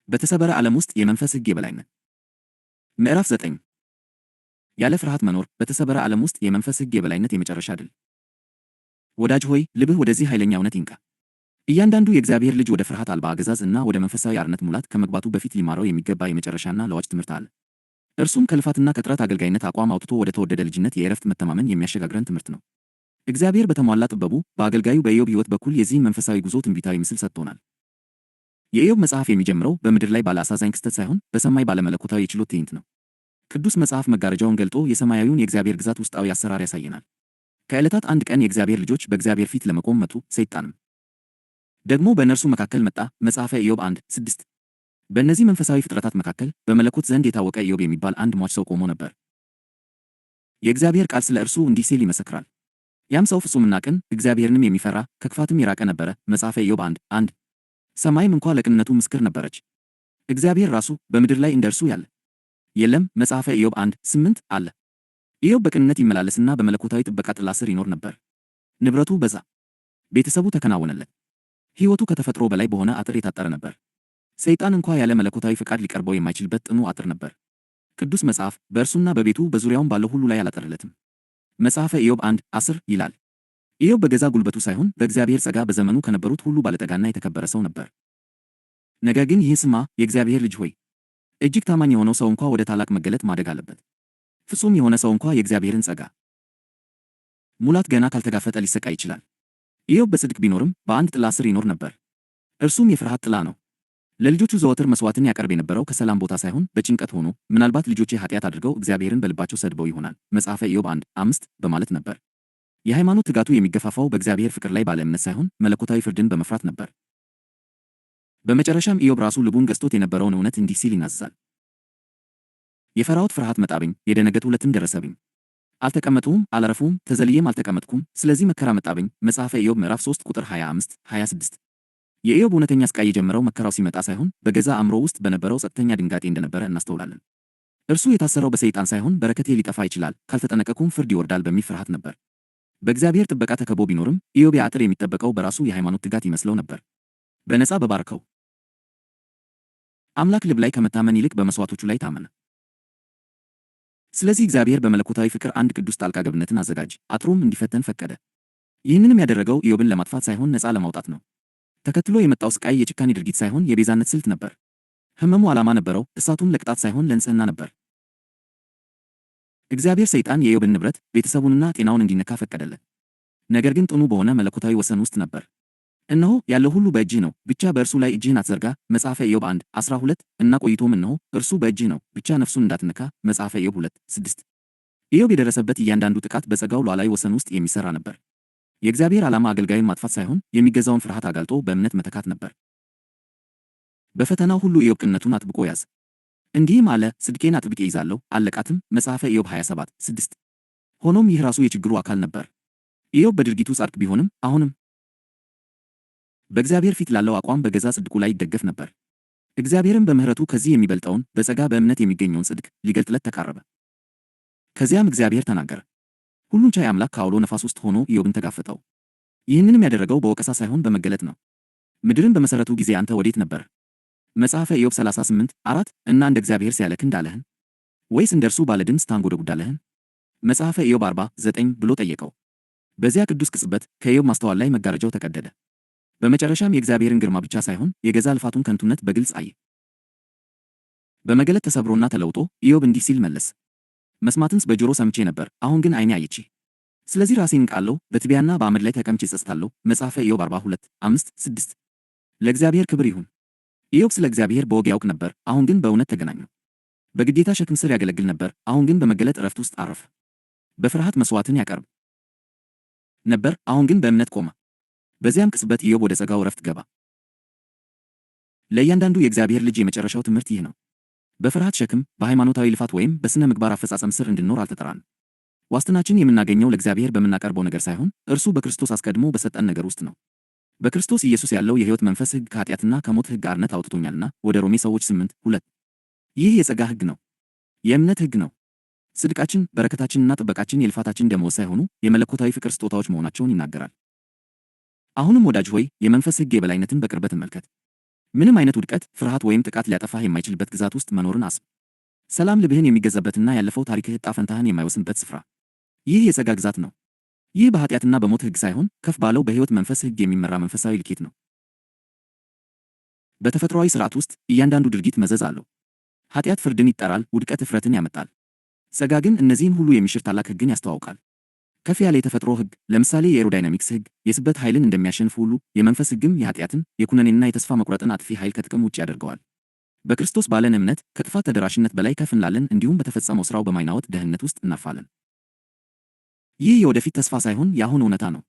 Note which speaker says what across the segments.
Speaker 1: በተሰበረ ዓለም ውስጥ የመንፈስ ሕግ የበላይነት። ምዕራፍ 9 ያለ ፍርሃት መኖር። በተሰበረ ዓለም ውስጥ የመንፈስ ሕግ የበላይነት የመጨረሻ ድል። ወዳጅ ሆይ ልብህ ወደዚህ ኃይለኛ እውነት ይንቃ። እያንዳንዱ የእግዚአብሔር ልጅ ወደ ፍርሃት አልባ አገዛዝ እና ወደ መንፈሳዊ አርነት ሙላት ከመግባቱ በፊት ሊማረው የሚገባ የመጨረሻና ለዋጭ ትምህርት አለ። እርሱም ከልፋትና ከጥረት አገልጋይነት አቋም አውጥቶ ወደ ተወደደ ልጅነት የዕረፍት መተማመን የሚያሸጋግረን ትምህርት ነው። እግዚአብሔር በተሟላ ጥበቡ በአገልጋዩ በኢዮብ ሕይወት በኩል የዚህን መንፈሳዊ ጉዞ ትንቢታዊ ምስል ሰጥቶናል። የኢዮብ መጽሐፍ የሚጀምረው በምድር ላይ ባለ አሳዛኝ ክስተት ሳይሆን በሰማይ ባለ መለኮታዊ የችሎት ትዕይንት ነው። ቅዱስ መጽሐፍ መጋረጃውን ገልጦ የሰማያዊውን የእግዚአብሔር ግዛት ውስጣዊ አሰራር ያሳየናል። ከዕለታት አንድ ቀን የእግዚአብሔር ልጆች በእግዚአብሔር ፊት ለመቆም መጡ፣ ሰይጣንም ደግሞ በእነርሱ መካከል መጣ። መጽሐፈ ኢዮብ 1:6። በእነዚህ መንፈሳዊ ፍጥረታት መካከል በመለኮት ዘንድ የታወቀ ኢዮብ የሚባል አንድ ሟች ሰው ቆሞ ነበር። የእግዚአብሔር ቃል ስለ እርሱ እንዲህ ሲል ይመሰክራል። ያም ሰው ፍጹምና ቅን፣ እግዚአብሔርንም የሚፈራ ከክፋትም የራቀ ነበረ። መጽሐፈ ኢዮብ 1:1። ሰማይም እንኳ ለቅንነቱ ምስክር ነበረች። እግዚአብሔር ራሱ በምድር ላይ እንደ እርሱ ያለ የለም። መጽሐፈ ኢዮብ 1:8 አለ። ኢዮብ በቅንነት ይመላለስና በመለኮታዊ ጥበቃ ጥላ ስር ይኖር ነበር። ንብረቱ በዛ፣ ቤተሰቡ ተከናወነለት። ሕይወቱ ከተፈጥሮ በላይ በሆነ አጥር የታጠረ ነበር። ሰይጣን እንኳ ያለ መለኮታዊ ፍቃድ ሊቀርበው የማይችልበት ጽኑ አጥር ነበር። ቅዱስ መጽሐፍ በእርሱና በቤቱ በዙሪያውም ባለው ሁሉ ላይ አላጠረለትም። መጽሐፈ ኢዮብ 1:10 ይላል። ኢዮብ በገዛ ጉልበቱ ሳይሆን በእግዚአብሔር ጸጋ በዘመኑ ከነበሩት ሁሉ ባለጠጋና የተከበረ ሰው ነበር። ነገር ግን ይህ ስማ፣ የእግዚአብሔር ልጅ ሆይ፣ እጅግ ታማኝ የሆነው ሰው እንኳ ወደ ታላቅ መገለጥ ማደግ አለበት። ፍጹም የሆነ ሰው እንኳ የእግዚአብሔርን ጸጋ ሙላት ገና ካልተጋፈጠ ሊሰቃይ ይችላል። ኢዮብ በጽድቅ ቢኖርም በአንድ ጥላ ስር ይኖር ነበር። እርሱም የፍርሃት ጥላ ነው። ለልጆቹ ዘወትር መሥዋዕትን ያቀርብ የነበረው ከሰላም ቦታ ሳይሆን በጭንቀት ሆኖ፣ ምናልባት ልጆቼ ኃጢአት አድርገው እግዚአብሔርን በልባቸው ሰድበው ይሆናል መጽሐፈ ኢዮብ 1:5 በማለት ነበር። የሃይማኖት ትጋቱ የሚገፋፋው በእግዚአብሔር ፍቅር ላይ ባለ እምነት ሳይሆን መለኮታዊ ፍርድን በመፍራት ነበር። በመጨረሻም ኢዮብ ራሱ ልቡን ገዝቶት የነበረውን እውነት እንዲህ ሲል ይናዘዛል። የፈራሁት ፍርሃት መጣብኝ፣ የደነገጥሁለትም ደረሰብኝ። አልተቀመጥሁም፣ አላረፍሁም፣ ተዘልዬም አልተቀመጥኩም፣ ስለዚህ መከራ መጣብኝ። መጽሐፈ ኢዮብ ምዕራፍ 3 ቁጥር 25-26። የኢዮብ እውነተኛ ስቃይ የጀመረው መከራው ሲመጣ ሳይሆን በገዛ አእምሮ ውስጥ በነበረው ጸጥተኛ ድንጋጤ እንደነበረ እናስተውላለን። እርሱ የታሰረው በሰይጣን ሳይሆን በረከቴ ሊጠፋ ይችላል፣ ካልተጠነቀቅኩም ፍርድ ይወርዳል በሚል ፍርሃት ነበር። በእግዚአብሔር ጥበቃ ተከቦ ቢኖርም ኢዮብ የአጥር የሚጠበቀው በራሱ የሃይማኖት ትጋት ይመስለው ነበር። በነጻ በባረከው አምላክ ልብ ላይ ከመታመን ይልቅ በመሥዋዕቶቹ ላይ ታመነ። ስለዚህ እግዚአብሔር በመለኮታዊ ፍቅር አንድ ቅዱስ ጣልቃ ገብነትን አዘጋጅ፣ አጥሩም እንዲፈተን ፈቀደ። ይህንንም ያደረገው ኢዮብን ለማጥፋት ሳይሆን ነጻ ለማውጣት ነው። ተከትሎ የመጣው ስቃይ የጭካኔ ድርጊት ሳይሆን የቤዛነት ስልት ነበር። ሕመሙ ዓላማ ነበረው፣ እሳቱም ለቅጣት ሳይሆን ለንጽሕና ነበር። እግዚአብሔር ሰይጣን የኢዮብን ንብረት፣ ቤተሰቡንና ጤናውን እንዲነካ ፈቀደለት። ነገር ግን ጽኑ በሆነ መለኮታዊ ወሰን ውስጥ ነበር። እነሆ ያለው ሁሉ በእጅህ ነው፣ ብቻ በእርሱ ላይ እጅህን አትዘርጋ መጽሐፈ ኢዮብ 1:12 እና ቆይቶም እነሆ እርሱ በእጅህ ነው፣ ብቻ ነፍሱን እንዳትነካ መጽሐፈ ኢዮብ 2:6። ኢዮብ የደረሰበት እያንዳንዱ ጥቃት በጸጋው ሉዓላዊ ወሰን ውስጥ የሚሠራ ነበር። የእግዚአብሔር ዓላማ አገልጋዩን ማጥፋት ሳይሆን የሚገዛውን ፍርሃት አጋልጦ በእምነት መተካት ነበር። በፈተናው ሁሉ ኢዮብ ቅንነቱን አጥብቆ ያዘ። እንዲህም አለ፣ ጽድቄን አጥብቄ ይዛለሁ፣ አለቃትም መጽሐፈ ኢዮብ 27:6። ሆኖም ይህ ራሱ የችግሩ አካል ነበር። ኢዮብ በድርጊቱ ጻድቅ ቢሆንም አሁንም በእግዚአብሔር ፊት ላለው አቋም በገዛ ጽድቁ ላይ ይደገፍ ነበር። እግዚአብሔርም በምሕረቱ ከዚህ የሚበልጠውን በጸጋ በእምነት የሚገኘውን ጽድቅ ሊገልጥለት ተቃረበ። ከዚያም እግዚአብሔር ተናገረ። ሁሉን ቻይ አምላክ ከአውሎ ነፋስ ውስጥ ሆኖ ኢዮብን ተጋፈጠው። ይህንንም ያደረገው በወቀሳ ሳይሆን በመገለጥ ነው። ምድርን በመሠረቱ ጊዜ አንተ ወዴት ነበር? መጽሐፈ ኢዮብ 38:4 እና እንደ እግዚአብሔር ሲያለክ እንዳለህን ወይስ እንደ እርሱ ባለ ድምፅ ታንጎደጉዳለህን? መጽሐፈ ኢዮብ 40:9 ብሎ ጠየቀው። በዚያ ቅዱስ ቅጽበት ከኢዮብ ማስተዋል ላይ መጋረጃው ተቀደደ። በመጨረሻም የእግዚአብሔርን ግርማ ብቻ ሳይሆን የገዛ ልፋቱን ከንቱነት በግልጽ አየ። በመገለጥ ተሰብሮና ተለውጦ ኢዮብ እንዲህ ሲል መለስ። መስማትንስ በጆሮ ሰምቼ ነበር፣ አሁን ግን ዓይኔ አየች። ስለዚህ ራሴን እንቃለሁ፣ በትቢያና በአመድ ላይ ተቀምጬ እጸጸታለሁ። መጽሐፈ ኢዮብ 42:5-6። ለእግዚአብሔር ክብር ይሁን። ኢዮብ ስለ እግዚአብሔር በወግ ያውቅ ነበር፣ አሁን ግን በእውነት ተገናኙ። በግዴታ ሸክም ስር ያገለግል ነበር፣ አሁን ግን በመገለጥ ዕረፍት ውስጥ አረፈ። በፍርሃት መሥዋዕትን ያቀርብ ነበር፣ አሁን ግን በእምነት ቆመ። በዚያም ቅጽበት ኢዮብ ወደ ጸጋው ዕረፍት ገባ። ለእያንዳንዱ የእግዚአብሔር ልጅ የመጨረሻው ትምህርት ይህ ነው። በፍርሃት ሸክም፣ በሃይማኖታዊ ልፋት ወይም በሥነ ምግባር አፈጻጸም ስር እንድንኖር አልተጠራንም። ዋስትናችን የምናገኘው ለእግዚአብሔር በምናቀርበው ነገር ሳይሆን እርሱ በክርስቶስ አስቀድሞ በሰጠን ነገር ውስጥ ነው። በክርስቶስ ኢየሱስ ያለው የሕይወት መንፈስ ሕግ ከኃጢአትና ከሞት ሕግ አርነት አውጥቶኛልና ወደ ሮሜ ሰዎች 8:2። ይህ የጸጋ ሕግ ነው፣ የእምነት ሕግ ነው። ጽድቃችን፣ በረከታችንና ጥበቃችን የልፋታችን ደመወዝ ሳይሆኑ የመለኮታዊ ፍቅር ስጦታዎች መሆናቸውን ይናገራል። አሁንም ወዳጅ ሆይ የመንፈስ ሕግ የበላይነትን በቅርበት እንመልከት። ምንም አይነት ውድቀት፣ ፍርሃት ወይም ጥቃት ሊያጠፋህ የማይችልበት ግዛት ውስጥ መኖርን አስብ። ሰላም ልብህን የሚገዛበትና ያለፈው ታሪክህ ዕጣ ፈንታህን የማይወስንበት ስፍራ። ይህ የጸጋ ግዛት ነው። ይህ በኃጢአትና በሞት ሕግ ሳይሆን ከፍ ባለው በሕይወት መንፈስ ሕግ የሚመራ መንፈሳዊ ልኬት ነው። በተፈጥሯዊ ሥርዓት ውስጥ እያንዳንዱ ድርጊት መዘዝ አለው። ኃጢአት ፍርድን ይጠራል፣ ውድቀት እፍረትን ያመጣል። ጸጋ ግን እነዚህን ሁሉ የሚሽር ታላቅ ሕግን ያስተዋውቃል። ከፍ ያለ የተፈጥሮ ሕግ፣ ለምሳሌ የኤሮዳይናሚክስ ሕግ፣ የስበት ኃይልን እንደሚያሸንፍ ሁሉ የመንፈስ ሕግም የኃጢአትን፣ የኩነኔንና የተስፋ መቁረጥን አጥፊ ኃይል ከጥቅም ውጭ ያደርገዋል። በክርስቶስ ባለን እምነት ከጥፋት ተደራሽነት በላይ ከፍ እንላለን፣ እንዲሁም በተፈጸመው ሥራው በማይናወጥ ደህንነት ውስጥ እናርፋለን። ይህ የወደፊት ተስፋ ሳይሆን የአሁን እውነታ ነው።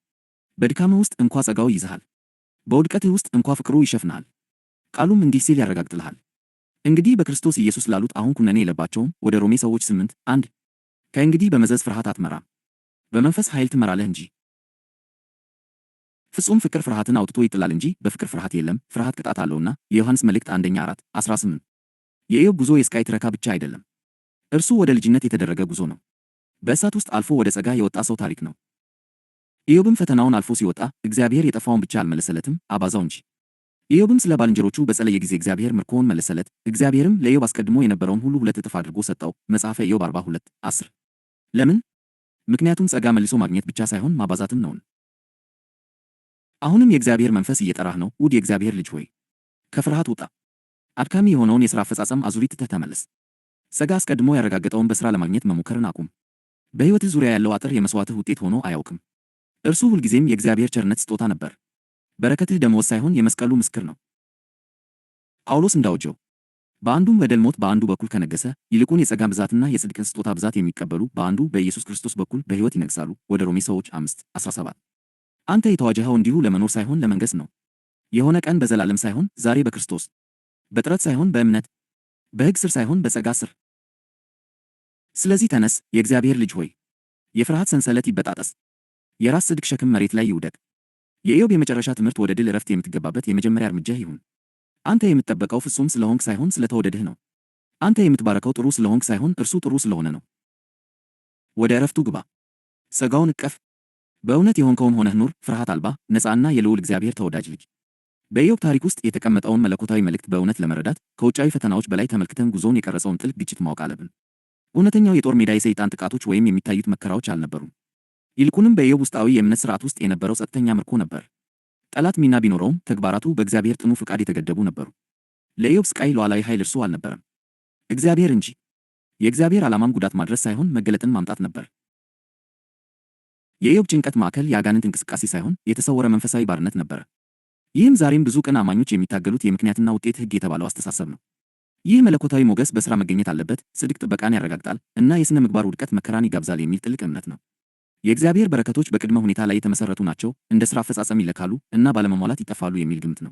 Speaker 1: በድካምህ ውስጥ እንኳ ጸጋው ይይዝሃል። በውድቀትህ ውስጥ እንኳ ፍቅሩ ይሸፍንሃል። ቃሉም እንዲህ ሲል ያረጋግጥልሃል። እንግዲህ በክርስቶስ ኢየሱስ ላሉት አሁን ኩነኔ የለባቸውም። ወደ ሮሜ ሰዎች 8:1 ከእንግዲህ በመዘዝ ፍርሃት አትመራም፣ በመንፈስ ኃይል ትመራለህ እንጂ። ፍጹም ፍቅር ፍርሃትን አውጥቶ ይጥላል እንጂ በፍቅር ፍርሃት የለም። ፍርሃት ቅጣት አለውና የዮሐንስ መልእክት 1:4-18 የኢዮብ ጉዞ የስቃይ ትረካ ብቻ አይደለም። እርሱ ወደ ልጅነት የተደረገ ጉዞ ነው። በእሳት ውስጥ አልፎ ወደ ጸጋ የወጣ ሰው ታሪክ ነው። ኢዮብም ፈተናውን አልፎ ሲወጣ እግዚአብሔር የጠፋውን ብቻ አልመለሰለትም፣ አባዛው እንጂ። ኢዮብም ስለ ባልንጀሮቹ በጸለየ ጊዜ እግዚአብሔር ምርኮውን መለሰለት። እግዚአብሔርም ለኢዮብ አስቀድሞ የነበረውን ሁሉ 2 እጥፍ አድርጎ ሰጠው። መጽሐፈ ኢዮብ 42:10 ለምን? ምክንያቱም ጸጋ መልሶ ማግኘት ብቻ ሳይሆን ማባዛትም ነውን። አሁንም የእግዚአብሔር መንፈስ እየጠራህ ነው። ውድ የእግዚአብሔር ልጅ ሆይ ከፍርሃት ውጣ። አድካሚ የሆነውን የሥራ አፈጻጸም አዙሪት ትተህ ተመለስ። ጸጋ አስቀድሞ ያረጋገጠውን በሥራ ለማግኘት መሞከርን አቁም። በሕይወትህ ዙሪያ ያለው አጥር የመሥዋዕትህ ውጤት ሆኖ አያውቅም። እርሱ ሁልጊዜም የእግዚአብሔር ቸርነት ስጦታ ነበር። በረከትህ ደመወዝ ሳይሆን የመስቀሉ ምስክር ነው። ጳውሎስ እንዳወጀው በአንዱም በደል ሞት በአንዱ በኩል ከነገሰ፣ ይልቁን የጸጋን ብዛትና የጽድቅን ስጦታ ብዛት የሚቀበሉ በአንዱ በኢየሱስ ክርስቶስ በኩል በሕይወት ይነግሣሉ። ወደ ሮሜ ሰዎች 5:17 አንተ የተዋጀኸው እንዲሁ ለመኖር ሳይሆን ለመንገሥ ነው። የሆነ ቀን በዘላለም ሳይሆን ዛሬ በክርስቶስ፣ በጥረት ሳይሆን በእምነት፣ በሕግ ሥር ሳይሆን በጸጋ ሥር። ስለዚህ ተነስ የእግዚአብሔር ልጅ ሆይ፣ የፍርሃት ሰንሰለት ይበጣጠስ፣ የራስ ጽድቅ ሸክም መሬት ላይ ይውደቅ። የኢዮብ የመጨረሻ ትምህርት ወደ ድል ዕረፍት የምትገባበት የመጀመሪያ እርምጃህ ይሁን። አንተ የምትጠበቀው ፍጹም ስለሆንክ ሳይሆን ስለተወደድህ ነው። አንተ የምትባረከው ጥሩ ስለሆንክ ሳይሆን እርሱ ጥሩ ስለሆነ ነው። ወደ ዕረፍቱ ግባ። ጸጋውን እቀፍ። በእውነት የሆንከውን ሆነህ ኑር። ፍርሃት አልባ፣ ነፃና የልዑል እግዚአብሔር ተወዳጅ ልጅ። በኢዮብ ታሪክ ውስጥ የተቀመጠውን መለኮታዊ መልእክት በእውነት ለመረዳት ከውጫዊ ፈተናዎች በላይ ተመልክተን ጉዞውን የቀረጸውን ጥልቅ ግጭት ማወቅ አለብን። እውነተኛው የጦር ሜዳ የሰይጣን ጥቃቶች ወይም የሚታዩት መከራዎች አልነበሩም። ይልቁንም በኢዮብ ውስጣዊ የእምነት ሥርዓት ውስጥ የነበረው ጸጥተኛ ምርኮ ነበር። ጠላት ሚና ቢኖረውም ተግባራቱ በእግዚአብሔር ጥኑ ፍቃድ የተገደቡ ነበሩ። ለኢዮብ ስቃይ ሉዓላዊ ኃይል እርሱ አልነበረም፣ እግዚአብሔር እንጂ። የእግዚአብሔር ዓላማም ጉዳት ማድረስ ሳይሆን መገለጥን ማምጣት ነበር። የኢዮብ ጭንቀት ማዕከል የአጋንንት እንቅስቃሴ ሳይሆን የተሰወረ መንፈሳዊ ባርነት ነበረ። ይህም ዛሬም ብዙ ቅን አማኞች የሚታገሉት የምክንያትና ውጤት ሕግ የተባለው አስተሳሰብ ነው። ይህ መለኮታዊ ሞገስ በሥራ መገኘት አለበት፣ ጽድቅ ጥበቃን ያረጋግጣል እና የሥነ ምግባር ውድቀት መከራን ይጋብዛል የሚል ጥልቅ እምነት ነው። የእግዚአብሔር በረከቶች በቅድመ ሁኔታ ላይ የተመሠረቱ ናቸው፣ እንደ ሥራ አፈጻጸም ይለካሉ እና ባለመሟላት ይጠፋሉ የሚል ግምት ነው።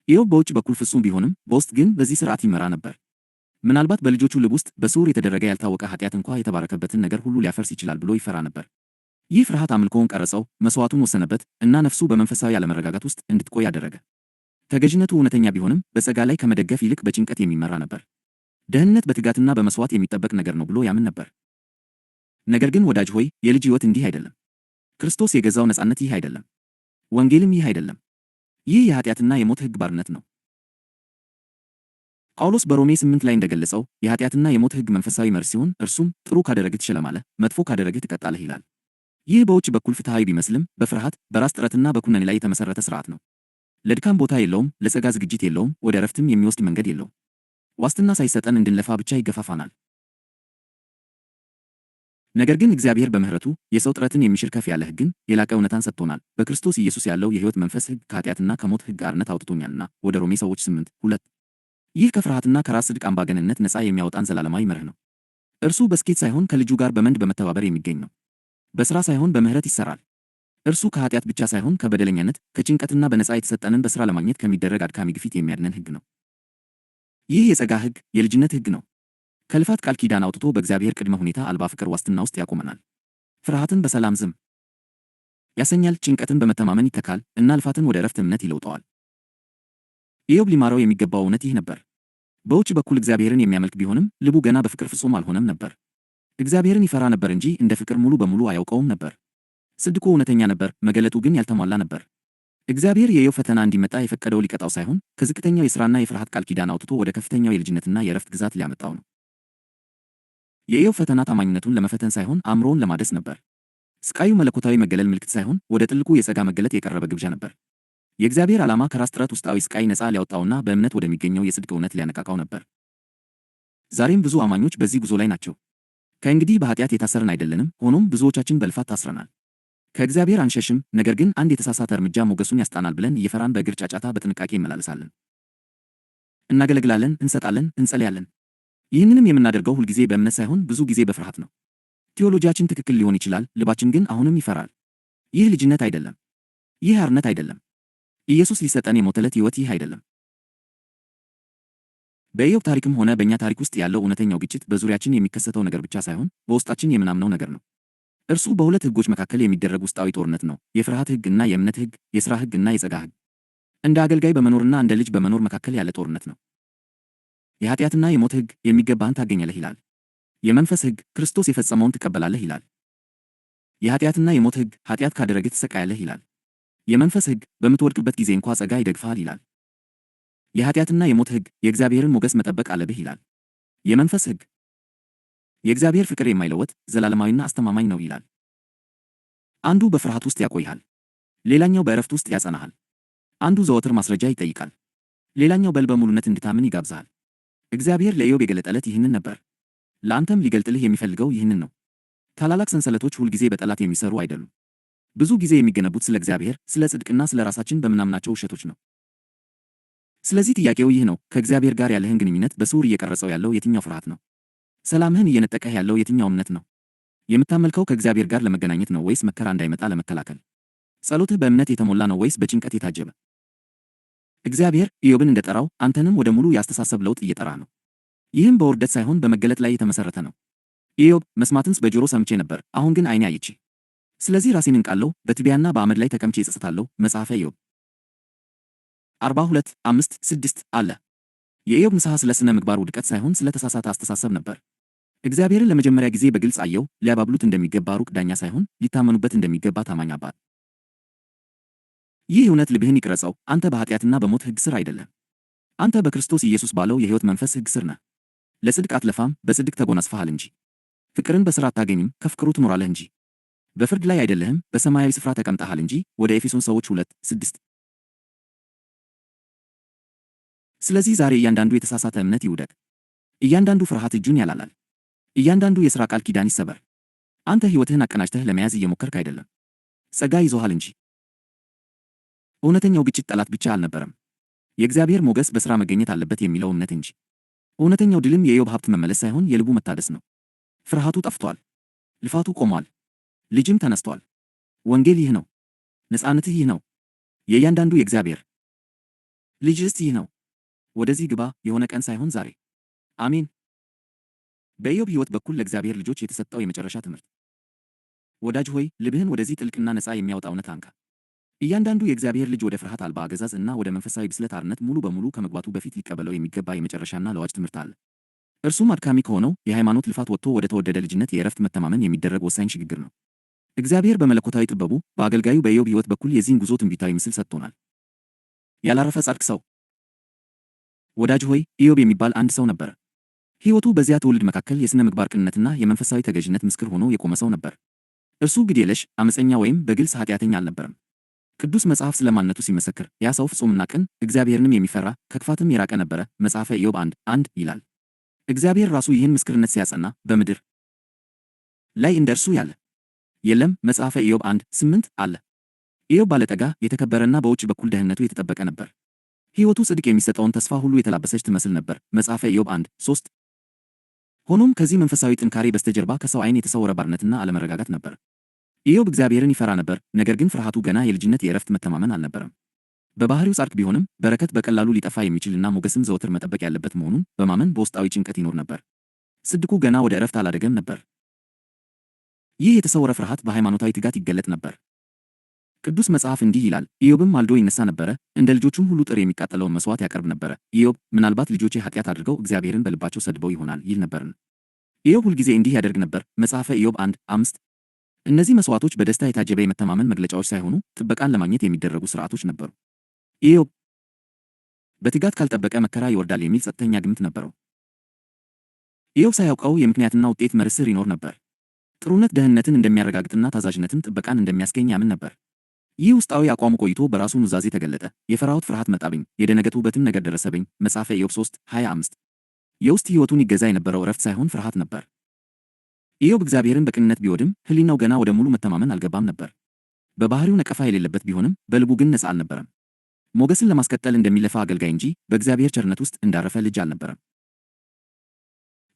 Speaker 1: ኢዮብ በውጭ በኩል ፍጹም ቢሆንም በውስጥ ግን በዚህ ሥርዓት ይመራ ነበር። ምናልባት በልጆቹ ልብ ውስጥ በስውር የተደረገ ያልታወቀ ኃጢአት እንኳ የተባረከበትን ነገር ሁሉ ሊያፈርስ ይችላል ብሎ ይፈራ ነበር። ይህ ፍርሃት አምልኮውን ቀረጸው፣ መሥዋዕቱን ወሰነበት እና ነፍሱ በመንፈሳዊ አለመረጋጋት ውስጥ እንድትቆይ አደረገ። ተገዥነቱ እውነተኛ ቢሆንም በጸጋ ላይ ከመደገፍ ይልቅ በጭንቀት የሚመራ ነበር። ደህንነት በትጋትና በመሥዋዕት የሚጠበቅ ነገር ነው ብሎ ያምን ነበር። ነገር ግን ወዳጅ ሆይ የልጅ ሕይወት እንዲህ አይደለም። ክርስቶስ የገዛው ነፃነት ይህ አይደለም። ወንጌልም ይህ አይደለም። ይህ የኃጢአትና የሞት ሕግ ባርነት ነው። ጳውሎስ በሮሜ 8 ላይ እንደገለጸው የኃጢአትና የሞት ሕግ መንፈሳዊ መርህ ሲሆን እርሱም ጥሩ ካደረግህ ትሸለማለህ፣ መጥፎ ካደረግህ ትቀጣለህ ይላል። ይህ በውጭ በኩል ፍትሐዊ ቢመስልም በፍርሃት በራስ ጥረትና በኩነኔ ላይ የተመሠረተ ሥርዓት ነው። ለድካም ቦታ የለውም፣ ለጸጋ ዝግጅት የለውም፣ ወደ ዕረፍትም የሚወስድ መንገድ የለውም። ዋስትና ሳይሰጠን እንድንለፋ ብቻ ይገፋፋናል። ነገር ግን እግዚአብሔር በምሕረቱ የሰው ጥረትን የሚሽር ከፍ ያለ ሕግን የላቀ እውነታን ሰጥቶናል። በክርስቶስ ኢየሱስ ያለው የሕይወት መንፈስ ሕግ ከኃጢአትና ከሞት ሕግ አርነት አውጥቶኛልና። ወደ ሮሜ ሰዎች 8:2 ይህ ከፍርሃትና ከራስ ጽድቅ አምባገነንነት ነፃ የሚያወጣን ዘላለማዊ መርህ ነው። እርሱ በስኬት ሳይሆን ከልጁ ጋር በመንድ በመተባበር የሚገኝ ነው። በሥራ ሳይሆን በምሕረት ይሠራል። እርሱ ከኃጢአት ብቻ ሳይሆን ከበደለኛነት፣ ከጭንቀትና በነፃ የተሰጠንን በሥራ ለማግኘት ከሚደረግ አድካሚ ግፊት የሚያድነን ሕግ ነው። ይህ የጸጋ ሕግ የልጅነት ሕግ ነው። ከልፋት ቃል ኪዳን አውጥቶ በእግዚአብሔር ቅድመ ሁኔታ አልባ ፍቅር ዋስትና ውስጥ ያቆመናል። ፍርሃትን በሰላም ዝም ያሰኛል፣ ጭንቀትን በመተማመን ይተካል እና ልፋትን ወደ ዕረፍት እምነት ይለውጠዋል። ኢዮብ ሊማረው የሚገባው እውነት ይህ ነበር። በውጭ በኩል እግዚአብሔርን የሚያመልክ ቢሆንም ልቡ ገና በፍቅር ፍጹም አልሆነም ነበር። እግዚአብሔርን ይፈራ ነበር እንጂ እንደ ፍቅር ሙሉ በሙሉ አያውቀውም ነበር። ጽድቁ እውነተኛ ነበር፣ መገለጡ ግን ያልተሟላ ነበር። እግዚአብሔር የኢዮብ ፈተና እንዲመጣ የፈቀደው ሊቀጣው ሳይሆን ከዝቅተኛው የሥራና የፍርሃት ቃል ኪዳን አውጥቶ ወደ ከፍተኛው የልጅነትና የዕረፍት ግዛት ሊያመጣው ነው። የኢዮብ ፈተና ታማኝነቱን ለመፈተን ሳይሆን አእምሮውን ለማደስ ነበር። ስቃዩ መለኮታዊ መገለል ምልክት ሳይሆን ወደ ጥልቁ የጸጋ መገለጥ የቀረበ ግብዣ ነበር። የእግዚአብሔር ዓላማ ከራስ ጥረት ውስጣዊ ስቃይ ነፃ ሊያወጣውና በእምነት ወደሚገኘው የጽድቅ እውነት ሊያነቃቃው ነበር። ዛሬም ብዙ አማኞች በዚህ ጉዞ ላይ ናቸው። ከእንግዲህ በኃጢአት የታሰርን አይደለንም፣ ሆኖም ብዙዎቻችን በልፋት ታስረናል። ከእግዚአብሔር አንሸሽም፣ ነገር ግን አንድ የተሳሳተ እርምጃ ሞገሱን ያስጣናል ብለን እየፈራን በእግር ጫጫታ በጥንቃቄ እንመላለሳለን። እናገለግላለን፣ እንሰጣለን፣ እንጸልያለን። ይህንንም የምናደርገው ሁልጊዜ በእምነት ሳይሆን ብዙ ጊዜ በፍርሃት ነው። ቴዎሎጂያችን ትክክል ሊሆን ይችላል፣ ልባችን ግን አሁንም ይፈራል። ይህ ልጅነት አይደለም። ይህ አርነት አይደለም። ኢየሱስ ሊሰጠን የሞተለት ሕይወት ይህ አይደለም። በኢዮብ ታሪክም ሆነ በእኛ ታሪክ ውስጥ ያለው እውነተኛው ግጭት በዙሪያችን የሚከሰተው ነገር ብቻ ሳይሆን በውስጣችን የምናምነው ነገር ነው። እርሱ በሁለት ሕጎች መካከል የሚደረግ ውስጣዊ ጦርነት ነው። የፍርሃት ሕግ እና የእምነት ሕግ፣ የሥራ ሕግ እና የጸጋ ሕግ። እንደ አገልጋይ በመኖርና እንደ ልጅ በመኖር መካከል ያለ ጦርነት ነው። የኃጢአትና የሞት ሕግ የሚገባህን ታገኛለህ ይላል። የመንፈስ ሕግ ክርስቶስ የፈጸመውን ትቀበላለህ ይላል። የኃጢአትና የሞት ሕግ ኃጢአት ካደረግህ ትሰቃያለህ ይላል። የመንፈስ ሕግ በምትወድቅበት ጊዜ እንኳ ጸጋ ይደግፍሃል ይላል። የኃጢአትና የሞት ሕግ የእግዚአብሔርን ሞገስ መጠበቅ አለብህ ይላል። የመንፈስ ሕግ የእግዚአብሔር ፍቅር የማይለወጥ ዘላለማዊና አስተማማኝ ነው ይላል። አንዱ በፍርሃት ውስጥ ያቆይሃል፣ ሌላኛው በዕረፍት ውስጥ ያጸናሃል። አንዱ ዘወትር ማስረጃ ይጠይቃል፣ ሌላኛው በልበ ሙሉነት እንድታምን ይጋብዛል። እግዚአብሔር ለኢዮብ የገለጠለት ይህንን ነበር። ለአንተም ሊገልጥልህ የሚፈልገው ይህንን ነው። ታላላቅ ሰንሰለቶች ሁልጊዜ በጠላት የሚሰሩ አይደሉም። ብዙ ጊዜ የሚገነቡት ስለ እግዚአብሔር፣ ስለ ጽድቅና ስለ ራሳችን በምናምናቸው ውሸቶች ነው። ስለዚህ ጥያቄው ይህ ነው። ከእግዚአብሔር ጋር ያለህን ግንኙነት በስውር እየቀረጸው ያለው የትኛው ፍርሃት ነው? ሰላምህን እየነጠቀህ ያለው የትኛው እምነት ነው? የምታመልከው ከእግዚአብሔር ጋር ለመገናኘት ነው ወይስ መከራ እንዳይመጣ ለመከላከል? ጸሎትህ በእምነት የተሞላ ነው ወይስ በጭንቀት የታጀበ? እግዚአብሔር ኢዮብን እንደጠራው አንተንም ወደ ሙሉ የአስተሳሰብ ለውጥ እየጠራህ ነው። ይህም በውርደት ሳይሆን በመገለጥ ላይ የተመሠረተ ነው። ኢዮብ መስማትንስ በጆሮ ሰምቼ ነበር፣ አሁን ግን ዓይኔ አየች። ስለዚህ ራሴን እንቃለሁ፣ በትቢያና በአመድ ላይ ተቀምጬ እጸጸታለሁ። መጽሐፈ ኢዮብ 42:5-6 አለ። የኢዮብ ንስሐ ስለ ሥነ ምግባር ውድቀት ሳይሆን ስለ ተሳሳተ አስተሳሰብ ነበር። እግዚአብሔርን ለመጀመሪያ ጊዜ በግልጽ አየው፣ ሊያባብሉት እንደሚገባ ሩቅ ዳኛ ሳይሆን ሊታመኑበት እንደሚገባ ታማኝ አባት። ይህ እውነት ልብህን ይቅረጸው። አንተ በኃጢአትና በሞት ሕግ ሥር አይደለም። አንተ በክርስቶስ ኢየሱስ ባለው የሕይወት መንፈስ ሕግ ሥር ነህ። ለጽድቅ አትለፋም፣ በጽድቅ ተጎናጽፈሃል እንጂ። ፍቅርን በሥራ አታገኝም፣ ከፍቅሩ ትኖራለህ እንጂ። በፍርድ ላይ አይደለህም፣ በሰማያዊ ስፍራ ተቀምጠሃል እንጂ። ወደ ኤፌሶን ሰዎች 2:6። ስለዚህ ዛሬ እያንዳንዱ የተሳሳተ እምነት ይውደቅ። እያንዳንዱ ፍርሃት እጁን ያላላል። እያንዳንዱ የሥራ ቃል ኪዳን ይሰበር። አንተ ሕይወትህን አቀናጅተህ ለመያዝ እየሞከርክ አይደለም፣ ጸጋ ይዞሃል እንጂ። እውነተኛው ግጭት ጠላት ብቻ አልነበረም፣ የእግዚአብሔር ሞገስ በሥራ መገኘት አለበት የሚለው እምነት እንጂ። እውነተኛው ድልም የኢዮብ ሀብት መመለስ ሳይሆን የልቡ መታደስ ነው። ፍርሃቱ ጠፍቷል፣ ልፋቱ ቆሟል፣ ልጅም ተነስቷል። ወንጌል ይህ ነው። ነፃነትህ ይህ ነው። የእያንዳንዱ የእግዚአብሔር ልጅ ርስት ይህ ነው። ወደዚህ ግባ፣ የሆነ ቀን ሳይሆን ዛሬ። አሜን። በኢዮብ ሕይወት በኩል ለእግዚአብሔር ልጆች የተሰጠው የመጨረሻ ትምህርት። ወዳጅ ሆይ ልብህን ወደዚህ ጥልቅና ነፃ የሚያወጣ እውነት አንካ። እያንዳንዱ የእግዚአብሔር ልጅ ወደ ፍርሃት አልባ አገዛዝ እና ወደ መንፈሳዊ ብስለት አርነት ሙሉ በሙሉ ከመግባቱ በፊት ሊቀበለው የሚገባ የመጨረሻና ለዋጭ ትምህርት አለ። እርሱም አድካሚ ከሆነው የሃይማኖት ልፋት ወጥቶ ወደ ተወደደ ልጅነት የዕረፍት መተማመን የሚደረግ ወሳኝ ሽግግር ነው። እግዚአብሔር በመለኮታዊ ጥበቡ በአገልጋዩ በኢዮብ ሕይወት በኩል የዚህን ጉዞ ትንቢታዊ ምስል ሰጥቶናል። ያላረፈ ጻድቅ ሰው። ወዳጅ ሆይ ኢዮብ የሚባል አንድ ሰው ነበረ። ሕይወቱ በዚያ ትውልድ መካከል የሥነ ምግባር ቅንነትና የመንፈሳዊ ተገዥነት ምስክር ሆኖ የቆመ ሰው ነበር። እርሱ ግድ የለሽ፣ ዓመፀኛ ወይም በግልጽ ኃጢአተኛ አልነበረም። ቅዱስ መጽሐፍ ስለ ማንነቱ ሲመሰክር ያ ሰው ፍጹምና ቅን፣ እግዚአብሔርንም የሚፈራ ከክፋትም የራቀ ነበረ። መጽሐፈ ኢዮብ 1:1 ይላል። እግዚአብሔር ራሱ ይህን ምስክርነት ሲያጸና በምድር ላይ እንደ እርሱ ያለ የለም። መጽሐፈ ኢዮብ 1:8 አለ። ኢዮብ ባለጠጋ፣ የተከበረና በውጭ በኩል ደህንነቱ የተጠበቀ ነበር። ሕይወቱ ጽድቅ የሚሰጠውን ተስፋ ሁሉ የተላበሰች ትመስል ነበር። መጽሐፈ ኢዮብ 1:3። ሆኖም ከዚህ መንፈሳዊ ጥንካሬ በስተጀርባ ከሰው ዓይን የተሰወረ ባርነትና አለመረጋጋት ነበር። ኢዮብ እግዚአብሔርን ይፈራ ነበር፣ ነገር ግን ፍርሃቱ ገና የልጅነት የዕረፍት መተማመን አልነበረም። በባህሪው ጻድቅ ቢሆንም በረከት በቀላሉ ሊጠፋ የሚችልና ሞገስም ዘወትር መጠበቅ ያለበት መሆኑን በማመን በውስጣዊ ጭንቀት ይኖር ነበር። ጽድቁ ገና ወደ ዕረፍት አላደገም ነበር። ይህ የተሰወረ ፍርሃት በሃይማኖታዊ ትጋት ይገለጥ ነበር። ቅዱስ መጽሐፍ እንዲህ ይላል፣ ኢዮብም ማልዶ ይነሳ ነበረ፣ እንደ ልጆቹም ሁሉ ጥር የሚቃጠለውን መሥዋዕት ያቀርብ ነበረ። ኢዮብ ምናልባት ልጆቼ ኃጢአት አድርገው እግዚአብሔርን በልባቸው ሰድበው ይሆናል ይል ነበርን። ኢዮብ ሁልጊዜ እንዲህ ያደርግ ነበር። መጽሐፈ ኢዮብ 1:5 እነዚህ መስዋዕቶች በደስታ የታጀበ የመተማመን መግለጫዎች ሳይሆኑ ጥበቃን ለማግኘት የሚደረጉ ሥርዓቶች ነበሩ። ኢዮብ በትጋት ካልጠበቀ መከራ ይወርዳል የሚል ጸጥተኛ ግምት ነበረው። ኢዮብ ሳያውቀው የምክንያትና ውጤት መርህ ስር ይኖር ነበር። ጥሩነት ደህንነትን እንደሚያረጋግጥና ታዛዥነትን ጥበቃን እንደሚያስገኝ ያምን ነበር። ይህ ውስጣዊ አቋሙ ቆይቶ በራሱ ኑዛዜ ተገለጠ። የፈራሁት ፍርሃት መጣብኝ፣ የደነገጥሁበትም ነገር ደረሰብኝ። መጽሐፈ ኢዮብ 3:25 የውስጥ ሕይወቱን ይገዛ የነበረው እረፍት ሳይሆን ፍርሃት ነበር። ኢዮብ እግዚአብሔርን በቅንነት ቢወድም ሕሊናው ገና ወደ ሙሉ መተማመን አልገባም ነበር። በባህሪው ነቀፋ የሌለበት ቢሆንም በልቡ ግን ነፃ አልነበረም። ሞገስን ለማስቀጠል እንደሚለፋ አገልጋይ እንጂ በእግዚአብሔር ቸርነት ውስጥ እንዳረፈ ልጅ አልነበረም።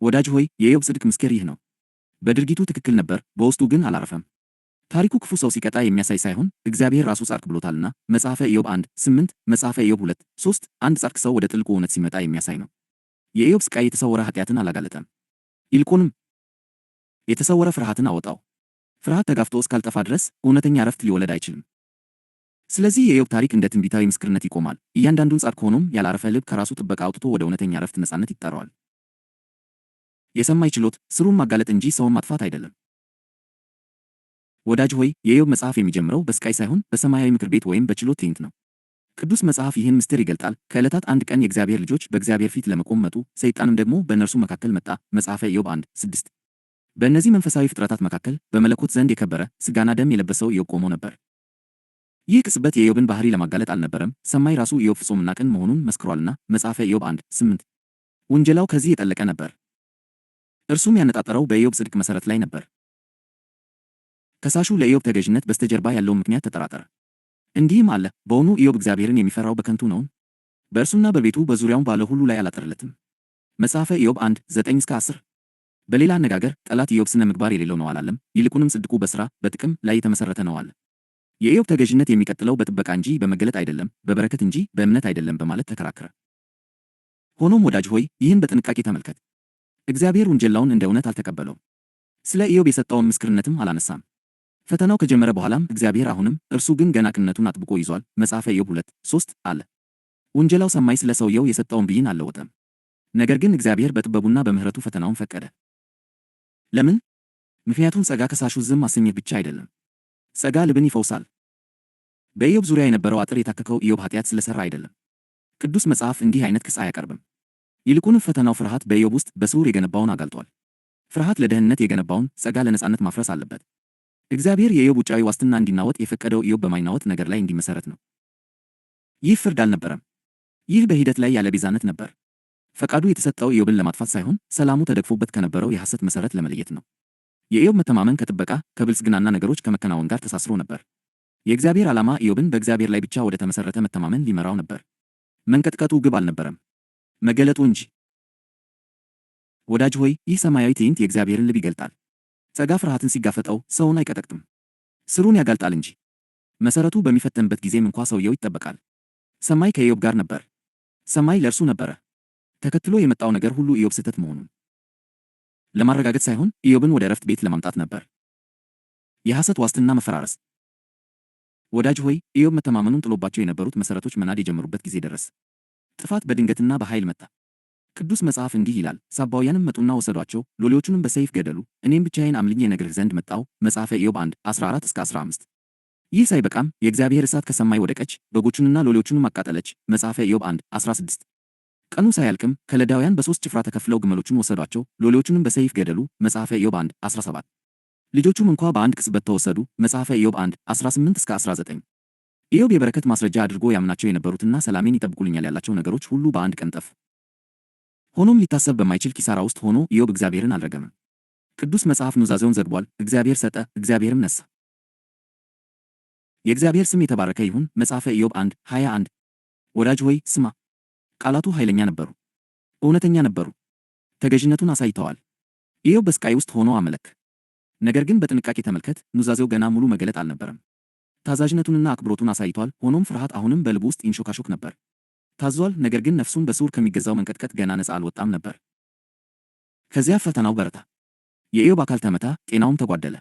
Speaker 1: ወዳጅ ሆይ የኢዮብ ጽድቅ ምስክር ይህ ነው። በድርጊቱ ትክክል ነበር፣ በውስጡ ግን አላረፈም። ታሪኩ ክፉ ሰው ሲቀጣ የሚያሳይ ሳይሆን እግዚአብሔር ራሱ ጻድቅ ብሎታልና መጽሐፈ ኢዮብ 1:8 መጽሐፈ ኢዮብ 2:3 አንድ ጻድቅ ሰው ወደ ጥልቁ እውነት ሲመጣ የሚያሳይ ነው። የኢዮብ ስቃይ የተሰወረ ኃጢአትን አላጋለጠም። ይልቁንም የተሰወረ ፍርሃትን አወጣው። ፍርሃት ተጋፍጦ እስካልጠፋ ድረስ እውነተኛ እረፍት ሊወለድ አይችልም። ስለዚህ የኢዮብ ታሪክ እንደ ትንቢታዊ ምስክርነት ይቆማል። እያንዳንዱን ጻድቅ ሆኖም ያላረፈ ልብ ከራሱ ጥበቃ አውጥቶ ወደ እውነተኛ እረፍት ነፃነት ይጠራዋል። የሰማይ ችሎት ስሩን ማጋለጥ እንጂ ሰውን ማጥፋት አይደለም። ወዳጅ ሆይ የኢዮብ መጽሐፍ የሚጀምረው በስቃይ ሳይሆን በሰማያዊ ምክር ቤት ወይም በችሎት ትዕይንት ነው። ቅዱስ መጽሐፍ ይህን ምስጢር ይገልጣል። ከዕለታት አንድ ቀን የእግዚአብሔር ልጆች በእግዚአብሔር ፊት ለመቆም መጡ፣ ሰይጣንም ደግሞ በእነርሱ መካከል መጣ። መጽሐፈ ኢዮብ 1:6 በእነዚህ መንፈሳዊ ፍጥረታት መካከል በመለኮት ዘንድ የከበረ ሥጋና ደም የለበሰው ኢዮብ ቆሞ ነበር። ይህ ቅጽበት የኢዮብን ባህሪ ለማጋለጥ አልነበረም። ሰማይ ራሱ ኢዮብ ፍጹምና ቅን መሆኑን መስክሯልና መጽሐፈ ኢዮብ 1:8 ውንጀላው ከዚህ የጠለቀ ነበር። እርሱም ያነጣጠረው በኢዮብ ጽድቅ መሠረት ላይ ነበር። ከሳሹ ለኢዮብ ተገዥነት በስተጀርባ ያለውን ምክንያት ተጠራጠረ። እንዲህም አለ፣ በውኑ ኢዮብ እግዚአብሔርን የሚፈራው በከንቱ ነውን? በእርሱና በቤቱ በዙሪያውም ባለ ሁሉ ላይ አላጠረለትም። መጽሐፈ ኢዮብ 1:9-10 በሌላ አነጋገር ጠላት ኢዮብ ስነ ምግባር የሌለው ነው አላለም። ይልቁንም ጽድቁ በሥራ በጥቅም ላይ የተመሠረተ ነው አለ። የኢዮብ ተገዥነት የሚቀጥለው በጥበቃ እንጂ በመገለጥ አይደለም፣ በበረከት እንጂ በእምነት አይደለም በማለት ተከራከረ። ሆኖም ወዳጅ ሆይ ይህን በጥንቃቄ ተመልከት። እግዚአብሔር ውንጀላውን እንደ እውነት አልተቀበለውም። ስለ ኢዮብ የሰጠውን ምስክርነትም አላነሳም። ፈተናው ከጀመረ በኋላም እግዚአብሔር አሁንም እርሱ ግን ገና ቅንነቱን አጥብቆ ይዟል። መጽሐፈ ኢዮብ 2:3 አለ። ውንጀላው ሰማይ ስለ ሰውየው የሰጠውን ብይን አልለወጠም። ነገር ግን እግዚአብሔር በጥበቡና በምሕረቱ ፈተናውን ፈቀደ። ለምን? ምክንያቱም ጸጋ ከሳሹ ዝም ማሰኘት ብቻ አይደለም። ጸጋ ልብን ይፈውሳል። በኢዮብ ዙሪያ የነበረው አጥር የታከከው ኢዮብ ኃጢአት ስለሠራ አይደለም። ቅዱስ መጽሐፍ እንዲህ አይነት ክስ አያቀርብም። ይልቁንም ፈተናው ፍርሃት በኢዮብ ውስጥ በስውር የገነባውን አጋልጧል። ፍርሃት ለደህንነት የገነባውን ጸጋ ለነጻነት ማፍረስ አለበት። እግዚአብሔር የኢዮብ ውጫዊ ዋስትና እንዲናወጥ የፈቀደው ኢዮብ በማይናወጥ ነገር ላይ እንዲመሠረት ነው። ይህ ፍርድ አልነበረም። ይህ በሂደት ላይ ያለ ቤዛነት ነበር። ፈቃዱ የተሰጠው ኢዮብን ለማጥፋት ሳይሆን ሰላሙ ተደግፎበት ከነበረው የሐሰት መሠረት ለመለየት ነው። የኢዮብ መተማመን ከጥበቃ ከብልጽግናና ነገሮች ከመከናወን ጋር ተሳስሮ ነበር። የእግዚአብሔር ዓላማ ኢዮብን በእግዚአብሔር ላይ ብቻ ወደ ተመሠረተ መተማመን ሊመራው ነበር። መንቀጥቀጡ ግብ አልነበረም፣ መገለጡ እንጂ። ወዳጅ ሆይ ይህ ሰማያዊ ትዕይንት የእግዚአብሔርን ልብ ይገልጣል። ጸጋ ፍርሃትን ሲጋፈጠው ሰውን አይቀጠቅጥም፣ ስሩን ያጋልጣል እንጂ። መሠረቱ በሚፈተንበት ጊዜም እንኳ ሰውየው ይጠበቃል። ሰማይ ከኢዮብ ጋር ነበር። ሰማይ ለእርሱ ነበረ። ተከትሎ የመጣው ነገር ሁሉ ኢዮብ ስህተት መሆኑን ለማረጋገጥ ሳይሆን ኢዮብን ወደ ዕረፍት ቤት ለማምጣት ነበር። የሐሰት ዋስትና መፈራረስ። ወዳጅ ሆይ ኢዮብ መተማመኑን ጥሎባቸው የነበሩት መሠረቶች መናድ የጀመሩበት ጊዜ ደረስ። ጥፋት በድንገትና በኃይል መጣ። ቅዱስ መጽሐፍ እንዲህ ይላል፣ ሳባውያንም መጡና ወሰዷቸው፣ ሎሌዎቹንም በሰይፍ ገደሉ፣ እኔም ብቻዬን አምልኜ እነግርህ ዘንድ መጣሁ። መጽሐፈ ኢዮብ 1:14-15 ይህ ሳይበቃም የእግዚአብሔር እሳት ከሰማይ ወደቀች፣ በጎቹንና ሎሌዎቹንም አቃጠለች። መጽሐፈ ኢዮብ 1:16 ቀኑ ሳያልቅም ከለዳውያን በሦስት ጭፍራ ተከፍለው ግመሎቹን ወሰዷቸው፣ ሎሌዎቹንም በሰይፍ ገደሉ። መጽሐፈ ኢዮብ 1:17 ልጆቹም እንኳ በአንድ ቅጽበት ተወሰዱ። መጽሐፈ ኢዮብ 1:18-19 ኢዮብ የበረከት ማስረጃ አድርጎ ያምናቸው የነበሩትና ሰላሜን ይጠብቁልኛል ያላቸው ነገሮች ሁሉ በአንድ ቀን ጠፉ። ሆኖም ሊታሰብ በማይችል ኪሳራ ውስጥ ሆኖ ኢዮብ እግዚአብሔርን አልረገመም። ቅዱስ መጽሐፍ ኑዛዜውን ዘግቧል። እግዚአብሔር ሰጠ፣ እግዚአብሔርም ነሳ። የእግዚአብሔር ስም የተባረከ ይሁን። መጽሐፈ ኢዮብ 1:21 ወዳጅ ሆይ ስማ። ቃላቱ ኃይለኛ ነበሩ፣ እውነተኛ ነበሩ፣ ተገዥነቱን አሳይተዋል። ኢዮብ በስቃይ ውስጥ ሆኖ አመለክ። ነገር ግን በጥንቃቄ ተመልከት፣ ኑዛዜው ገና ሙሉ መገለጥ አልነበረም። ታዛዥነቱንና አክብሮቱን አሳይቷል። ሆኖም ፍርሃት አሁንም በልቡ ውስጥ ይንሾካሾክ ነበር። ታዟል፣ ነገር ግን ነፍሱን በስውር ከሚገዛው መንቀጥቀጥ ገና ነፃ አልወጣም ነበር። ከዚያ ፈተናው በረታ። የኢዮብ አካል ተመታ፣ ጤናውም ተጓደለ።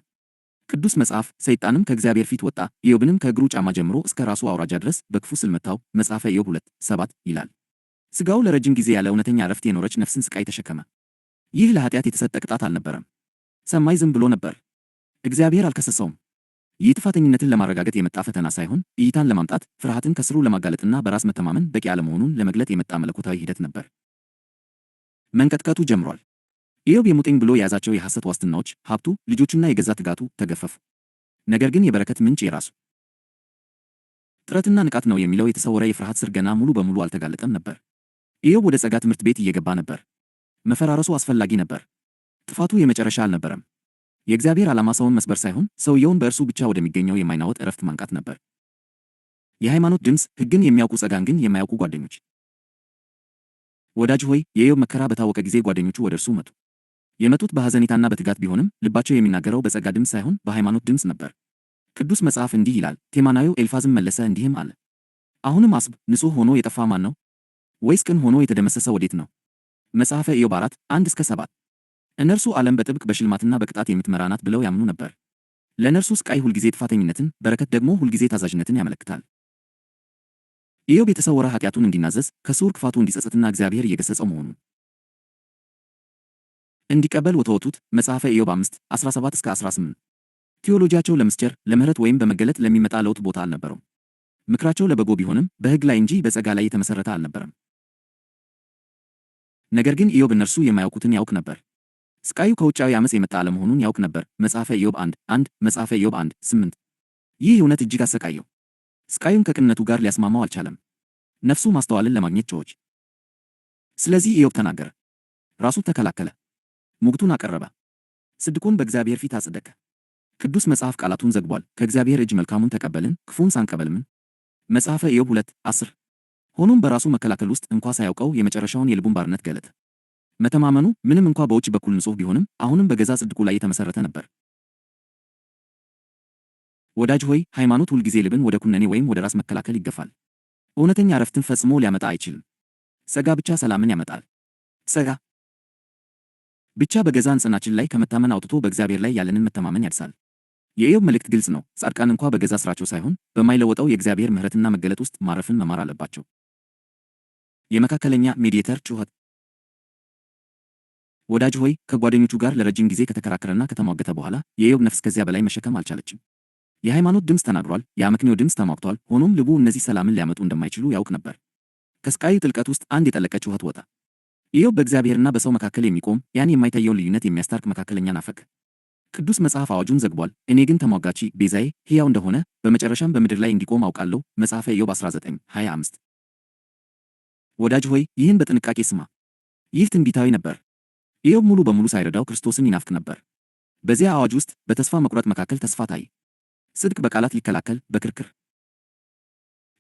Speaker 1: ቅዱስ መጽሐፍ ሰይጣንም ከእግዚአብሔር ፊት ወጣ፣ ኢዮብንም ከእግሩ ጫማ ጀምሮ እስከ ራሱ አውራጃ ድረስ በክፉ ስል መታው። መጽሐፈ ኢዮብ 2:7 ይላል። ሥጋው ለረጅም ጊዜ ያለ እውነተኛ ዕረፍት የኖረች ነፍስን ስቃይ ተሸከመ። ይህ ለኃጢአት የተሰጠ ቅጣት አልነበረም። ሰማይ ዝም ብሎ ነበር። እግዚአብሔር አልከሰሰውም። ይህ ጥፋተኝነትን ለማረጋገጥ የመጣ ፈተና ሳይሆን እይታን ለማምጣት፣ ፍርሃትን ከስሩ ለማጋለጥና በራስ መተማመን በቂ አለመሆኑን ለመግለጥ የመጣ መለኮታዊ ሂደት ነበር። መንቀጥቀጡ ጀምሯል። ኢዮብ የሙጥኝ ብሎ የያዛቸው የሐሰት ዋስትናዎች፣ ሀብቱ፣ ልጆቹና የገዛ ትጋቱ ተገፈፉ። ነገር ግን የበረከት ምንጭ የራሱ ጥረትና ንቃት ነው የሚለው የተሰወረ የፍርሃት ስር ገና ሙሉ በሙሉ አልተጋለጠም ነበር። ኢዮብ ወደ ጸጋ ትምህርት ቤት እየገባ ነበር። መፈራረሱ አስፈላጊ ነበር። ጥፋቱ የመጨረሻ አልነበረም። የእግዚአብሔር ዓላማ ሰውን መስበር ሳይሆን ሰውየውን በእርሱ ብቻ ወደሚገኘው የማይናወጥ ዕረፍት ማንቃት ነበር። የሃይማኖት ድምፅ፣ ሕግን የሚያውቁ ጸጋን ግን የማያውቁ ጓደኞች። ወዳጅ ሆይ፣ የኢዮብ መከራ በታወቀ ጊዜ ጓደኞቹ ወደ እርሱ መጡ። የመጡት በሐዘኔታና በትጋት ቢሆንም ልባቸው የሚናገረው በጸጋ ድምፅ ሳይሆን በሃይማኖት ድምፅ ነበር። ቅዱስ መጽሐፍ እንዲህ ይላል። ቴማናዊው ኤልፋዝም መለሰ እንዲህም አለ፣ አሁንም አስብ፣ ንጹሕ ሆኖ የጠፋ ማን ነው? ወይስ ቅን ሆኖ የተደመሰሰ ወዴት ነው? መጽሐፈ ኢዮብ 4:1-7። እነርሱ ዓለም በጥብቅ በሽልማትና በቅጣት የምትመራ ናት ብለው ያምኑ ነበር። ለእነርሱ ስቃይ ሁልጊዜ ጥፋተኝነትን፣ በረከት ደግሞ ሁልጊዜ ታዛዥነትን ያመለክታል። ኢዮብ የተሰወረ ኃጢአቱን እንዲናዘዝ፣ ከስውር ክፋቱ እንዲጸጸትና እግዚአብሔር እየገሠጸው መሆኑን እንዲቀበል ወተወቱት። መጽሐፈ ኢዮብ 5:17-18። ቴዎሎጂያቸው ለምስጢር፣ ለምሕረት ወይም በመገለጥ ለሚመጣ ለውጥ ቦታ አልነበረውም። ምክራቸው ለበጎ ቢሆንም በሕግ ላይ እንጂ በጸጋ ላይ የተመሠረተ አልነበረም። ነገር ግን ኢዮብ እነርሱ የማያውቁትን ያውቅ ነበር። ስቃዩ ከውጫዊ ዓመፅ የመጣ አለመሆኑን ያውቅ ነበር። መጽሐፈ ኢዮብ 1:1፣ መጽሐፈ ኢዮብ 1:8። ይህ እውነት እጅግ አሰቃየው። ስቃዩን ከቅንነቱ ጋር ሊያስማማው አልቻለም። ነፍሱ ማስተዋልን ለማግኘት ጮኸች። ስለዚህ ኢዮብ ተናገረ። ራሱ ተከላከለ። ሙግቱን አቀረበ። ጽድቁን በእግዚአብሔር ፊት አጸደቀ። ቅዱስ መጽሐፍ ቃላቱን ዘግቧል። ከእግዚአብሔር እጅ መልካሙን ተቀበልን፣ ክፉን ሳንቀበልምን? መጽሐፈ ኢዮብ 2:10። ሆኖም በራሱ መከላከል ውስጥ እንኳ ሳያውቀው የመጨረሻውን የልቡን ባርነት ገለጠ። መተማመኑ ምንም እንኳ በውጭ በኩል ንጹሕ ቢሆንም አሁንም በገዛ ጽድቁ ላይ የተመሠረተ ነበር። ወዳጅ ሆይ፣ ሃይማኖት ሁልጊዜ ልብን ወደ ኩነኔ ወይም ወደ ራስ መከላከል ይገፋል። እውነተኛ ዕረፍትን ፈጽሞ ሊያመጣ አይችልም። ጸጋ ብቻ ሰላምን ያመጣል። ጸጋ ብቻ በገዛ ንጽሕናችን ላይ ከመታመን አውጥቶ በእግዚአብሔር ላይ ያለንን መተማመን ያድሳል። የኢዮብ መልእክት ግልጽ ነው። ጻድቃን እንኳ በገዛ ሥራቸው ሳይሆን በማይለወጠው የእግዚአብሔር ምሕረትና መገለጥ ውስጥ ማረፍን መማር አለባቸው። የመካከለኛ ሜዲየተር ጩኸት። ወዳጅ ሆይ፣ ከጓደኞቹ ጋር ለረጅም ጊዜ ከተከራከረና ከተሟገተ በኋላ የኢዮብ ነፍስ ከዚያ በላይ መሸከም አልቻለችም። የሃይማኖት ድምፅ ተናግሯል። የአመክንዮ ድምፅ ተሟግቷል። ሆኖም ልቡ እነዚህ ሰላምን ሊያመጡ እንደማይችሉ ያውቅ ነበር። ከስቃዩ ጥልቀት ውስጥ አንድ የጠለቀ ጩኸት ወጣ። ኢዮብ በእግዚአብሔርና በሰው መካከል የሚቆም ያን የማይታየውን ልዩነት የሚያስታርቅ መካከለኛ ናፈቀ። ቅዱስ መጽሐፍ አዋጁን ዘግቧል። እኔ ግን ተሟጋቺ ቤዛዬ ሕያው እንደሆነ በመጨረሻም በምድር ላይ እንዲቆም አውቃለሁ። መጽሐፈ ኢዮብ 19:25። ወዳጅ ሆይ፣ ይህን በጥንቃቄ ስማ። ይህ ትንቢታዊ ነበር። ኢዮብ ሙሉ በሙሉ ሳይረዳው ክርስቶስን ይናፍቅ ነበር። በዚያ አዋጅ ውስጥ በተስፋ መቁረጥ መካከል ተስፋ ታየ። ጽድቅ በቃላት ሊከላከል፣ በክርክር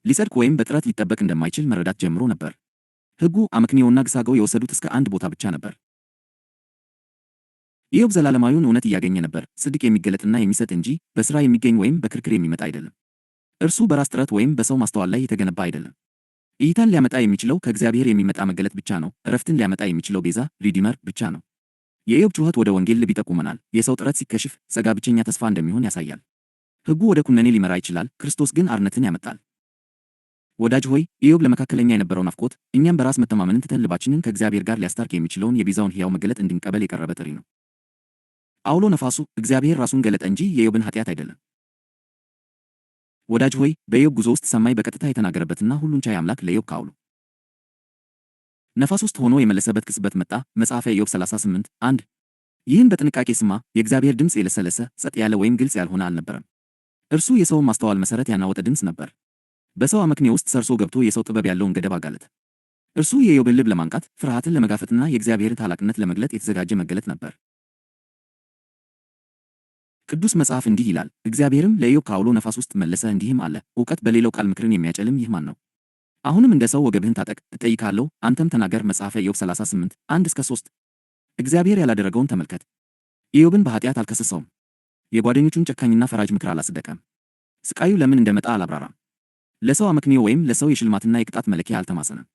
Speaker 1: ሊጸድቅ ወይም በጥረት ሊጠበቅ እንደማይችል መረዳት ጀምሮ ነበር። ሕጉ፣ አመክንዮውና ግሳገው የወሰዱት እስከ አንድ ቦታ ብቻ ነበር። ኢዮብ ዘላለማዊውን እውነት እያገኘ ነበር። ጽድቅ የሚገለጥና የሚሰጥ እንጂ በሥራ የሚገኝ ወይም በክርክር የሚመጣ አይደለም። እርሱ በራስ ጥረት ወይም በሰው ማስተዋል ላይ የተገነባ አይደለም። እይታን ሊያመጣ የሚችለው ከእግዚአብሔር የሚመጣ መገለጥ ብቻ ነው። ዕረፍትን ሊያመጣ የሚችለው ቤዛ ሪዲመር ብቻ ነው። የኢዮብ ጩኸት ወደ ወንጌል ልብ ይጠቁመናል። የሰው ጥረት ሲከሽፍ ጸጋ ብቸኛ ተስፋ እንደሚሆን ያሳያል። ሕጉ ወደ ኩነኔ ሊመራ ይችላል፣ ክርስቶስ ግን አርነትን ያመጣል። ወዳጅ ሆይ፣ ኢዮብ ለመካከለኛ የነበረው ናፍቆት እኛም በራስ መተማመንን ትተን ልባችንን ከእግዚአብሔር ጋር ሊያስታርቅ የሚችለውን የቤዛውን ሕያው መገለጥ እንድንቀበል የቀረበ ጥሪ ነው። አውሎ ነፋሱ እግዚአብሔር ራሱን ገለጠ እንጂ የኢዮብን ኃጢአት አይደለም። ወዳጅ ሆይ፣ በኢዮብ ጉዞ ውስጥ ሰማይ በቀጥታ የተናገረበትና ሁሉን ቻይ አምላክ ለኢዮብ ከአውሎ ነፋስ ውስጥ ሆኖ የመለሰበት ቅጽበት መጣ። መጽሐፈ ኢዮብ 38:1። ይህን በጥንቃቄ ስማ። የእግዚአብሔር ድምፅ የለሰለሰ፣ ጸጥ ያለ ወይም ግልጽ ያልሆነ አልነበረም። እርሱ የሰውን ማስተዋል መሠረት ያናወጠ ድምፅ ነበር። በሰው አመክንዮ ውስጥ ሰርጾ ገብቶ የሰው ጥበብ ያለውን ገደብ አጋለጠ። እርሱ የኢዮብን ልብ ለማንቃት፣ ፍርሃትን ለመጋፈጥና የእግዚአብሔርን ታላቅነት ለመግለጥ የተዘጋጀ መገለጥ ነበር። ቅዱስ መጽሐፍ እንዲህ ይላል፣ እግዚአብሔርም ለኢዮብ ከአውሎ ነፋስ ውስጥ መለሰ እንዲህም አለ። እውቀት በሌለው ቃል ምክርን የሚያጨልም ይህ ማን ነው? አሁንም እንደ ሰው ወገብህን ታጠቅ፣ እጠይቅሃለሁ፣ አንተም ተናገር። መጽሐፈ ኢዮብ 38:1-3። እግዚአብሔር ያላደረገውን ተመልከት። ኢዮብን በኃጢአት አልከሰሰውም። የጓደኞቹን ጨካኝና ፈራጅ ምክር አላጸደቀም። ስቃዩ ለምን እንደመጣ አላብራራም። ለሰው አመክንዮ ወይም ለሰው የሽልማትና የቅጣት መለኪያ አልተማሰነም።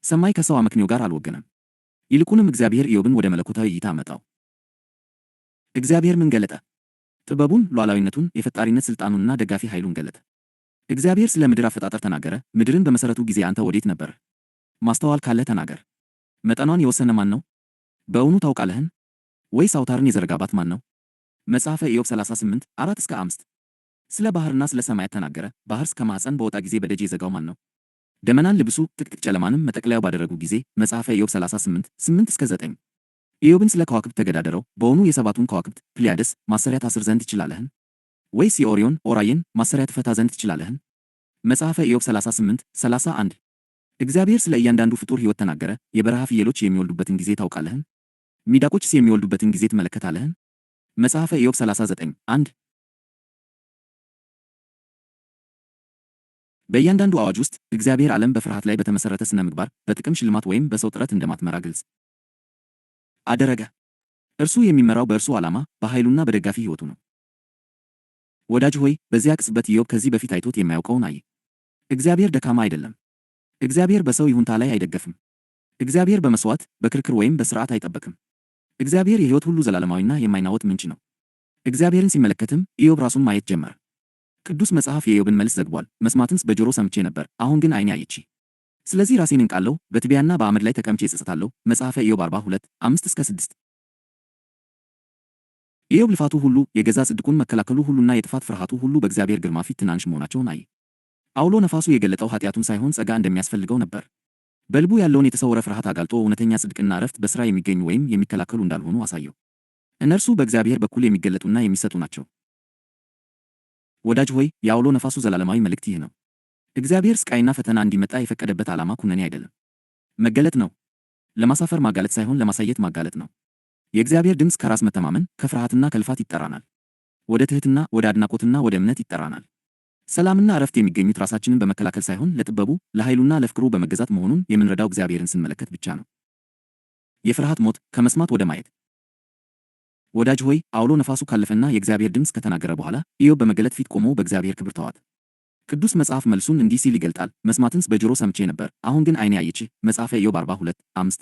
Speaker 1: ሰማይ ከሰው አመክንዮ ጋር አልወገነም። ይልቁንም እግዚአብሔር ኢዮብን ወደ መለኮታዊ እይታ አመጣው። እግዚአብሔር ምን ገለጠ? ጥበቡን፣ ሉዓላዊነቱን፣ የፈጣሪነት ሥልጣኑንና ደጋፊ ኃይሉን ገለጠ። እግዚአብሔር ስለ ምድር አፈጣጠር ተናገረ። ምድርን በመሠረቱ ጊዜ አንተ ወዴት ነበር? ማስተዋል ካለህ ተናገር። መጠኗን የወሰነ ማን ነው? በእውኑ ታውቃለህን? ወይስ አውታርን የዘረጋባት ማን ነው? መጽሐፈ ኢዮብ 38 4-5 ስለ ባህርና ስለ ሰማያት ተናገረ። ባህርስ ከማኅፀን በወጣ ጊዜ በደጅ የዘጋው ማን ነው? ደመናን ልብሱ ጥቅጥቅ ጨለማንም መጠቅለያው ባደረጉ ጊዜ። መጽሐፈ ኢዮብ 38 8-9 ኢዮብን ስለ ከዋክብት ተገዳደረው። በውኑ የሰባቱን ከዋክብት ፕሊያደስ ማሰሪያ ታስር ዘንድ ትችላለህን? ወይስ የኦሪዮን ኦራይን ማሰሪያ ትፈታ ዘንድ ትችላለህን? መጽሐፈ ኢዮብ 38 31 እግዚአብሔር ስለ እያንዳንዱ ፍጡር ሕይወት ተናገረ። የበረሃ ፍየሎች የሚወልዱበትን ጊዜ ታውቃለህን? ሚዳቆችስ የሚወልዱበትን ጊዜ ትመለከታለህን? መጽሐፈ ኢዮብ 39 1 በእያንዳንዱ አዋጅ ውስጥ እግዚአብሔር ዓለም በፍርሃት ላይ በተመሠረተ ስነ ምግባር፣ በጥቅም ሽልማት ወይም በሰው ጥረት እንደማትመራ ግልጽ አደረገ። እርሱ የሚመራው በእርሱ ዓላማ፣ በኃይሉና በደጋፊ ሕይወቱ ነው። ወዳጅ ሆይ፣ በዚያ ቅጽበት ኢዮብ ከዚህ በፊት አይቶት የማያውቀውን አየ። እግዚአብሔር ደካማ አይደለም። እግዚአብሔር በሰው ይሁንታ ላይ አይደገፍም። እግዚአብሔር በመሥዋዕት፣ በክርክር ወይም በሥርዓት አይጠበቅም። እግዚአብሔር የሕይወት ሁሉ ዘላለማዊና የማይናወጥ ምንጭ ነው። እግዚአብሔርን ሲመለከትም ኢዮብ ራሱን ማየት ጀመረ። ቅዱስ መጽሐፍ የኢዮብን መልስ ዘግቧል። መስማትንስ በጆሮ ሰምቼ ነበር፣ አሁን ግን ዓይኔ አየች። ስለዚህ ራሴን እንቃለሁ፣ በትቢያና በአመድ ላይ ተቀምጬ እጸጸታለሁ። መጽሐፈ ኢዮብ 42 5-6 ኢዮብ ልፋቱ ሁሉ፣ የገዛ ጽድቁን መከላከሉ ሁሉና የጥፋት ፍርሃቱ ሁሉ በእግዚአብሔር ግርማ ፊት ትናንሽ መሆናቸውን አየ። አውሎ ነፋሱ የገለጠው ኃጢአቱን ሳይሆን ጸጋ እንደሚያስፈልገው ነበር። በልቡ ያለውን የተሰወረ ፍርሃት አጋልጦ እውነተኛ ጽድቅና ዕረፍት በሥራ የሚገኙ ወይም የሚከላከሉ እንዳልሆኑ አሳየው። እነርሱ በእግዚአብሔር በኩል የሚገለጡና የሚሰጡ ናቸው። ወዳጅ ሆይ፣ የአውሎ ነፋሱ ዘላለማዊ መልእክት ይህ ነው። እግዚአብሔር ስቃይና ፈተና እንዲመጣ የፈቀደበት ዓላማ ኩነኔ አይደለም፣ መገለጥ ነው። ለማሳፈር ማጋለጥ ሳይሆን ለማሳየት ማጋለጥ ነው። የእግዚአብሔር ድምፅ ከራስ መተማመን፣ ከፍርሃትና ከልፋት ይጠራናል። ወደ ትሕትና፣ ወደ አድናቆትና ወደ እምነት ይጠራናል። ሰላምና ዕረፍት የሚገኙት ራሳችንን በመከላከል ሳይሆን ለጥበቡ፣ ለኃይሉና ለፍቅሩ በመገዛት መሆኑን የምንረዳው እግዚአብሔርን ስንመለከት ብቻ ነው። የፍርሃት ሞት፣ ከመስማት ወደ ማየት። ወዳጅ ሆይ፣ አውሎ ነፋሱ ካለፈና የእግዚአብሔር ድምፅ ከተናገረ በኋላ ኢዮብ በመገለጥ ፊት ቆሞ በእግዚአብሔር ክብር ተዋጠ። ቅዱስ መጽሐፍ መልሱን እንዲህ ሲል ይገልጣል። መስማትንስ በጆሮ ሰምቼ ነበር፣ አሁን ግን ዓይኔ አየች። መጽሐፈ ኢዮብ 42 5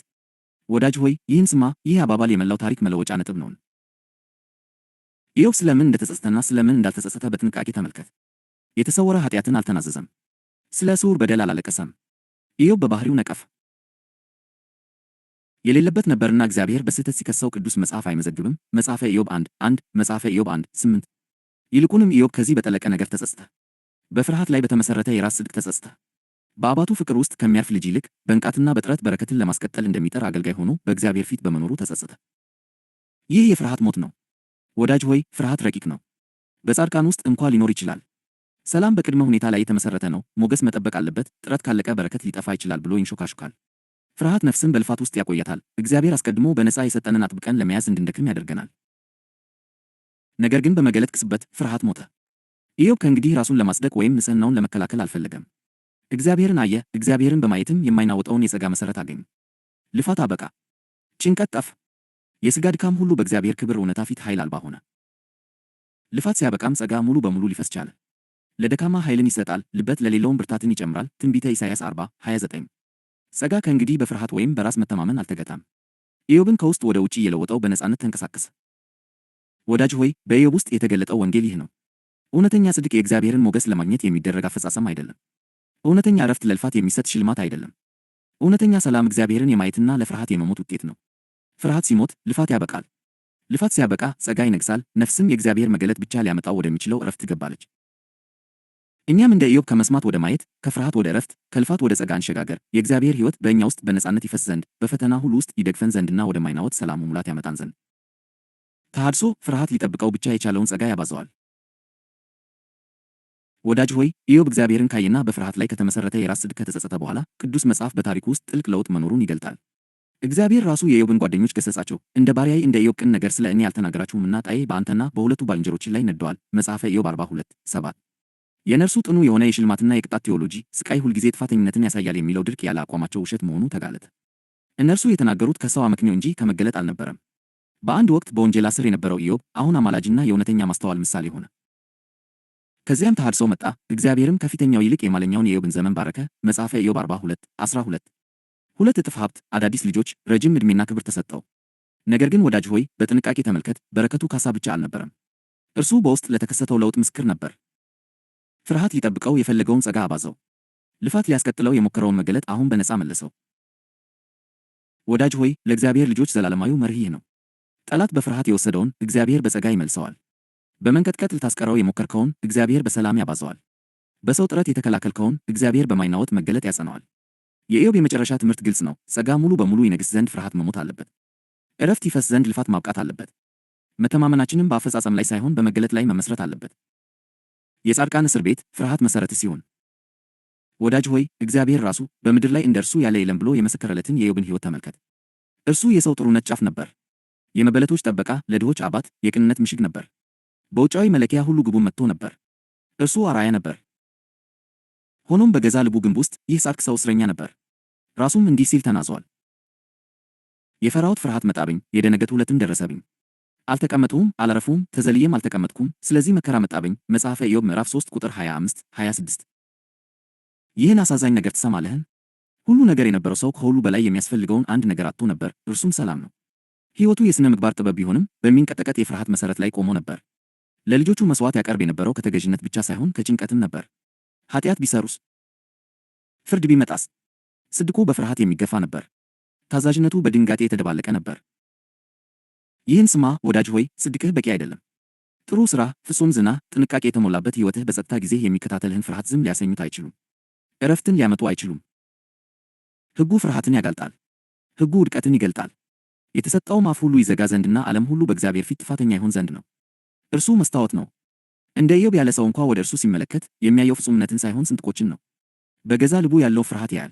Speaker 1: ወዳጅ ሆይ፣ ይህን ስማ። ይህ አባባል የመላው ታሪክ መለወጫ ነጥብ ነው። ኢዮብ ስለምን እንደተጸጸተና ስለምን እንዳልተጸጸተ በጥንቃቄ ተመልከት። የተሰወረ ኃጢአትን አልተናዘዘም። ስለ ስውር በደል አላለቀሰም። ኢዮብ በባህሪው ነቀፈ የሌለበት ነበርና እግዚአብሔር በስህተት ሲከሰው ቅዱስ መጽሐፍ አይመዘግብም። መጽሐፈ ኢዮብ 1 መጽሐፈ ኢዮብ 8 ይልቁንም ኢዮብ ከዚህ በጠለቀ ነገር ተጸጸተ። በፍርሃት ላይ በተመሠረተ የራስ ጽድቅ ተጸጸተ። በአባቱ ፍቅር ውስጥ ከሚያርፍ ልጅ ይልቅ በንቃትና በጥረት በረከትን ለማስቀጠል እንደሚጠር አገልጋይ ሆኖ በእግዚአብሔር ፊት በመኖሩ ተጸጸተ። ይህ የፍርሃት ሞት ነው። ወዳጅ ሆይ፣ ፍርሃት ረቂቅ ነው። በጻድቃን ውስጥ እንኳ ሊኖር ይችላል። ሰላም በቅድመ ሁኔታ ላይ የተመሠረተ ነው። ሞገስ መጠበቅ አለበት። ጥረት ካለቀ በረከት ሊጠፋ ይችላል ብሎ ይንሾካሾካል። ፍርሃት ነፍስን በልፋት ውስጥ ያቆያታል። እግዚአብሔር አስቀድሞ በነፃ የሰጠንን አጥብቀን ለመያዝ እንድንደክም ያደርገናል። ነገር ግን በመገለጥ ቅጽበት ፍርሃት ሞተ። ኢዮብ ከእንግዲህ ራሱን ለማጽደቅ ወይም ንጽሕናውን ለመከላከል አልፈለገም። እግዚአብሔርን አየ። እግዚአብሔርን በማየትም የማይናወጠውን የጸጋ መሠረት አገኘ። ልፋት አበቃ። ጭንቀት ጠፋ። የሥጋ ድካም ሁሉ በእግዚአብሔር ክብር እውነታ ፊት ኃይል አልባ ሆነ። ልፋት ሲያበቃም ጸጋ ሙሉ በሙሉ ሊፈስ ቻለ። ለደካማ ኃይልን ይሰጣል፣ ልበት ለሌለውም ብርታትን ይጨምራል። ትንቢተ ኢሳይያስ 40:29 ጸጋ ከእንግዲህ በፍርሃት ወይም በራስ መተማመን አልተገታም። ኢዮብን ከውስጥ ወደ ውጪ እየለወጠው በነፃነት ተንቀሳቀሰ። ወዳጅ ሆይ፣ በኢዮብ ውስጥ የተገለጠው ወንጌል ይህ ነው። እውነተኛ ጽድቅ የእግዚአብሔርን ሞገስ ለማግኘት የሚደረግ አፈጻጸም አይደለም። እውነተኛ ዕረፍት ለልፋት የሚሰጥ ሽልማት አይደለም። እውነተኛ ሰላም እግዚአብሔርን የማየትና ለፍርሃት የመሞት ውጤት ነው። ፍርሃት ሲሞት ልፋት ያበቃል። ልፋት ሲያበቃ ጸጋ ይነግሣል። ነፍስም የእግዚአብሔር መገለጥ ብቻ ሊያመጣው ወደሚችለው ዕረፍት ትገባለች። እኛም እንደ ኢዮብ ከመስማት ወደ ማየት፣ ከፍርሃት ወደ ዕረፍት፣ ከልፋት ወደ ጸጋ እንሸጋገር። የእግዚአብሔር ሕይወት በእኛ ውስጥ በነፃነት ይፈስ ዘንድ፣ በፈተና ሁሉ ውስጥ ይደግፈን ዘንድና ወደማይናወጥ ሰላሙ ሙላት ያመጣን ዘንድ። ተሐድሶ ፍርሃት ሊጠብቀው ብቻ የቻለውን ጸጋ ያባዘዋል። ወዳጅ ሆይ፣ ኢዮብ እግዚአብሔርን ካየና በፍርሃት ላይ ከተመሠረተ የራስ ጽድቅ ከተጸጸተ በኋላ ቅዱስ መጽሐፍ በታሪኩ ውስጥ ጥልቅ ለውጥ መኖሩን ይገልጣል። እግዚአብሔር ራሱ የኢዮብን ጓደኞች ገሠጻቸው። እንደ ባሪያዬ እንደ ኢዮብ ቅን ነገር ስለ እኔ አልተናገራችሁምና ጣዬ በአንተና በሁለቱ ባልንጀሮችህ ላይ ነድዶአል። መጽሐፈ ኢዮብ 42:7 የነርሱ ጥኑ የሆነ የሽልማትና የቅጣት ቴዎሎጂ፣ ስቃይ ሁልጊዜ ጥፋተኝነትን ያሳያል የሚለው ድርቅ ያለ አቋማቸው ውሸት መሆኑ ተጋለጠ። እነርሱ የተናገሩት ከሰው አመክንዮ እንጂ ከመገለጥ አልነበረም። በአንድ ወቅት በወንጀል ስር የነበረው ኢዮብ አሁን አማላጅና የእውነተኛ ማስተዋል ምሳሌ ሆነ። ከዚያም ተሐድሶ መጣ። እግዚአብሔርም ከፊተኛው ይልቅ የማለኛውን የኢዮብን ዘመን ባረከ። መጽሐፈ ኢዮብ 42:12 ሁለት እጥፍ ሀብት፣ አዳዲስ ልጆች፣ ረጅም ዕድሜና ክብር ተሰጠው። ነገር ግን ወዳጅ ሆይ፣ በጥንቃቄ ተመልከት። በረከቱ ካሳ ብቻ አልነበረም። እርሱ በውስጥ ለተከሰተው ለውጥ ምስክር ነበር። ፍርሃት ሊጠብቀው የፈለገውን ጸጋ አባዘው። ልፋት ሊያስቀጥለው የሞከረውን መገለጥ አሁን በነፃ መለሰው። ወዳጅ ሆይ፣ ለእግዚአብሔር ልጆች ዘላለማዊው መርህ ይህ ነው። ጠላት በፍርሃት የወሰደውን እግዚአብሔር በጸጋ ይመልሰዋል። በመንቀጥቀጥ ልታስቀረው የሞከርከውን እግዚአብሔር በሰላም ያባዘዋል። በሰው ጥረት የተከላከልከውን እግዚአብሔር በማይናወጥ መገለጥ ያጸናዋል። የኢዮብ የመጨረሻ ትምህርት ግልጽ ነው። ጸጋ ሙሉ በሙሉ ይነግስ ዘንድ ፍርሃት መሞት አለበት። ዕረፍት ይፈስ ዘንድ ልፋት ማብቃት አለበት። መተማመናችንም በአፈጻጸም ላይ ሳይሆን በመገለጥ ላይ መመስረት አለበት። የጻድቃን እስር ቤት ፍርሃት መሠረት ሲሆን፣ ወዳጅ ሆይ እግዚአብሔር ራሱ በምድር ላይ እንደ እርሱ ያለ የለም ብሎ የመሰከረለትን የኢዮብን ሕይወት ተመልከት። እርሱ የሰው ጥሩነት ጫፍ ነበር። የመበለቶች ጠበቃ፣ ለድሆች አባት፣ የቅንነት ምሽግ ነበር። በውጫዊ መለኪያ ሁሉ ግቡን መጥቶ ነበር። እርሱ አርአያ ነበር። ሆኖም በገዛ ልቡ ግንብ ውስጥ ይህ ጻድቅ ሰው እስረኛ ነበር። ራሱም እንዲህ ሲል ተናዟል። የፈራሁት ፍርሃት መጣብኝ፣ የደነገጥሁ ዕለትም ደረሰብኝ። አልተቀመጥሁም፣ አላረፍሁም፣ ተዘልዬም አልተቀመጥኩም፣ ስለዚህ መከራ መጣብኝ። መጽሐፈ ኢዮብ ምዕራፍ 3 ቁጥር 25 26። ይህን አሳዛኝ ነገር ትሰማለህን? ሁሉ ነገር የነበረው ሰው ከሁሉ በላይ የሚያስፈልገውን አንድ ነገር አጥቶ ነበር፣ እርሱም ሰላም ነው። ሕይወቱ የሥነ ምግባር ጥበብ ቢሆንም በሚንቀጠቀጥ የፍርሃት መሠረት ላይ ቆሞ ነበር። ለልጆቹ መሥዋዕት ያቀርብ የነበረው ከተገዥነት ብቻ ሳይሆን ከጭንቀትም ነበር። ኃጢአት ቢሰሩስ? ፍርድ ቢመጣስ? ጽድቁ በፍርሃት የሚገፋ ነበር። ታዛዥነቱ በድንጋጤ የተደባለቀ ነበር። ይህን ስማ ወዳጅ ሆይ፣ ጽድቅህ በቂ አይደለም። ጥሩ ሥራ፣ ፍጹም ዝና፣ ጥንቃቄ የተሞላበት ሕይወትህ በጸጥታ ጊዜ የሚከታተልህን ፍርሃት ዝም ሊያሰኙት አይችሉም። ዕረፍትን ሊያመጡ አይችሉም። ሕጉ ፍርሃትን ያጋልጣል። ሕጉ ውድቀትን ይገልጣል። የተሰጠውም አፍ ሁሉ ይዘጋ ዘንድና ዓለም ሁሉ በእግዚአብሔር ፊት ጥፋተኛ ይሆን ዘንድ ነው። እርሱ መስታወት ነው። እንደ ኢዮብ ያለ ሰው እንኳ ወደ እርሱ ሲመለከት የሚያየው ፍጹምነትን ሳይሆን ስንጥቆችን ነው። በገዛ ልቡ ያለው ፍርሃት ያያል።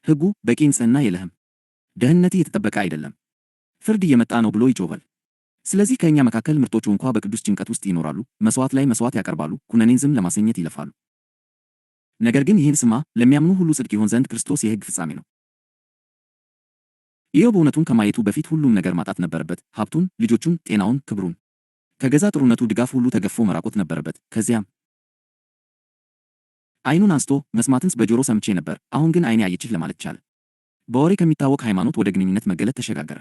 Speaker 1: ሕጉ በቂ ንጽሕና የለህም። ደህንነትህ የተጠበቀ አይደለም። ፍርድ እየመጣ ነው ብሎ ይጮኻል። ስለዚህ ከእኛ መካከል ምርጦቹ እንኳ በቅዱስ ጭንቀት ውስጥ ይኖራሉ። መሥዋዕት ላይ መሥዋዕት ያቀርባሉ፣ ኩነኔን ዝም ለማሰኘት ይለፋሉ። ነገር ግን ይህን ስማ፣ ለሚያምኑ ሁሉ ጽድቅ ይሆን ዘንድ ክርስቶስ የሕግ ፍጻሜ ነው። ኢዮብ እውነቱን ከማየቱ በፊት ሁሉም ነገር ማጣት ነበረበት። ሀብቱን፣ ልጆቹን፣ ጤናውን፣ ክብሩን። ከገዛ ጥሩነቱ ድጋፍ ሁሉ ተገፎ መራቆት ነበረበት። ከዚያም ዓይኑን አንስቶ መስማትንስ በጆሮ ሰምቼ ነበር፣ አሁን ግን ዓይኔ አየችህ ለማለት ቻለ። በወሬ ከሚታወቅ ሃይማኖት ወደ ግንኙነት መገለጥ ተሸጋገረ።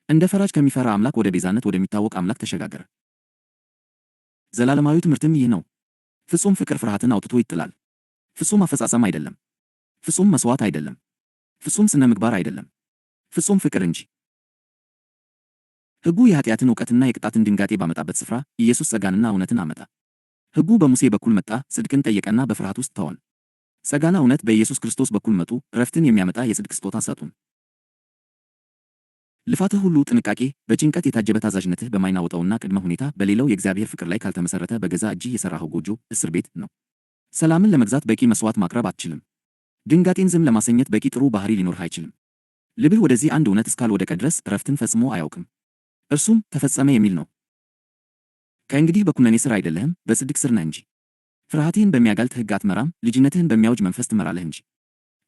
Speaker 1: እንደ ፈራጅ ከሚፈራ አምላክ ወደ ቤዛነት ወደሚታወቅ አምላክ ተሸጋገረ። ዘላለማዊ ትምህርትም ይህ ነው። ፍጹም ፍቅር ፍርሃትን አውጥቶ ይጥላል። ፍጹም አፈጻጸም አይደለም። ፍጹም መሥዋዕት አይደለም። ፍጹም ስነ ምግባር አይደለም። ፍጹም ፍቅር እንጂ። ሕጉ የኃጢአትን ዕውቀትና የቅጣትን ድንጋጤ ባመጣበት ስፍራ ኢየሱስ ጸጋንና እውነትን አመጣ። ሕጉ በሙሴ በኩል መጣ፣ ጽድቅን ጠየቀና በፍርሃት ውስጥ ተወን። ጸጋና እውነት በኢየሱስ ክርስቶስ በኩል መጡ፣ ዕረፍትን የሚያመጣ የጽድቅ ስጦታ ሰጡን። ልፋትህ ሁሉ ጥንቃቄ፣ በጭንቀት የታጀበ ታዛዥነትህ በማይናወጠውና ቅድመ ሁኔታ በሌለው የእግዚአብሔር ፍቅር ላይ ካልተመሠረተ በገዛ እጅህ የሠራኸው ጎጆ እስር ቤት ነው። ሰላምን ለመግዛት በቂ መሥዋዕት ማቅረብ አትችልም። ድንጋጤን ዝም ለማሰኘት በቂ ጥሩ ባህሪ ሊኖርህ አይችልም። ልብህ ወደዚህ አንድ እውነት እስካልወደቀ ድረስ ዕረፍትን ፈጽሞ አያውቅም። እርሱም ተፈጸመ የሚል ነው። ከእንግዲህ በኩነኔ ሥር አይደለህም፣ በጽድቅ ሥር ነህ እንጂ። ፍርሃትህን በሚያጋልጥ ሕግ አትመራም፣ ልጅነትህን በሚያውጅ መንፈስ ትመራለህ እንጂ።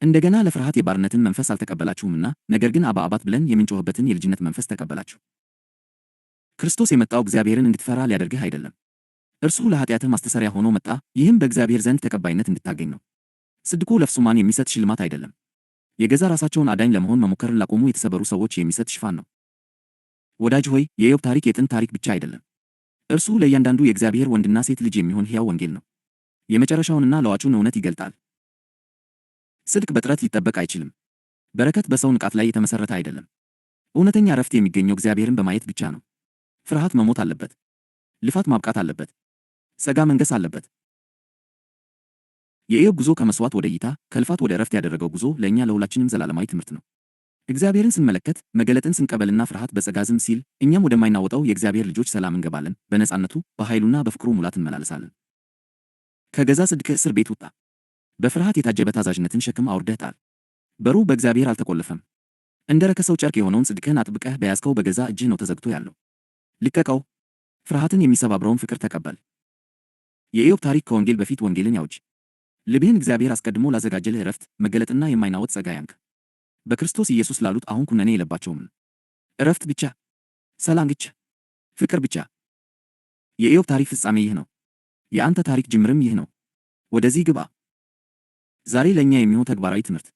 Speaker 1: እንደገና ለፍርሃት የባርነትን መንፈስ አልተቀበላችሁምና፣ ነገር ግን አባ አባት ብለን የምንጮኽበትን የልጅነት መንፈስ ተቀበላችሁ። ክርስቶስ የመጣው እግዚአብሔርን እንድትፈራ ሊያደርግህ አይደለም። እርሱ ለኃጢአትህ ማስተሰሪያ ሆኖ መጣ፣ ይህም በእግዚአብሔር ዘንድ ተቀባይነት እንድታገኝ ነው። ጽድቁ ለፍጹማን የሚሰጥ ሽልማት አይደለም። የገዛ ራሳቸውን አዳኝ ለመሆን መሞከርን ላቆሙ የተሰበሩ ሰዎች የሚሰጥ ሽፋን ነው። ወዳጅ ሆይ የኢዮብ ታሪክ የጥንት ታሪክ ብቻ አይደለም። እርሱ ለእያንዳንዱ የእግዚአብሔር ወንድና ሴት ልጅ የሚሆን ሕያው ወንጌል ነው። የመጨረሻውንና ለዋጩን እውነት ይገልጣል። ጽድቅ በጥረት ሊጠበቅ አይችልም። በረከት በሰው ንቃት ላይ የተመሠረተ አይደለም። እውነተኛ ዕረፍት የሚገኘው እግዚአብሔርን በማየት ብቻ ነው። ፍርሃት መሞት አለበት። ልፋት ማብቃት አለበት። ጸጋ መንገስ አለበት። የኢዮብ ጉዞ ከመሥዋዕት ወደ እይታ፣ ከልፋት ወደ ዕረፍት ያደረገው ጉዞ ለእኛ ለሁላችንም ዘላለማዊ ትምህርት ነው። እግዚአብሔርን ስንመለከት፣ መገለጥን ስንቀበልና ፍርሃት በጸጋ ዝም ሲል፣ እኛም ወደማይናወጠው የእግዚአብሔር ልጆች ሰላም እንገባለን። በነጻነቱ በኃይሉና በፍቅሩ ሙላት እንመላለሳለን። ከገዛ ጽድቅህ እስር ቤት ውጣ። በፍርሃት የታጀበ ታዛዥነትን ሸክም አውርደህ ጣል። በሩ በእግዚአብሔር አልተቆለፈም። እንደ ረከሰው ጨርቅ የሆነውን ጽድቅህን አጥብቀህ በያዝከው በገዛ እጅህ ነው ተዘግቶ ያለው። ልቀቀው። ፍርሃትን የሚሰባብረውን ፍቅር ተቀበል። የኢዮብ ታሪክ ከወንጌል በፊት ወንጌልን ያውጅ። ልብህን እግዚአብሔር አስቀድሞ ላዘጋጀልህ ዕረፍት፣ መገለጥና የማይናወጥ ጸጋ ያንክ። በክርስቶስ ኢየሱስ ላሉት አሁን ኩነኔ የለባቸውም። ዕረፍት ብቻ፣ ሰላም ብቻ፣ ፍቅር ብቻ። የኢዮብ ታሪክ ፍጻሜ ይህ ነው። የአንተ ታሪክ ጅምርም ይህ ነው። ወደዚህ ግባ። ዛሬ ለእኛ የሚሆን ተግባራዊ ትምህርት።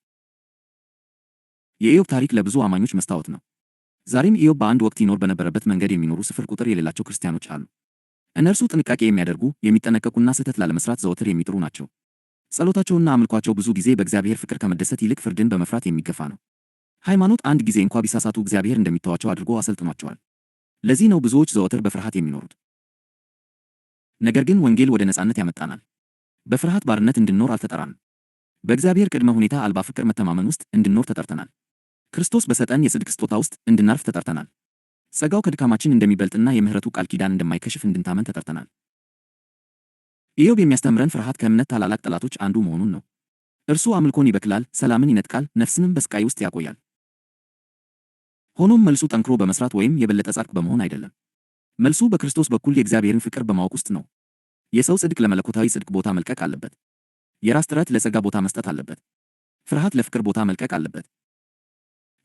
Speaker 1: የኢዮብ ታሪክ ለብዙ አማኞች መስታወት ነው። ዛሬም ኢዮብ በአንድ ወቅት ይኖር በነበረበት መንገድ የሚኖሩ ስፍር ቁጥር የሌላቸው ክርስቲያኖች አሉ። እነርሱ ጥንቃቄ የሚያደርጉ፣ የሚጠነቀቁና ስህተት ላለመስራት ዘወትር የሚጥሩ ናቸው። ጸሎታቸውና አምልኳቸው ብዙ ጊዜ በእግዚአብሔር ፍቅር ከመደሰት ይልቅ ፍርድን በመፍራት የሚገፋ ነው። ሃይማኖት አንድ ጊዜ እንኳ ቢሳሳቱ እግዚአብሔር እንደሚተዋቸው አድርጎ አሰልጥኗቸዋል። ለዚህ ነው ብዙዎች ዘወትር በፍርሃት የሚኖሩት። ነገር ግን ወንጌል ወደ ነፃነት ያመጣናል። በፍርሃት ባርነት እንድንኖር አልተጠራንም። በእግዚአብሔር ቅድመ ሁኔታ አልባ ፍቅር መተማመን ውስጥ እንድንኖር ተጠርተናል። ክርስቶስ በሰጠን የጽድቅ ስጦታ ውስጥ እንድናርፍ ተጠርተናል። ጸጋው ከድካማችን እንደሚበልጥና የምህረቱ ቃል ኪዳን እንደማይከሽፍ እንድንታመን ተጠርተናል። ኢዮብ የሚያስተምረን ፍርሃት ከእምነት ታላላቅ ጠላቶች አንዱ መሆኑን ነው። እርሱ አምልኮን ይበክላል፣ ሰላምን ይነጥቃል፣ ነፍስንም በስቃይ ውስጥ ያቆያል። ሆኖም መልሱ ጠንክሮ በመስራት ወይም የበለጠ ጻድቅ በመሆን አይደለም። መልሱ በክርስቶስ በኩል የእግዚአብሔርን ፍቅር በማወቅ ውስጥ ነው። የሰው ጽድቅ ለመለኮታዊ ጽድቅ ቦታ መልቀቅ አለበት። የራስ ጥረት ለጸጋ ቦታ መስጠት አለበት። ፍርሃት ለፍቅር ቦታ መልቀቅ አለበት።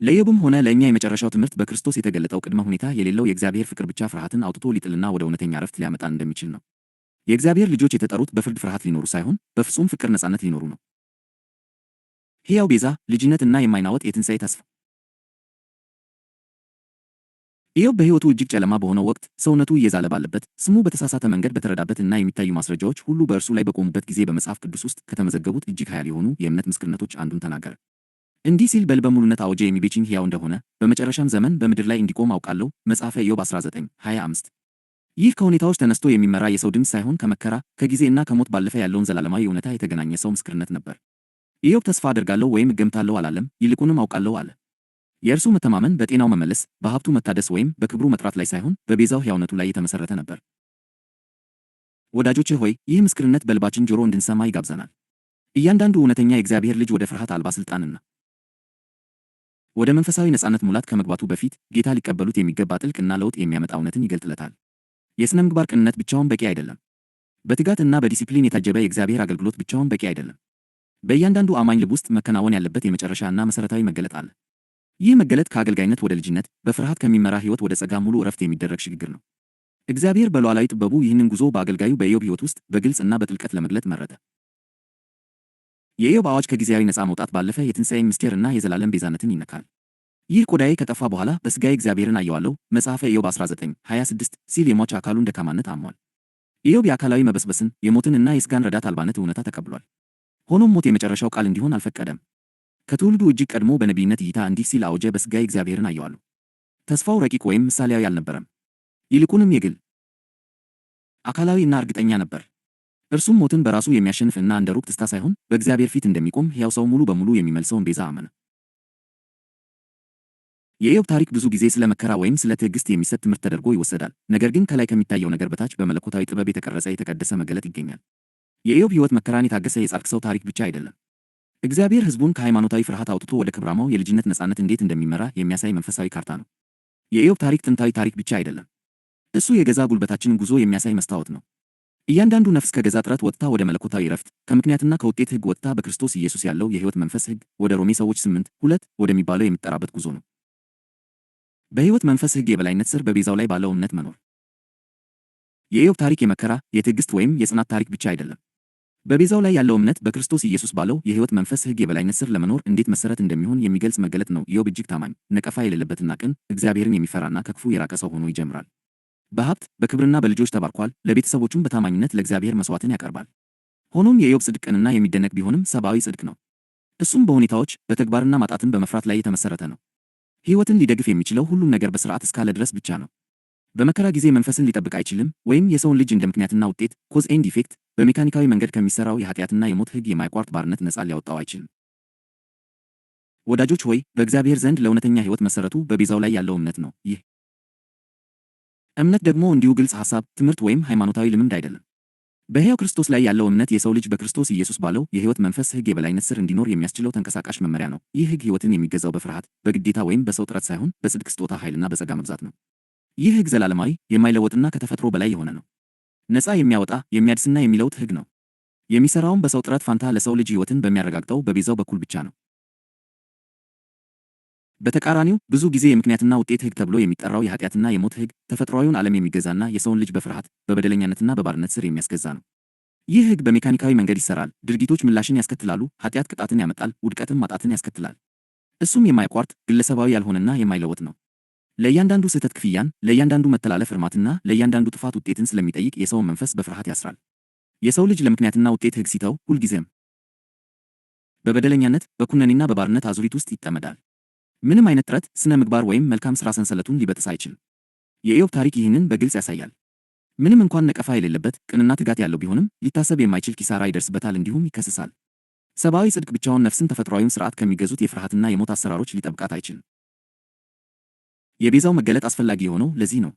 Speaker 1: ለኢዮብም ሆነ ለእኛ የመጨረሻው ትምህርት በክርስቶስ የተገለጠው ቅድመ ሁኔታ የሌለው የእግዚአብሔር ፍቅር ብቻ ፍርሃትን አውጥቶ ሊጥልና ወደ እውነተኛ ዕረፍት ሊያመጣን እንደሚችል ነው። የእግዚአብሔር ልጆች የተጠሩት በፍርድ ፍርሃት ሊኖሩ ሳይሆን በፍጹም ፍቅር ነፃነት ሊኖሩ ነው። ሕያው ቤዛ፣ ልጅነትና የማይናወጥ የትንሣኤ ተስፋ። ኢዮብ በሕይወቱ እጅግ ጨለማ በሆነው ወቅት፣ ሰውነቱ እየዛለ ባለበት፣ ስሙ በተሳሳተ መንገድ በተረዳበት እና የሚታዩ ማስረጃዎች ሁሉ በእርሱ ላይ በቆሙበት ጊዜ በመጽሐፍ ቅዱስ ውስጥ ከተመዘገቡት እጅግ ኃያል የሆኑ የእምነት ምስክርነቶች አንዱን ተናገረ። እንዲህ ሲል በልበ ሙሉነት አወጀ፣ የሚቤዥኝ ሕያው እንደሆነ በመጨረሻም ዘመን በምድር ላይ እንዲቆም አውቃለሁ። መጽሐፈ ኢዮብ 19:25። ይህ ከሁኔታዎች ተነስቶ የሚመራ የሰው ድምፅ ሳይሆን ከመከራ ከጊዜ እና ከሞት ባለፈ ያለውን ዘላለማዊ እውነታ የተገናኘ ሰው ምስክርነት ነበር። ኢዮብ ተስፋ አደርጋለሁ ወይም እገምታለሁ አላለም፣ ይልቁንም አውቃለሁ አለ። የእርሱ መተማመን በጤናው መመለስ፣ በሀብቱ መታደስ ወይም በክብሩ መጥራት ላይ ሳይሆን በቤዛው ሕያውነቱ ላይ የተመሠረተ ነበር። ወዳጆቼ ሆይ፣ ይህ ምስክርነት በልባችን ጆሮ እንድንሰማ ይጋብዘናል። እያንዳንዱ እውነተኛ የእግዚአብሔር ልጅ ወደ ፍርሃት አልባ ሥልጣንና ወደ መንፈሳዊ ነፃነት ሙላት ከመግባቱ በፊት ጌታ ሊቀበሉት የሚገባ ጥልቅና ለውጥ የሚያመጣ እውነትን ይገልጥለታል። የሥነ ምግባር ቅንነት ብቻውን በቂ አይደለም። በትጋትና በዲሲፕሊን የታጀበ የእግዚአብሔር አገልግሎት ብቻውን በቂ አይደለም። በእያንዳንዱ አማኝ ልብ ውስጥ መከናወን ያለበት የመጨረሻ እና መሠረታዊ መገለጥ አለ። ይህ መገለጥ ከአገልጋይነት ወደ ልጅነት፣ በፍርሃት ከሚመራ ሕይወት ወደ ጸጋ ሙሉ ዕረፍት የሚደረግ ሽግግር ነው። እግዚአብሔር በሉዓላዊ ጥበቡ ይህንን ጉዞ በአገልጋዩ በኢዮብ ሕይወት ውስጥ በግልጽ እና በጥልቀት ለመግለጥ መረጠ። የኢዮብ አዋጅ ከጊዜያዊ ነፃ መውጣት ባለፈ የትንሣኤ ምስጢር እና የዘላለም ቤዛነትን ይነካል። ይህ ቆዳዬ ከጠፋ በኋላ በሥጋዬ እግዚአብሔርን አየዋለሁ፣ መጽሐፈ ኢዮብ 19:26 ሲል የሟች አካሉን ደካማነት አምኗል። ኢዮብ የአካላዊ መበስበስን፣ የሞትን እና የሥጋን ረዳት አልባነት እውነታ ተቀብሏል። ሆኖም ሞት የመጨረሻው ቃል እንዲሆን አልፈቀደም። ከትውልዱ እጅግ ቀድሞ በነቢይነት እይታ እንዲህ ሲል አወጀ፣ በሥጋዬ እግዚአብሔርን አየዋለሁ። ተስፋው ረቂቅ ወይም ምሳሌያዊ አልነበረም። ይልቁንም የግል፣ አካላዊ እና እርግጠኛ ነበር። እርሱም ሞትን በራሱ የሚያሸንፍ እና እንደ ሩቅ ትስታ ሳይሆን በእግዚአብሔር ፊት እንደሚቆም ሕያው ሰው ሙሉ በሙሉ የሚመልሰውን ቤዛ አመነ። የኢዮብ ታሪክ ብዙ ጊዜ ስለ መከራ ወይም ስለ ትዕግስት የሚሰጥ ትምህርት ተደርጎ ይወሰዳል። ነገር ግን ከላይ ከሚታየው ነገር በታች በመለኮታዊ ጥበብ የተቀረጸ የተቀደሰ መገለጥ ይገኛል። የኢዮብ ሕይወት መከራን የታገሰ የጻድቅ ሰው ታሪክ ብቻ አይደለም። እግዚአብሔር ሕዝቡን ከሃይማኖታዊ ፍርሃት አውጥቶ ወደ ክብራማው የልጅነት ነፃነት እንዴት እንደሚመራ የሚያሳይ መንፈሳዊ ካርታ ነው። የኢዮብ ታሪክ ጥንታዊ ታሪክ ብቻ አይደለም። እሱ የገዛ ጉልበታችንን ጉዞ የሚያሳይ መስታወት ነው። እያንዳንዱ ነፍስ ከገዛ ጥረት ወጥታ ወደ መለኮታዊ ዕረፍት፣ ከምክንያትና ከውጤት ሕግ ወጥታ በክርስቶስ ኢየሱስ ያለው የሕይወት መንፈስ ሕግ ወደ ሮሜ ሰዎች 8:2 ወደሚባለው የምትጠራበት ጉዞ ነው። በሕይወት መንፈስ ሕግ የበላይነት ስር በቤዛው ላይ ባለው እምነት መኖር። የኢዮብ ታሪክ የመከራ የትዕግስት ወይም የጽናት ታሪክ ብቻ አይደለም። በቤዛው ላይ ያለው እምነት በክርስቶስ ኢየሱስ ባለው የሕይወት መንፈስ ሕግ የበላይነት ስር ለመኖር እንዴት መሰረት እንደሚሆን የሚገልጽ መገለጥ ነው። ኢዮብ እጅግ ታማኝ፣ ነቀፋ የሌለበትና ቅን፣ እግዚአብሔርን የሚፈራና ከክፉ የራቀ ሰው ሆኖ ይጀምራል። በሀብት በክብርና በልጆች ተባርኳል። ለቤተሰቦቹም በታማኝነት ለእግዚአብሔር መሥዋዕትን ያቀርባል። ሆኖም የኢዮብ ጽድቅ ቅንና የሚደነቅ ቢሆንም ሰብአዊ ጽድቅ ነው። እሱም በሁኔታዎች በተግባርና ማጣትን በመፍራት ላይ የተመሠረተ ነው። ሕይወትን ሊደግፍ የሚችለው ሁሉም ነገር በሥርዓት እስካለ ድረስ ብቻ ነው። በመከራ ጊዜ መንፈስን ሊጠብቅ አይችልም፣ ወይም የሰውን ልጅ እንደ ምክንያትና ውጤት ኮዝ ኤንድ ኢፌክት በሜካኒካዊ መንገድ ከሚሠራው የኃጢአትና የሞት ሕግ የማይቋርጥ ባርነት ነፃ ሊያወጣው አይችልም። ወዳጆች ሆይ፣ በእግዚአብሔር ዘንድ ለእውነተኛ ሕይወት መሠረቱ በቤዛው ላይ ያለው እምነት ነው። ይህ እምነት ደግሞ እንዲሁ ግልጽ ሐሳብ፣ ትምህርት ወይም ሃይማኖታዊ ልምምድ አይደለም። በሕያው ክርስቶስ ላይ ያለው እምነት የሰው ልጅ በክርስቶስ ኢየሱስ ባለው የሕይወት መንፈስ ሕግ የበላይነት ስር እንዲኖር የሚያስችለው ተንቀሳቃሽ መመሪያ ነው። ይህ ሕግ ሕይወትን የሚገዛው በፍርሃት በግዴታ ወይም በሰው ጥረት ሳይሆን በጽድቅ ስጦታ ኃይልና በጸጋ መብዛት ነው። ይህ ሕግ ዘላለማዊ፣ የማይለወጥና ከተፈጥሮ በላይ የሆነ ነው። ነፃ የሚያወጣ የሚያድስና የሚለውጥ ሕግ ነው። የሚሠራውም በሰው ጥረት ፋንታ ለሰው ልጅ ሕይወትን በሚያረጋግጠው በቤዛው በኩል ብቻ ነው። በተቃራኒው ብዙ ጊዜ የምክንያትና ውጤት ሕግ ተብሎ የሚጠራው የኃጢአትና የሞት ሕግ ተፈጥሯዊውን ዓለም የሚገዛና የሰውን ልጅ በፍርሃት በበደለኛነትና በባርነት ስር የሚያስገዛ ነው። ይህ ሕግ በሜካኒካዊ መንገድ ይሠራል። ድርጊቶች ምላሽን ያስከትላሉ። ኃጢአት ቅጣትን ያመጣል፣ ውድቀትም ማጣትን ያስከትላል። እሱም የማይቋርጥ ግለሰባዊ ያልሆነና የማይለወጥ ነው። ለእያንዳንዱ ስህተት ክፍያን፣ ለእያንዳንዱ መተላለፍ እርማትና ለእያንዳንዱ ጥፋት ውጤትን ስለሚጠይቅ የሰውን መንፈስ በፍርሃት ያስራል። የሰው ልጅ ለምክንያትና ውጤት ሕግ ሲተው ሁልጊዜም በበደለኛነት በኩነኔና በባርነት አዙሪት ውስጥ ይጠመዳል። ምንም አይነት ጥረት፣ ስነ ምግባር ወይም መልካም ሥራ ሰንሰለቱን ሊበጥስ አይችልም። የኢዮብ ታሪክ ይህንን በግልጽ ያሳያል። ምንም እንኳን ነቀፋ የሌለበት ቅንና ትጋት ያለው ቢሆንም ሊታሰብ የማይችል ኪሳራ ይደርስበታል፣ እንዲሁም ይከስሳል። ሰብአዊ ጽድቅ ብቻውን ነፍስን ተፈጥሯዊውን ሥርዓት ከሚገዙት የፍርሃትና የሞት አሰራሮች ሊጠብቃት አይችልም። የቤዛው መገለጥ አስፈላጊ የሆነው ለዚህ ነው።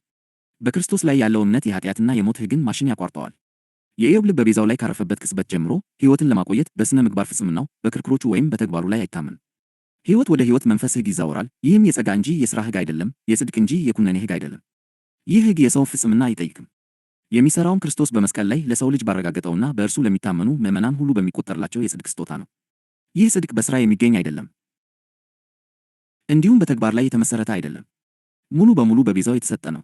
Speaker 1: በክርስቶስ ላይ ያለው እምነት የኃጢአትና የሞት ሕግን ማሽን ያቋርጠዋል። የኢዮብ ልብ በቤዛው ላይ ካረፈበት ቅጽበት ጀምሮ ሕይወትን ለማቆየት በሥነ ምግባር ፍጽምናው፣ በክርክሮቹ ወይም በተግባሩ ላይ አይታመንም። ሕይወት ወደ ሕይወት መንፈስ ሕግ ይዛወራል። ይህም የጸጋ እንጂ የሥራ ሕግ አይደለም፣ የጽድቅ እንጂ የኩነኔ ሕግ አይደለም። ይህ ሕግ የሰውን ፍጽምና አይጠይቅም። የሚሠራውም ክርስቶስ በመስቀል ላይ ለሰው ልጅ ባረጋገጠውና በእርሱ ለሚታመኑ ምዕመናን ሁሉ በሚቆጠርላቸው የጽድቅ ስጦታ ነው። ይህ ጽድቅ በሥራ የሚገኝ አይደለም፣ እንዲሁም በተግባር ላይ የተመሠረተ አይደለም። ሙሉ በሙሉ በቤዛው የተሰጠ ነው።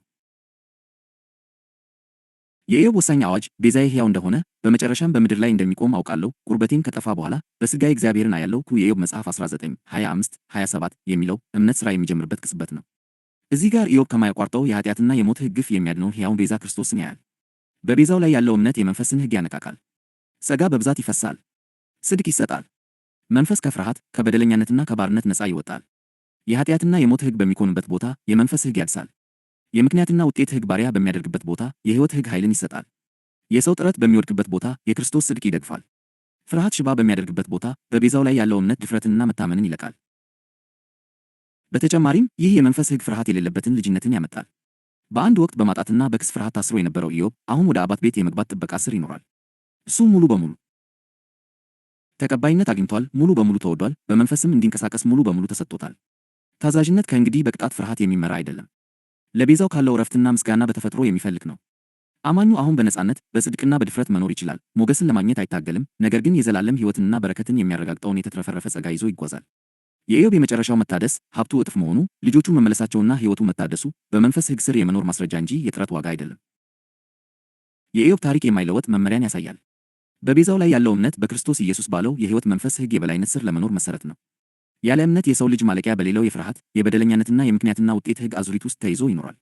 Speaker 1: የኢዮብ ወሳኝ አዋጅ ቤዛዬ ሕያው እንደሆነ በመጨረሻም በምድር ላይ እንደሚቆም አውቃለሁ፣ ቁርበቴም ከጠፋ በኋላ በሥጋዬ እግዚአብሔርን አያለሁ። የኢዮብ መጽሐፍ 19:25-27 የሚለው እምነት ሥራ የሚጀምርበት ቅጽበት ነው። እዚህ ጋር ኢዮብ ከማያቋርጠው የኃጢአትና የሞት ሕግ ግፍ የሚያድነውን ሕያውን ቤዛ ክርስቶስን ያያል። በቤዛው ላይ ያለው እምነት የመንፈስን ሕግ ያነቃቃል። ጸጋ በብዛት ይፈሳል። ጽድቅ ይሰጣል። መንፈስ ከፍርሃት ከበደለኛነትና ከባርነት ነፃ ይወጣል። የኃጢአትና የሞት ሕግ በሚኮንበት ቦታ የመንፈስ ሕግ ያድሳል። የምክንያትና ውጤት ሕግ ባሪያ በሚያደርግበት ቦታ የሕይወት ሕግ ኃይልን ይሰጣል። የሰው ጥረት በሚወድቅበት ቦታ የክርስቶስ ጽድቅ ይደግፋል። ፍርሃት ሽባ በሚያደርግበት ቦታ በቤዛው ላይ ያለው እምነት ድፍረትንና መታመንን ይለቃል። በተጨማሪም ይህ የመንፈስ ሕግ ፍርሃት የሌለበትን ልጅነትን ያመጣል። በአንድ ወቅት በማጣትና በክስ ፍርሃት ታስሮ የነበረው ኢዮብ አሁን ወደ አባት ቤት የመግባት ጥበቃ ስር ይኖራል። እሱም ሙሉ በሙሉ ተቀባይነት አግኝቷል። ሙሉ በሙሉ ተወዷል። በመንፈስም እንዲንቀሳቀስ ሙሉ በሙሉ ተሰጥቶታል። ታዛዥነት ከእንግዲህ በቅጣት ፍርሃት የሚመራ አይደለም። ለቤዛው ካለው እረፍትና ምስጋና በተፈጥሮ የሚፈልግ ነው። አማኙ አሁን በነጻነት በጽድቅና በድፍረት መኖር ይችላል። ሞገስን ለማግኘት አይታገልም፣ ነገር ግን የዘላለም ሕይወትንና በረከትን የሚያረጋግጠውን የተትረፈረፈ ጸጋ ይዞ ይጓዛል። የኢዮብ የመጨረሻው መታደስ ሀብቱ እጥፍ መሆኑ፣ ልጆቹ መመለሳቸውና ሕይወቱ መታደሱ በመንፈስ ሕግ ስር የመኖር ማስረጃ እንጂ የጥረት ዋጋ አይደለም። የኢዮብ ታሪክ የማይለወጥ መመሪያን ያሳያል። በቤዛው ላይ ያለው እምነት በክርስቶስ ኢየሱስ ባለው የሕይወት መንፈስ ሕግ የበላይነት ስር ለመኖር መሰረት ነው። ያለ እምነት የሰው ልጅ ማለቂያ በሌለው የፍርሃት የበደለኛነትና የምክንያትና ውጤት ሕግ አዙሪት ውስጥ ተይዞ ይኖራል።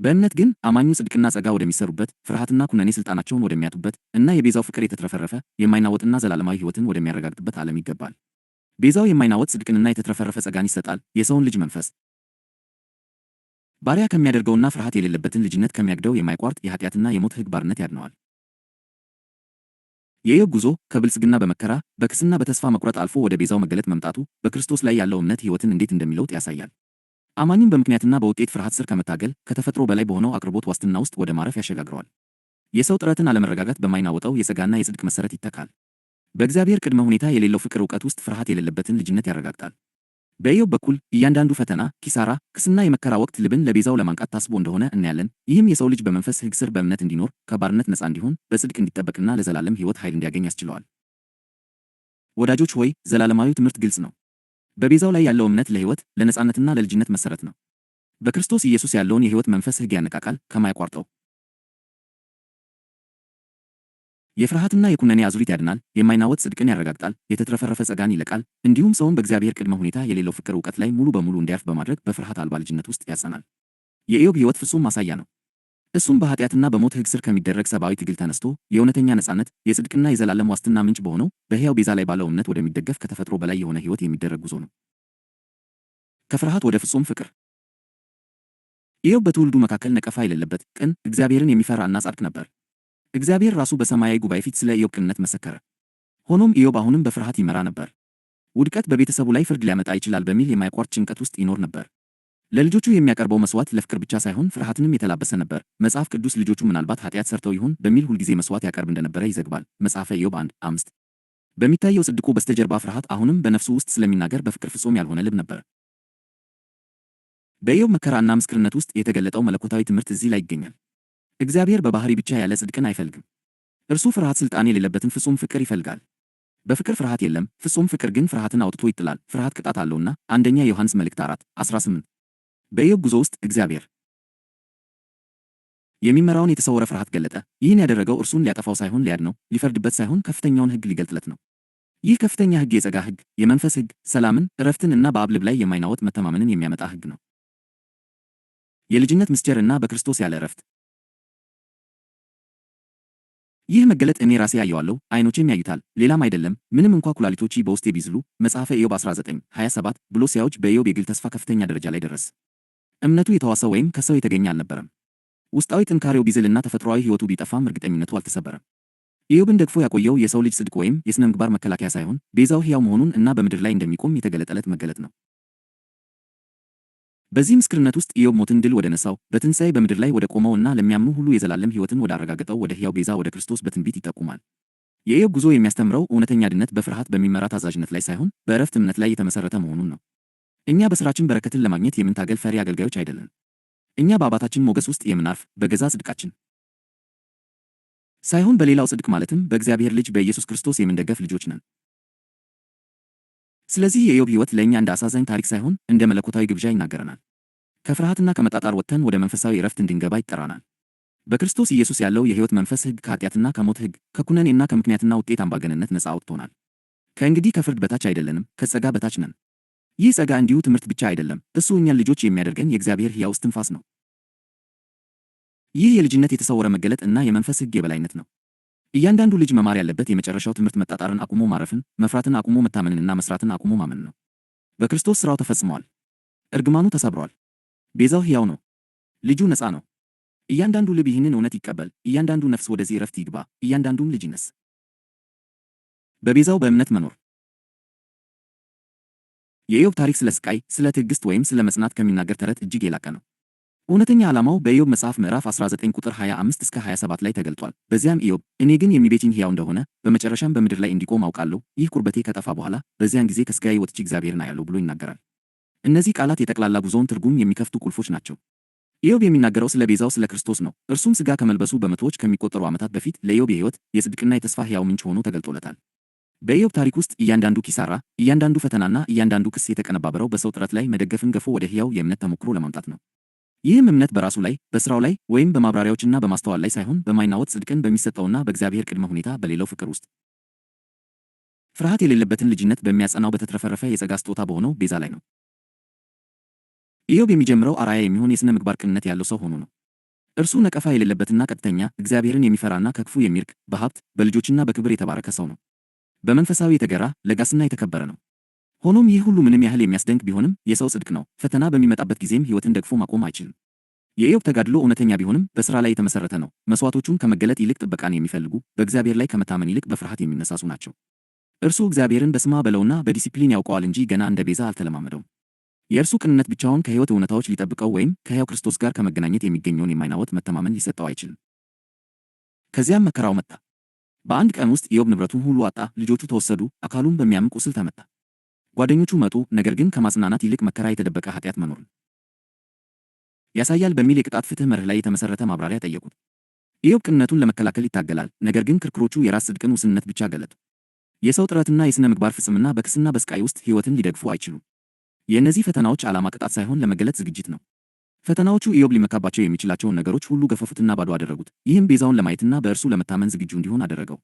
Speaker 1: በእምነት ግን አማኙ ጽድቅና ጸጋ ወደሚሰሩበት፣ ፍርሃትና ኩነኔ ሥልጣናቸውን ወደሚያጡበት እና የቤዛው ፍቅር የተትረፈረፈ የማይናወጥና ዘላለማዊ ሕይወትን ወደሚያረጋግጥበት ዓለም ይገባል። ቤዛው የማይናወጥ ጽድቅንና የተትረፈረፈ ጸጋን ይሰጣል። የሰውን ልጅ መንፈስ ባሪያ ከሚያደርገውና ፍርሃት የሌለበትን ልጅነት ከሚያግደው የማይቋርጥ የኃጢአትና የሞት ሕግ ባርነት ያድነዋል። የኢዮብ ጉዞ ከብልጽግና በመከራ በክስና በተስፋ መቁረጥ አልፎ ወደ ቤዛው መገለጥ መምጣቱ በክርስቶስ ላይ ያለው እምነት ሕይወትን እንዴት እንደሚለውጥ ያሳያል። አማኙን በምክንያትና በውጤት ፍርሃት ስር ከመታገል ከተፈጥሮ በላይ በሆነው አቅርቦት ዋስትና ውስጥ ወደ ማረፍ ያሸጋግረዋል። የሰው ጥረትን አለመረጋጋት በማይናወጠው የጸጋና የጽድቅ መሠረት ይተካል። በእግዚአብሔር ቅድመ ሁኔታ የሌለው ፍቅር እውቀት ውስጥ ፍርሃት የሌለበትን ልጅነት ያረጋግጣል። በኢዮብ በኩል እያንዳንዱ ፈተና፣ ኪሳራ፣ ክስና የመከራ ወቅት ልብን ለቤዛው ለማንቃት ታስቦ እንደሆነ እናያለን። ይህም የሰው ልጅ በመንፈስ ሕግ ስር በእምነት እንዲኖር፣ ከባርነት ነፃ እንዲሆን፣ በጽድቅ እንዲጠበቅና ለዘላለም ሕይወት ኃይል እንዲያገኝ ያስችለዋል። ወዳጆች ሆይ ዘላለማዊው ትምህርት ግልጽ ነው። በቤዛው ላይ ያለው እምነት ለሕይወት ለነፃነትና ለልጅነት መሠረት ነው። በክርስቶስ ኢየሱስ ያለውን የሕይወት መንፈስ ሕግ ያነቃቃል፣ ከማያቋርጠው የፍርሃትና የኩነኔ አዙሪት ያድናል፣ የማይናወጥ ጽድቅን ያረጋግጣል፣ የተትረፈረፈ ጸጋን ይለቃል፣ እንዲሁም ሰውን በእግዚአብሔር ቅድመ ሁኔታ የሌለው ፍቅር እውቀት ላይ ሙሉ በሙሉ እንዲያርፍ በማድረግ በፍርሃት አልባ ልጅነት ውስጥ ያጸናል። የኢዮብ ሕይወት ፍጹም ማሳያ ነው። እሱም በኃጢአትና በሞት ሕግ ስር ከሚደረግ ሰብአዊ ትግል ተነስቶ የእውነተኛ ነፃነት የጽድቅና የዘላለም ዋስትና ምንጭ በሆነው በሕያው ቤዛ ላይ ባለው እምነት ወደሚደገፍ ከተፈጥሮ በላይ የሆነ ሕይወት የሚደረግ ጉዞ ነው። ከፍርሃት ወደ ፍጹም ፍቅር። ኢዮብ በትውልዱ መካከል ነቀፋ የሌለበት ቅን፣ እግዚአብሔርን የሚፈራ እና ጻድቅ ነበር። እግዚአብሔር ራሱ በሰማያዊ ጉባኤ ፊት ስለ ኢዮብ ቅንነት መሰከረ። ሆኖም ኢዮብ አሁንም በፍርሃት ይመራ ነበር። ውድቀት በቤተሰቡ ላይ ፍርድ ሊያመጣ ይችላል በሚል የማይቋርጥ ጭንቀት ውስጥ ይኖር ነበር። ለልጆቹ የሚያቀርበው መስዋዕት ለፍቅር ብቻ ሳይሆን ፍርሃትንም የተላበሰ ነበር። መጽሐፍ ቅዱስ ልጆቹ ምናልባት ኃጢአት ሰርተው ይሆን በሚል ሁልጊዜ መስዋዕት ያቀርብ እንደነበረ ይዘግባል። መጽሐፈ ኢዮብ 1:5 በሚታየው ጽድቁ በስተጀርባ ፍርሃት አሁንም በነፍሱ ውስጥ ስለሚናገር በፍቅር ፍጹም ያልሆነ ልብ ነበር። በኢዮብ መከራና ምስክርነት ውስጥ የተገለጠው መለኮታዊ ትምህርት እዚህ ላይ ይገኛል። እግዚአብሔር በባህሪ ብቻ ያለ ጽድቅን አይፈልግም። እርሱ ፍርሃት ሥልጣን የሌለበትን ፍጹም ፍቅር ይፈልጋል። በፍቅር ፍርሃት የለም፣ ፍጹም ፍቅር ግን ፍርሃትን አውጥቶ ይጥላል። ፍርሃት ቅጣት አለውና አንደኛ ዮሐንስ መልእክት 4:18 በኢዮብ ጉዞ ውስጥ እግዚአብሔር የሚመራውን የተሰወረ ፍርሃት ገለጠ። ይህን ያደረገው እርሱን ሊያጠፋው ሳይሆን ሊያድነው፣ ሊፈርድበት ሳይሆን ከፍተኛውን ሕግ ሊገልጥለት ነው። ይህ ከፍተኛ ሕግ የጸጋ ሕግ፣ የመንፈስ ሕግ፣ ሰላምን፣ ዕረፍትን እና በአብ ልብ ላይ የማይናወጥ መተማመንን የሚያመጣ ሕግ ነው። የልጅነት ምስጢር እና በክርስቶስ ያለ ዕረፍት። ይህ መገለጥ እኔ ራሴ አየዋለሁ፣ ዓይኖቼም ያዩታል፣ ሌላም አይደለም፣ ምንም እንኳ ኩላሊቶቼ በውስጤ ቢዝሉ። መጽሐፈ ኢዮብ 19:27 ብሎ ሲያውጅ በኢዮብ የግል ተስፋ ከፍተኛ ደረጃ ላይ ደረሰ። እምነቱ የተዋሰው ወይም ከሰው የተገኘ አልነበረም። ውስጣዊ ጥንካሬው ቢዝልና ተፈጥሯዊ ሕይወቱ ቢጠፋም እርግጠኝነቱ አልተሰበረም። ኢዮብን ደግፎ ያቆየው የሰው ልጅ ጽድቅ ወይም የሥነ ምግባር መከላከያ ሳይሆን ቤዛው ሕያው መሆኑን እና በምድር ላይ እንደሚቆም የተገለጠለት መገለጥ ነው። በዚህ ምስክርነት ውስጥ ኢዮብ ሞትን ድል ወደ ነሳው፣ በትንሣኤ በምድር ላይ ወደ ቆመው እና ለሚያምኑ ሁሉ የዘላለም ሕይወትን ወደ አረጋገጠው ወደ ሕያው ቤዛ ወደ ክርስቶስ በትንቢት ይጠቁማል። የኢዮብ ጉዞ የሚያስተምረው እውነተኛ ድነት በፍርሃት በሚመራ ታዛዥነት ላይ ሳይሆን በዕረፍት እምነት ላይ የተመሠረተ መሆኑን ነው። እኛ በሥራችን በረከትን ለማግኘት የምንታገል ፈሪ አገልጋዮች አይደለን። እኛ በአባታችን ሞገስ ውስጥ የምናርፍ በገዛ ጽድቃችን ሳይሆን በሌላው ጽድቅ ማለትም በእግዚአብሔር ልጅ በኢየሱስ ክርስቶስ የምንደገፍ ልጆች ነን። ስለዚህ የኢዮብ ሕይወት ለእኛ እንደ አሳዛኝ ታሪክ ሳይሆን እንደ መለኮታዊ ግብዣ ይናገረናል። ከፍርሃትና ከመጣጣር ወጥተን ወደ መንፈሳዊ ዕረፍት እንድንገባ ይጠራናል። በክርስቶስ ኢየሱስ ያለው የሕይወት መንፈስ ሕግ ከኃጢአትና ከሞት ሕግ ከኩነኔና ከምክንያትና ውጤት አምባገነንነት ነፃ አውጥቶናል። ከእንግዲህ ከፍርድ በታች አይደለንም፣ ከጸጋ በታች ነን። ይህ ጸጋ እንዲሁ ትምህርት ብቻ አይደለም፣ እሱ እኛን ልጆች የሚያደርገን የእግዚአብሔር ሕያው እስትንፋስ ነው። ይህ የልጅነት የተሰወረ መገለጥ እና የመንፈስ ሕግ የበላይነት ነው። እያንዳንዱ ልጅ መማር ያለበት የመጨረሻው ትምህርት መጣጣርን አቁሞ ማረፍን፣ መፍራትን አቁሞ መታመንንና መስራትን አቁሞ ማመን ነው። በክርስቶስ ሥራው ተፈጽሟል። እርግማኑ ተሰብሯል። ቤዛው ሕያው ነው። ልጁ ነፃ ነው። እያንዳንዱ ልብ ይህንን እውነት ይቀበል። እያንዳንዱ ነፍስ ወደዚህ ዕረፍት ይግባ። እያንዳንዱም ልጅ ይነስ። በቤዛው በእምነት መኖር። የኢዮብ ታሪክ ስለ ስቃይ፣ ስለ ትዕግሥት ወይም ስለ መጽናት ከሚናገር ተረት እጅግ የላቀ ነው። እውነተኛ ዓላማው በኢዮብ መጽሐፍ ምዕራፍ 19 ቁጥር 25 እስከ 27 ላይ ተገልጧል። በዚያም ኢዮብ እኔ ግን የሚቤዠኝ ሕያው እንደሆነ በመጨረሻም በምድር ላይ እንዲቆም አውቃለሁ፣ ይህ ቁርበቴ ከጠፋ በኋላ በዚያን ጊዜ ከሥጋዬ ወጥቼ እግዚአብሔርን አያለሁ ብሎ ይናገራል። እነዚህ ቃላት የጠቅላላ ጉዞውን ትርጉም የሚከፍቱ ቁልፎች ናቸው። ኢዮብ የሚናገረው ስለ ቤዛው ስለ ክርስቶስ ነው። እርሱም ሥጋ ከመልበሱ በመቶዎች ከሚቆጠሩ ዓመታት በፊት ለኢዮብ የሕይወት የጽድቅና የተስፋ ሕያው ምንጭ ሆኖ ተገልጦለታል። በኢዮብ ታሪክ ውስጥ እያንዳንዱ ኪሳራ፣ እያንዳንዱ ፈተናና እያንዳንዱ ክስ የተቀነባበረው በሰው ጥረት ላይ መደገፍን ገፎ ወደ ሕያው የእምነት ተሞክሮ ለማምጣት ነው። ይህም እምነት በራሱ ላይ፣ በሥራው ላይ ወይም በማብራሪያዎችና በማስተዋል ላይ ሳይሆን በማይናወጥ ጽድቅን በሚሰጠውና በእግዚአብሔር ቅድመ ሁኔታ በሌለው ፍቅር ውስጥ ፍርሃት የሌለበትን ልጅነት በሚያጸናው በተትረፈረፈ የጸጋ ስጦታ በሆነው ቤዛ ላይ ነው። ኢዮብ የሚጀምረው አርአያ የሚሆን የሥነ ምግባር ቅንነት ያለው ሰው ሆኖ ነው። እርሱ ነቀፋ የሌለበትና ቀጥተኛ፣ እግዚአብሔርን የሚፈራና ከክፉ የሚርቅ፣ በሀብት በልጆችና በክብር የተባረከ ሰው ነው። በመንፈሳዊ የተገራ፣ ለጋስና የተከበረ ነው። ሆኖም ይህ ሁሉ ምንም ያህል የሚያስደንቅ ቢሆንም የሰው ጽድቅ ነው። ፈተና በሚመጣበት ጊዜም ሕይወትን ደግፎ ማቆም አይችልም። የኢዮብ ተጋድሎ እውነተኛ ቢሆንም በሥራ ላይ የተመሠረተ ነው። መሥዋዕቶቹን ከመገለጥ ይልቅ ጥበቃን የሚፈልጉ፣ በእግዚአብሔር ላይ ከመታመን ይልቅ በፍርሃት የሚነሳሱ ናቸው። እርሱ እግዚአብሔርን በስማ በለውና በዲሲፕሊን ያውቀዋል እንጂ ገና እንደ ቤዛ አልተለማመደውም። የእርሱ ቅንነት ብቻውን ከሕይወት እውነታዎች ሊጠብቀው ወይም ከሕያው ክርስቶስ ጋር ከመገናኘት የሚገኘውን የማይናወጥ መተማመን ሊሰጠው አይችልም። ከዚያም መከራው መጣ። በአንድ ቀን ውስጥ ኢዮብ ንብረቱን ሁሉ አጣ። ልጆቹ ተወሰዱ። አካሉም በሚያም ቁስል ተመታ። ጓደኞቹ መጡ፣ ነገር ግን ከማጽናናት ይልቅ መከራ የተደበቀ ኃጢአት መኖርን ያሳያል በሚል የቅጣት ፍትሕ መርህ ላይ የተመሠረተ ማብራሪያ ጠየቁት። ኢዮብ ቅንነቱን ለመከላከል ይታገላል፣ ነገር ግን ክርክሮቹ የራስ ጽድቅን ውስንነት ብቻ ገለጡ። የሰው ጥረትና የሥነ ምግባር ፍጽምና በክስና በስቃይ ውስጥ ሕይወትን ሊደግፉ አይችሉም። የእነዚህ ፈተናዎች ዓላማ ቅጣት ሳይሆን ለመገለጥ ዝግጅት ነው። ፈተናዎቹ ኢዮብ ሊመካባቸው የሚችላቸውን ነገሮች ሁሉ ገፈፉትና ባዶ አደረጉት። ይህም ቤዛውን ለማየትና በእርሱ ለመታመን ዝግጁ እንዲሆን አደረገው።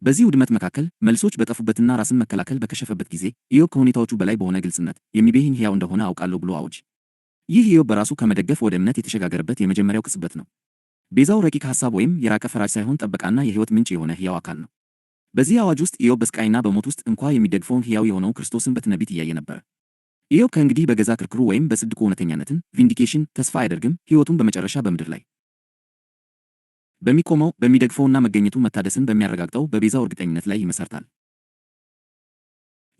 Speaker 1: በዚህ ውድመት መካከል መልሶች በጠፉበትና ራስን መከላከል በከሸፈበት ጊዜ ኢዮብ ከሁኔታዎቹ በላይ በሆነ ግልጽነት የሚቤዠኝ ሕያው እንደሆነ አውቃለሁ ብሎ አወጀ። ይህ ኢዮብ በራሱ ከመደገፍ ወደ እምነት የተሸጋገረበት የመጀመሪያው ቅጽበት ነው። ቤዛው ረቂቅ ሐሳብ ወይም የራቀ ፈራጅ ሳይሆን ጠበቃና የሕይወት ምንጭ የሆነ ሕያው አካል ነው። በዚህ አዋጅ ውስጥ ኢዮብ በስቃይና በሞት ውስጥ እንኳ የሚደግፈውን ሕያው የሆነው ክርስቶስን በትንቢት እያየ ነበር። ኢዮብ ከእንግዲህ በገዛ ክርክሩ ወይም በጽድቁ እውነተኛነትን ቪንዲኬሽን ተስፋ አያደርግም። ሕይወቱን በመጨረሻ በምድር ላይ በሚቆመው በሚደግፈውና መገኘቱ መታደስን በሚያረጋግጠው በቤዛው እርግጠኝነት ላይ ይመሰርታል።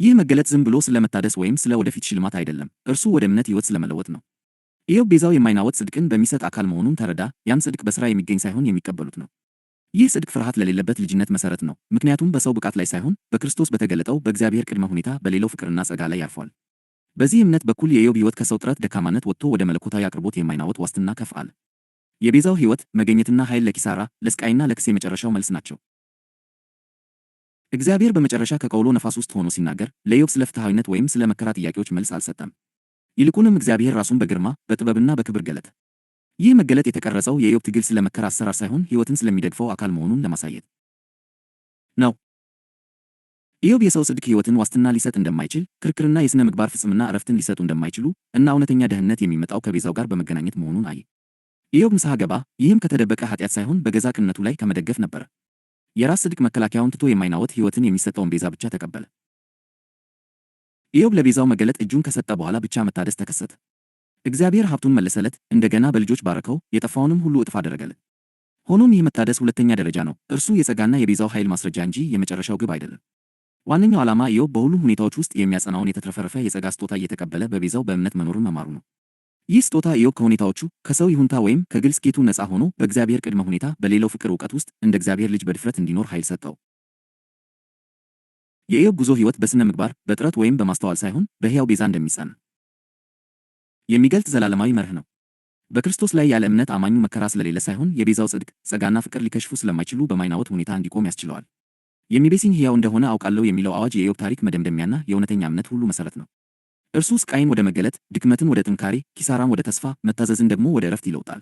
Speaker 1: ይህ መገለጥ ዝም ብሎ ስለ መታደስ ወይም ስለ ወደፊት ሽልማት አይደለም፣ እርሱ ወደ እምነት ሕይወት ስለመለወጥ ነው። ኢዮብ ቤዛው የማይናወጥ ጽድቅን በሚሰጥ አካል መሆኑን ተረዳ። ያም ጽድቅ በሥራ የሚገኝ ሳይሆን የሚቀበሉት ነው። ይህ ጽድቅ ፍርሃት ለሌለበት ልጅነት መሠረት ነው፣ ምክንያቱም በሰው ብቃት ላይ ሳይሆን በክርስቶስ በተገለጠው በእግዚአብሔር ቅድመ ሁኔታ በሌለው ፍቅርና ጸጋ ላይ ያርፏል። በዚህ እምነት በኩል የኢዮብ ሕይወት ከሰው ጥረት ደካማነት ወጥቶ ወደ መለኮታዊ አቅርቦት የማይናወጥ ዋስትና ከፍ አለ። የቤዛው ሕይወት መገኘትና ኃይል ለኪሳራ፣ ለስቃይና ለክስ የመጨረሻው መልስ ናቸው። እግዚአብሔር በመጨረሻ ከቀውሎ ነፋስ ውስጥ ሆኖ ሲናገር ለኢዮብ ስለ ፍትሐዊነት ወይም ስለ መከራ ጥያቄዎች መልስ አልሰጠም። ይልቁንም እግዚአብሔር ራሱን በግርማ በጥበብና በክብር ገለጠ። ይህ መገለጥ የተቀረጸው የኢዮብ ትግል ስለ መከራ አሰራር ሳይሆን ሕይወትን ስለሚደግፈው አካል መሆኑን ለማሳየት ነው። ኢዮብ የሰው ጽድቅ ሕይወትን ዋስትና ሊሰጥ እንደማይችል፣ ክርክርና የሥነ ምግባር ፍጽምና ዕረፍትን ሊሰጡ እንደማይችሉ እና እውነተኛ ደህንነት የሚመጣው ከቤዛው ጋር በመገናኘት መሆኑን አየ። ኢዮብ ንስሐ ገባ። ይህም ከተደበቀ ኃጢአት ሳይሆን በገዛ ቅንነቱ ላይ ከመደገፍ ነበረ። የራስ ጽድቅ መከላከያውን ትቶ የማይናወጥ ሕይወትን የሚሰጠውን ቤዛ ብቻ ተቀበለ። ኢዮብ ለቤዛው መገለጥ እጁን ከሰጠ በኋላ ብቻ መታደስ ተከሰተ። እግዚአብሔር ሀብቱን መለሰለት፣ እንደገና በልጆች ባረከው፣ የጠፋውንም ሁሉ እጥፍ አደረገለት። ሆኖም ይህ መታደስ ሁለተኛ ደረጃ ነው። እርሱ የጸጋና የቤዛው ኃይል ማስረጃ እንጂ የመጨረሻው ግብ አይደለም። ዋነኛው ዓላማ ኢዮብ በሁሉም ሁኔታዎች ውስጥ የሚያጸናውን የተትረፈረፈ የጸጋ ስጦታ እየተቀበለ በቤዛው በእምነት መኖርን መማሩ ነው። ይህ ስጦታ ኢዮብ ከሁኔታዎቹ ከሰው ይሁንታ ወይም ከግል ስኬቱ ነፃ ሆኖ በእግዚአብሔር ቅድመ ሁኔታ በሌለው ፍቅር እውቀት ውስጥ እንደ እግዚአብሔር ልጅ በድፍረት እንዲኖር ኃይል ሰጠው። የኢዮብ ጉዞ ሕይወት በሥነ ምግባር፣ በጥረት ወይም በማስተዋል ሳይሆን በሕያው ቤዛ እንደሚጸና የሚገልጥ ዘላለማዊ መርህ ነው። በክርስቶስ ላይ ያለ እምነት አማኙ መከራ ስለሌለ ሳይሆን የቤዛው ጽድቅ፣ ጸጋና ፍቅር ሊከሽፉ ስለማይችሉ በማይናወጥ ሁኔታ እንዲቆም ያስችለዋል። የሚቤሲኝ ሕያው እንደሆነ አውቃለሁ የሚለው አዋጅ የኢዮብ ታሪክ መደምደሚያና የእውነተኛ እምነት ሁሉ መሠረት ነው። እርሱ ስቃይን ወደ መገለጥ፣ ድክመትን ወደ ጥንካሬ፣ ኪሳራን ወደ ተስፋ፣ መታዘዝን ደግሞ ወደ ዕረፍት ይለውጣል።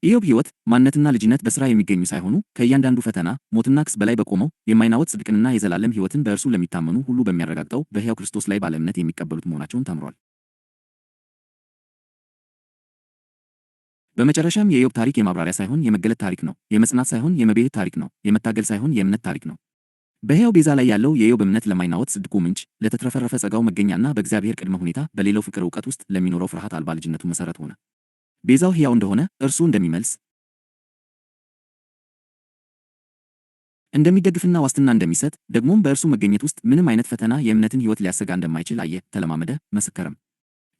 Speaker 1: ኢዮብ ሕይወት፣ ማንነትና ልጅነት በሥራ የሚገኙ ሳይሆኑ ከእያንዳንዱ ፈተና፣ ሞትና ክስ በላይ በቆመው የማይናወጥ ጽድቅንና የዘላለም ሕይወትን በእርሱ ለሚታመኑ ሁሉ በሚያረጋግጠው በሕያው ክርስቶስ ላይ ባለ እምነት የሚቀበሉት መሆናቸውን ተምሯል። በመጨረሻም የኢዮብ ታሪክ የማብራሪያ ሳይሆን የመገለጥ ታሪክ ነው። የመጽናት ሳይሆን የመቤዠት ታሪክ ነው። የመታገል ሳይሆን የእምነት ታሪክ ነው። በሕያው ቤዛ ላይ ያለው የኢዮብ እምነት ለማይናወጥ ጽድቁ ምንጭ፣ ለተትረፈረፈ ጸጋው መገኛና በእግዚአብሔር ቅድመ ሁኔታ በሌለው ፍቅር እውቀት ውስጥ ለሚኖረው ፍርሃት አልባ ልጅነቱ መሠረት ሆነ። ቤዛው ሕያው እንደሆነ፣ እርሱ እንደሚመልስ፣ እንደሚደግፍና ዋስትና እንደሚሰጥ፣ ደግሞም በእርሱ መገኘት ውስጥ ምንም አይነት ፈተና የእምነትን ሕይወት ሊያሰጋ እንደማይችል አየ፣ ተለማመደ፣ መሰከረም።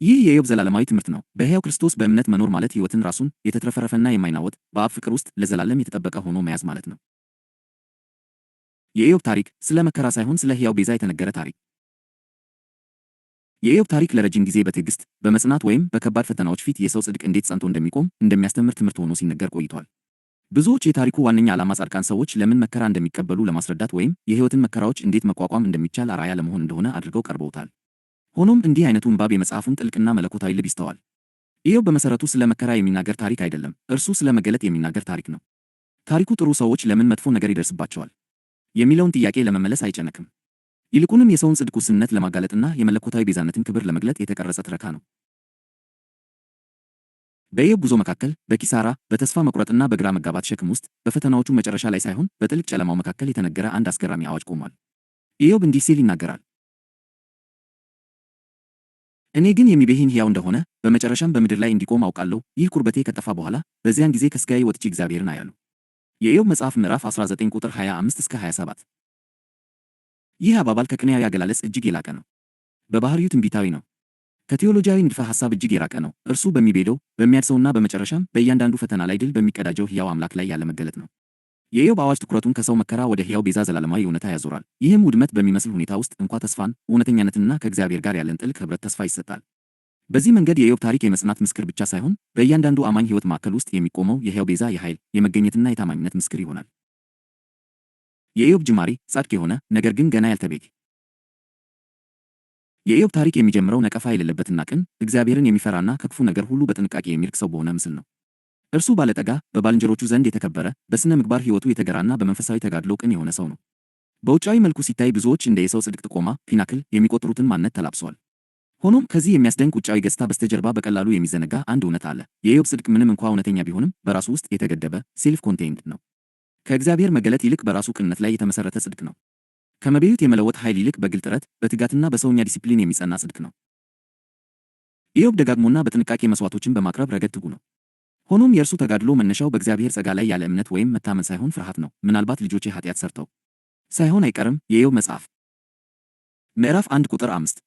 Speaker 1: ይህ የኢዮብ ዘላለማዊ ትምህርት ነው። በሕያው ክርስቶስ በእምነት መኖር ማለት ሕይወትን ራሱን የተትረፈረፈና የማይናወጥ በአብ ፍቅር ውስጥ ለዘላለም የተጠበቀ ሆኖ መያዝ ማለት ነው። የኢዮብ ታሪክ ስለ መከራ ሳይሆን ስለ ሕያው ቤዛ የተነገረ ታሪክ። የኢዮብ ታሪክ ለረጅም ጊዜ በትዕግስት በመጽናት ወይም በከባድ ፈተናዎች ፊት የሰው ጽድቅ እንዴት ጸንቶ እንደሚቆም እንደሚያስተምር ትምህርት ሆኖ ሲነገር ቆይቷል። ብዙዎች የታሪኩ ዋነኛ ዓላማ ጻድቃን ሰዎች ለምን መከራ እንደሚቀበሉ ለማስረዳት ወይም የሕይወትን መከራዎች እንዴት መቋቋም እንደሚቻል አርአያ ለመሆን እንደሆነ አድርገው ቀርበውታል። ሆኖም እንዲህ አይነቱ ንባብ የመጽሐፉን ጥልቅና መለኮታዊ ልብ ይስተዋል። ኢዮብ በመሠረቱ ስለ መከራ የሚናገር ታሪክ አይደለም፣ እርሱ ስለ መገለጥ የሚናገር ታሪክ ነው። ታሪኩ ጥሩ ሰዎች ለምን መጥፎ ነገር ይደርስባቸዋል የሚለውን ጥያቄ ለመመለስ አይጨነቅም። ይልቁንም የሰውን ጽድቅ ውስንነት ለማጋለጥና የመለኮታዊ ቤዛነትን ክብር ለመግለጥ የተቀረጸ ትረካ ነው። በኢዮብ ጉዞ መካከል፣ በኪሳራ፣ በተስፋ መቁረጥና በግራ መጋባት ሸክም ውስጥ፣ በፈተናዎቹ መጨረሻ ላይ ሳይሆን በጥልቅ ጨለማው መካከል የተነገረ አንድ አስገራሚ አዋጅ ቆሟል። ኢዮብ እንዲህ ሲል ይናገራል። እኔ ግን የሚቤዠኝ ሕያው እንደሆነ በመጨረሻም በምድር ላይ እንዲቆም አውቃለሁ። ይህ ቁርበቴ ከጠፋ በኋላ በዚያን ጊዜ ከሥጋዬ ወጥቼ እግዚአብሔርን አያለሁ። የኢዮብ መጽሐፍ ምዕራፍ 19 ቁጥር 25 እስከ 27። ይህ አባባል ከቅኔያዊ አገላለጽ እጅግ የላቀ ነው። በባህሪው ትንቢታዊ ነው። ከቴዎሎጂያዊ ንድፈ ሐሳብ እጅግ የራቀ ነው። እርሱ በሚቤደው በሚያድሰውና በመጨረሻም በእያንዳንዱ ፈተና ላይ ድል በሚቀዳጀው ሕያው አምላክ ላይ ያለ መገለጥ ነው። የኢዮብ አዋጅ ትኩረቱን ከሰው መከራ ወደ ሕያው ቤዛ ዘላለማዊ እውነታ ያዞራል። ይህም ውድመት በሚመስል ሁኔታ ውስጥ እንኳ ተስፋን፣ እውነተኛነትንና ከእግዚአብሔር ጋር ያለን ጥልቅ ኅብረት ተስፋ ይሰጣል። በዚህ መንገድ የኢዮብ ታሪክ የመጽናት ምስክር ብቻ ሳይሆን በእያንዳንዱ አማኝ ሕይወት ማዕከል ውስጥ የሚቆመው የሕያው ቤዛ የኃይል፣ የመገኘትና የታማኝነት ምስክር ይሆናል። የኢዮብ ጅማሬ ጻድቅ የሆነ ነገር ግን ገና ያልተቤዠ። የኢዮብ ታሪክ የሚጀምረው ነቀፋ የሌለበትና ቅን፣ እግዚአብሔርን የሚፈራና ከክፉ ነገር ሁሉ በጥንቃቄ የሚርቅ ሰው በሆነ ምስል ነው። እርሱ ባለጠጋ፣ በባልንጀሮቹ ዘንድ የተከበረ፣ በሥነ ምግባር ሕይወቱ የተገራና በመንፈሳዊ ተጋድሎ ቅን የሆነ ሰው ነው። በውጫዊ መልኩ ሲታይ ብዙዎች እንደ የሰው ጽድቅ ጥቆማ ፒናክል የሚቆጥሩትን ማንነት ተላብሷል። ሆኖም ከዚህ የሚያስደንቅ ውጫዊ ገጽታ በስተጀርባ በቀላሉ የሚዘነጋ አንድ እውነት አለ። የኢዮብ ጽድቅ ምንም እንኳ እውነተኛ ቢሆንም በራሱ ውስጥ የተገደበ ሴልፍ ኮንቴይንድ ነው። ከእግዚአብሔር መገለጥ ይልቅ በራሱ ቅንነት ላይ የተመሠረተ ጽድቅ ነው። ከመቤዠት የመለወጥ ኃይል ይልቅ በግል ጥረት፣ በትጋትና በሰውኛ ዲሲፕሊን የሚጸና ጽድቅ ነው። ኢዮብ ደጋግሞና በጥንቃቄ መሥዋዕቶችን በማቅረብ ረገድ ትጉ ነው። ሆኖም የእርሱ ተጋድሎ መነሻው በእግዚአብሔር ጸጋ ላይ ያለ እምነት ወይም መታመን ሳይሆን ፍርሃት ነው። ምናልባት ልጆቼ ኃጢአት ሠርተው ሳይሆን አይቀርም። የኢዮብ መጽሐፍ ምዕራፍ 1 ቁጥር 5።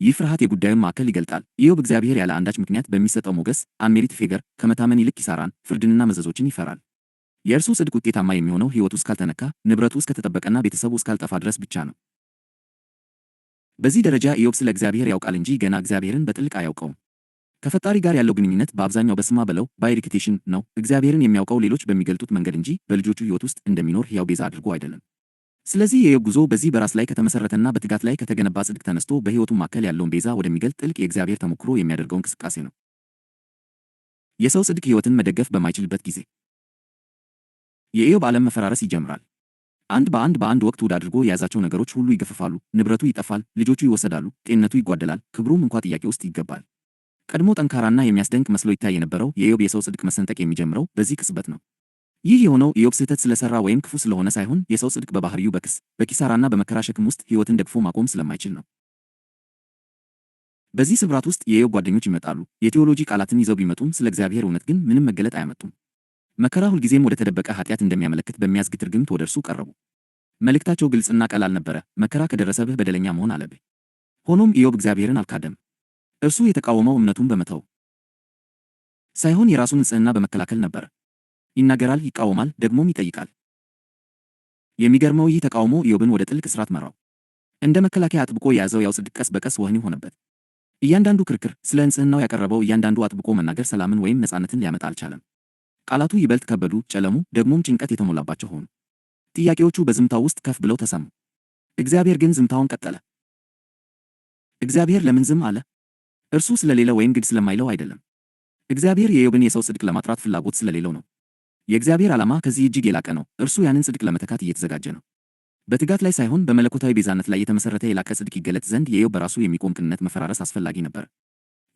Speaker 1: ይህ ፍርሃት የጉዳዩን ማዕከል ይገልጣል። ኢዮብ እግዚአብሔር ያለ አንዳች ምክንያት በሚሰጠው ሞገስ አንሜሪት ፌገር ከመታመን ይልቅ ኪሳራን፣ ፍርድንና መዘዞችን ይፈራል። የእርሱ ጽድቅ ውጤታማ የሚሆነው ሕይወቱ እስካልተነካ፣ ንብረቱ እስከተጠበቀና ቤተሰቡ እስካልጠፋ ድረስ ብቻ ነው። በዚህ ደረጃ ኢዮብ ስለ እግዚአብሔር ያውቃል እንጂ ገና እግዚአብሔርን በጥልቅ አያውቀውም። ከፈጣሪ ጋር ያለው ግንኙነት በአብዛኛው በስማ በለው ባይ ሪፒቴሽን ነው። እግዚአብሔርን የሚያውቀው ሌሎች በሚገልጡት መንገድ እንጂ በልጆቹ ሕይወት ውስጥ እንደሚኖር ሕያው ቤዛ አድርጎ አይደለም። ስለዚህ የኢዮብ ጉዞ በዚህ በራስ ላይ ከተመሠረተና በትጋት ላይ ከተገነባ ጽድቅ ተነስቶ በሕይወቱ ማዕከል ያለውን ቤዛ ወደሚገልጥ ጥልቅ የእግዚአብሔር ተሞክሮ የሚያደርገው እንቅስቃሴ ነው። የሰው ጽድቅ ሕይወትን መደገፍ በማይችልበት ጊዜ የኢዮብ ዓለም መፈራረስ ይጀምራል። አንድ በአንድ ወቅት ውድ አድርጎ የያዛቸው ነገሮች ሁሉ ይገፈፋሉ። ንብረቱ ይጠፋል፣ ልጆቹ ይወሰዳሉ፣ ጤንነቱ ይጓደላል፣ ክብሩም እንኳ ጥያቄ ውስጥ ይገባል። ቀድሞ ጠንካራና የሚያስደንቅ መስሎ ይታይ የነበረው የኢዮብ የሰው ጽድቅ መሰንጠቅ የሚጀምረው በዚህ ቅጽበት ነው። ይህ የሆነው ኢዮብ ስህተት ስለሰራ ወይም ክፉ ስለሆነ ሳይሆን የሰው ጽድቅ በባህሪው በክስ፣ በኪሳራና በመከራ ሸክም ውስጥ ሕይወትን ደግፎ ማቆም ስለማይችል ነው። በዚህ ስብራት ውስጥ የኢዮብ ጓደኞች ይመጣሉ። የቴዎሎጂ ቃላትን ይዘው ቢመጡም ስለ እግዚአብሔር እውነት ግን ምንም መገለጥ አያመጡም። መከራ ሁልጊዜም ወደ ተደበቀ ኃጢአት እንደሚያመለክት በሚያዝግ ትርጉም ወደ እርሱ ቀረቡ። መልእክታቸው ግልጽና ቀላል ነበረ። መከራ ከደረሰብህ በደለኛ መሆን አለብህ። ሆኖም ኢዮብ እግዚአብሔርን አልካደም። እርሱ የተቃወመው እምነቱን በመተው ሳይሆን የራሱን ንጽሕና በመከላከል ነበር። ይናገራል፣ ይቃወማል፣ ደግሞም ይጠይቃል። የሚገርመው ይህ ተቃውሞ ኢዮብን ወደ ጥልቅ እስራት መራው። እንደ መከላከያ አጥብቆ የያዘው ያው ጽድቅ ቀስ በቀስ ወህኒ ሆነበት። እያንዳንዱ ክርክር ስለ ንጽሕናው ያቀረበው እያንዳንዱ አጥብቆ መናገር ሰላምን ወይም ነፃነትን ሊያመጣ አልቻለም። ቃላቱ ይበልጥ ከበዱ፣ ጨለሙ፣ ደግሞም ጭንቀት የተሞላባቸው ሆኑ። ጥያቄዎቹ በዝምታው ውስጥ ከፍ ብለው ተሰሙ። እግዚአብሔር ግን ዝምታውን ቀጠለ። እግዚአብሔር ለምን ዝም አለ? እርሱ ስለሌለው ወይም ግድ ስለማይለው አይደለም። እግዚአብሔር የኢዮብን የሰው ጽድቅ ለማጥራት ፍላጎት ስለሌለው ነው። የእግዚአብሔር ዓላማ ከዚህ እጅግ የላቀ ነው። እርሱ ያንን ጽድቅ ለመተካት እየተዘጋጀ ነው። በትጋት ላይ ሳይሆን በመለኮታዊ ቤዛነት ላይ የተመሰረተ የላቀ ጽድቅ ይገለጥ ዘንድ የኢዮብ በራሱ የሚቆም ቅንነት መፈራረስ አስፈላጊ ነበር።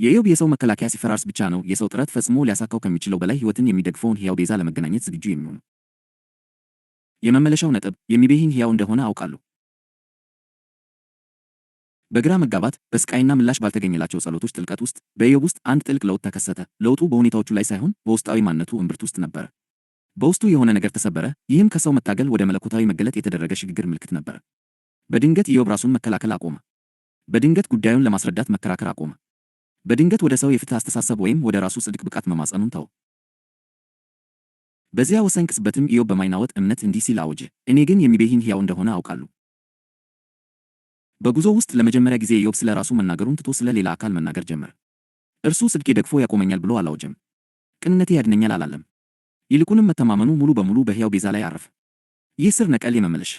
Speaker 1: የኢዮብ የሰው መከላከያ ሲፈራርስ ብቻ ነው የሰው ጥረት ፈጽሞ ሊያሳካው ከሚችለው በላይ ሕይወትን የሚደግፈውን ሕያው ቤዛ ለመገናኘት ዝግጁ የሚሆኑ። የመመለሻው ነጥብ የሚቤዥኝ ሕያው እንደሆነ አውቃለሁ። በግራ መጋባት በስቃይና ምላሽ ባልተገኘላቸው ጸሎቶች ጥልቀት ውስጥ በኢዮብ ውስጥ አንድ ጥልቅ ለውጥ ተከሰተ። ለውጡ በሁኔታዎቹ ላይ ሳይሆን በውስጣዊ ማንነቱ እምብርት ውስጥ ነበር። በውስጡ የሆነ ነገር ተሰበረ። ይህም ከሰው መታገል ወደ መለኮታዊ መገለጥ የተደረገ ሽግግር ምልክት ነበር። በድንገት ኢዮብ ራሱን መከላከል አቆመ። በድንገት ጉዳዩን ለማስረዳት መከራከር አቆመ። በድንገት ወደ ሰው የፍትህ አስተሳሰብ ወይም ወደ ራሱ ጽድቅ ብቃት መማጸኑን ተው። በዚያ ወሳኝ ቅጽበትም ኢዮብ በማይናወጥ እምነት እንዲህ ሲል አወጀ፣ እኔ ግን የሚቤዥኝ ሕያው እንደሆነ አውቃለሁ። በጉዞ ውስጥ ለመጀመሪያ ጊዜ ኢዮብ ስለ ራሱ መናገሩን ትቶ ስለ ሌላ አካል መናገር ጀመረ። እርሱ ጽድቄ ደግፎ ያቆመኛል ብሎ አላወጀም። ቅንነቴ ያድነኛል አላለም። ይልቁንም መተማመኑ ሙሉ በሙሉ በሕያው ቤዛ ላይ አረፈ። ይህ ስር ነቀል የመመለሽ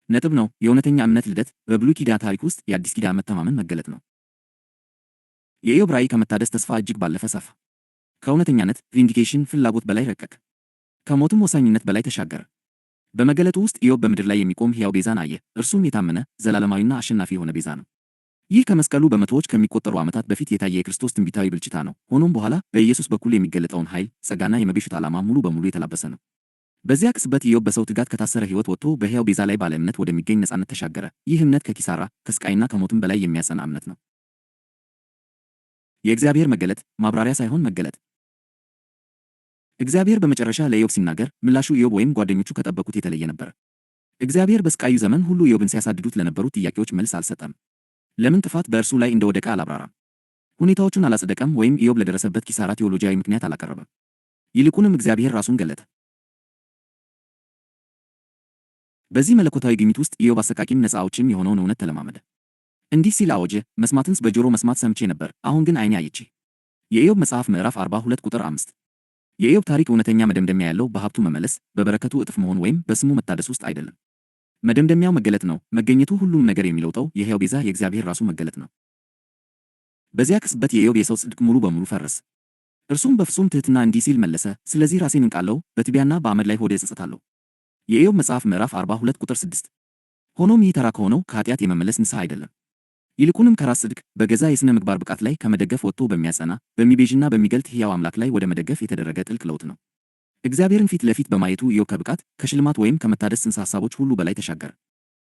Speaker 1: ነጥብ ነው። የእውነተኛ እምነት ልደት በብሉይ ኪዳን ታሪክ ውስጥ የአዲስ ኪዳን መተማመን መገለጥ ነው። የኢዮብ ራእይ ከመታደስ ተስፋ እጅግ ባለፈ ሰፋ። ከእውነተኛነት ቪንዲኬሽን ፍላጎት በላይ ረቀቀ። ከሞትም ወሳኝነት በላይ ተሻገረ። በመገለጡ ውስጥ ኢዮብ በምድር ላይ የሚቆም ሕያው ቤዛን አየ። እርሱም የታመነ ዘላለማዊና አሸናፊ የሆነ ቤዛ ነው። ይህ ከመስቀሉ በመቶዎች ከሚቆጠሩ ዓመታት በፊት የታየ የክርስቶስ ትንቢታዊ ብልጭታ ነው። ሆኖም በኋላ በኢየሱስ በኩል የሚገለጠውን ኃይል፣ ጸጋና የመቤዠት ዓላማ ሙሉ በሙሉ የተላበሰ ነው። በዚያ ቅጽበት ኢዮብ በሰው ትጋት ከታሰረ ሕይወት ወጥቶ በሕያው ቤዛ ላይ ባለ እምነት ወደሚገኝ ነፃነት ተሻገረ። ይህ እምነት ከኪሳራ ከስቃይና ከሞትም በላይ የሚያጸና እምነት ነው። የእግዚአብሔር መገለጥ ማብራሪያ ሳይሆን መገለጥ። እግዚአብሔር በመጨረሻ ለኢዮብ ሲናገር ምላሹ ኢዮብ ወይም ጓደኞቹ ከጠበቁት የተለየ ነበር። እግዚአብሔር በስቃዩ ዘመን ሁሉ ኢዮብን ሲያሳድዱት ለነበሩት ጥያቄዎች መልስ አልሰጠም። ለምን ጥፋት በእርሱ ላይ እንደወደቀ አላብራራም። ሁኔታዎቹን አላጸደቀም ወይም ኢዮብ ለደረሰበት ኪሳራ ቴዎሎጂያዊ ምክንያት አላቀረበም። ይልቁንም እግዚአብሔር ራሱን ገለጠ። በዚህ መለኮታዊ ግኝት ውስጥ ኢዮብ አሰቃቂም ነፃ አውጪም የሆነውን እውነት ተለማመደ። እንዲህ ሲል አወጀ፣ መስማትንስ በጆሮ መስማት ሰምቼ ነበር፣ አሁን ግን ዓይኔ አየች። የኢዮብ መጽሐፍ ምዕራፍ 42 ቁጥር 5። የኢዮብ ታሪክ እውነተኛ መደምደሚያ ያለው በሀብቱ መመለስ፣ በበረከቱ እጥፍ መሆን ወይም በስሙ መታደስ ውስጥ አይደለም። መደምደሚያው መገለጥ ነው። መገኘቱ ሁሉም ነገር የሚለውጠው የሕያው ቤዛ የእግዚአብሔር ራሱ መገለጥ ነው። በዚያ ቅጽበት የኢዮብ የሰው ጽድቅ ሙሉ በሙሉ ፈረሰ። እርሱም በፍጹም ትሕትና እንዲህ ሲል መለሰ፣ ስለዚህ ራሴን እንቃለሁ፣ በትቢያና በአመድ ላይ ሆዴ እጸጸታለሁ። የኢዮብ መጽሐፍ ምዕራፍ 42 ቁጥር 6። ሆኖም ይህ ተራ ከሆነው ከኃጢአት የመመለስ ንስሐ አይደለም። ይልቁንም ከራስ ጽድቅ በገዛ የሥነ ምግባር ብቃት ላይ ከመደገፍ ወጥቶ በሚያጸና በሚቤዥና በሚገልጥ ሕያው አምላክ ላይ ወደ መደገፍ የተደረገ ጥልቅ ለውጥ ነው። እግዚአብሔርን ፊት ለፊት በማየቱ ኢዮብ ከብቃት ከሽልማት ወይም ከመታደስ ጽንሰ ሐሳቦች ሁሉ በላይ ተሻገረ።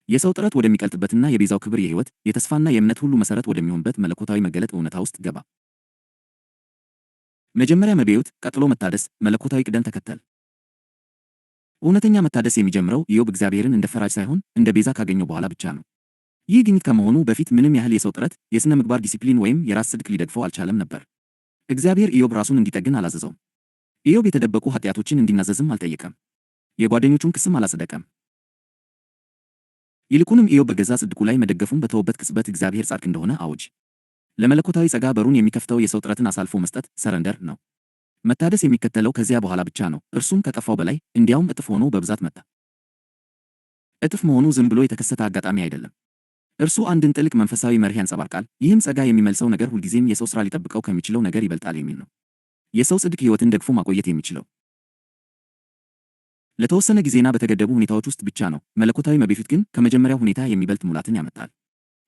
Speaker 1: የሰው ጥረት ወደሚቀልጥበትና የቤዛው ክብር የሕይወት የተስፋና የእምነት ሁሉ መሠረት ወደሚሆንበት መለኮታዊ መገለጥ እውነታ ውስጥ ገባ። መጀመሪያ መቤዠት፣ ቀጥሎ መታደስ፣ መለኮታዊ ቅደም ተከተል። እውነተኛ መታደስ የሚጀምረው ኢዮብ እግዚአብሔርን እንደ ፈራጅ ሳይሆን እንደ ቤዛ ካገኘው በኋላ ብቻ ነው። ይህ ግኝት ከመሆኑ በፊት ምንም ያህል የሰው ጥረት፣ የሥነ ምግባር ዲሲፕሊን ወይም የራስ ጽድቅ ሊደግፈው አልቻለም ነበር። እግዚአብሔር ኢዮብ ራሱን እንዲጠግን አላዘዘውም። ኢዮብ የተደበቁ ኃጢአቶችን እንዲናዘዝም አልጠየቀም። የጓደኞቹን ክስም አላጸደቀም። ይልቁንም ኢዮብ በገዛ ጽድቁ ላይ መደገፉን በተወበት ቅጽበት እግዚአብሔር ጻድቅ እንደሆነ አወጀ። ለመለኮታዊ ጸጋ በሩን የሚከፍተው የሰው ጥረትን አሳልፎ መስጠት ሰረንደር ነው። መታደስ የሚከተለው ከዚያ በኋላ ብቻ ነው። እርሱም ከጠፋው በላይ እንዲያውም እጥፍ ሆኖ በብዛት መጣ። እጥፍ መሆኑ ዝም ብሎ የተከሰተ አጋጣሚ አይደለም። እርሱ አንድን ጥልቅ መንፈሳዊ መርህ ያንጸባርቃል። ይህም ጸጋ የሚመልሰው ነገር ሁልጊዜም የሰው ሥራ ሊጠብቀው ከሚችለው ነገር ይበልጣል የሚል ነው። የሰው ጽድቅ ሕይወትን ደግፎ ማቆየት የሚችለው ለተወሰነ ጊዜና በተገደቡ ሁኔታዎች ውስጥ ብቻ ነው። መለኮታዊ መቤዠት ግን ከመጀመሪያው ሁኔታ የሚበልጥ ሙላትን ያመጣል።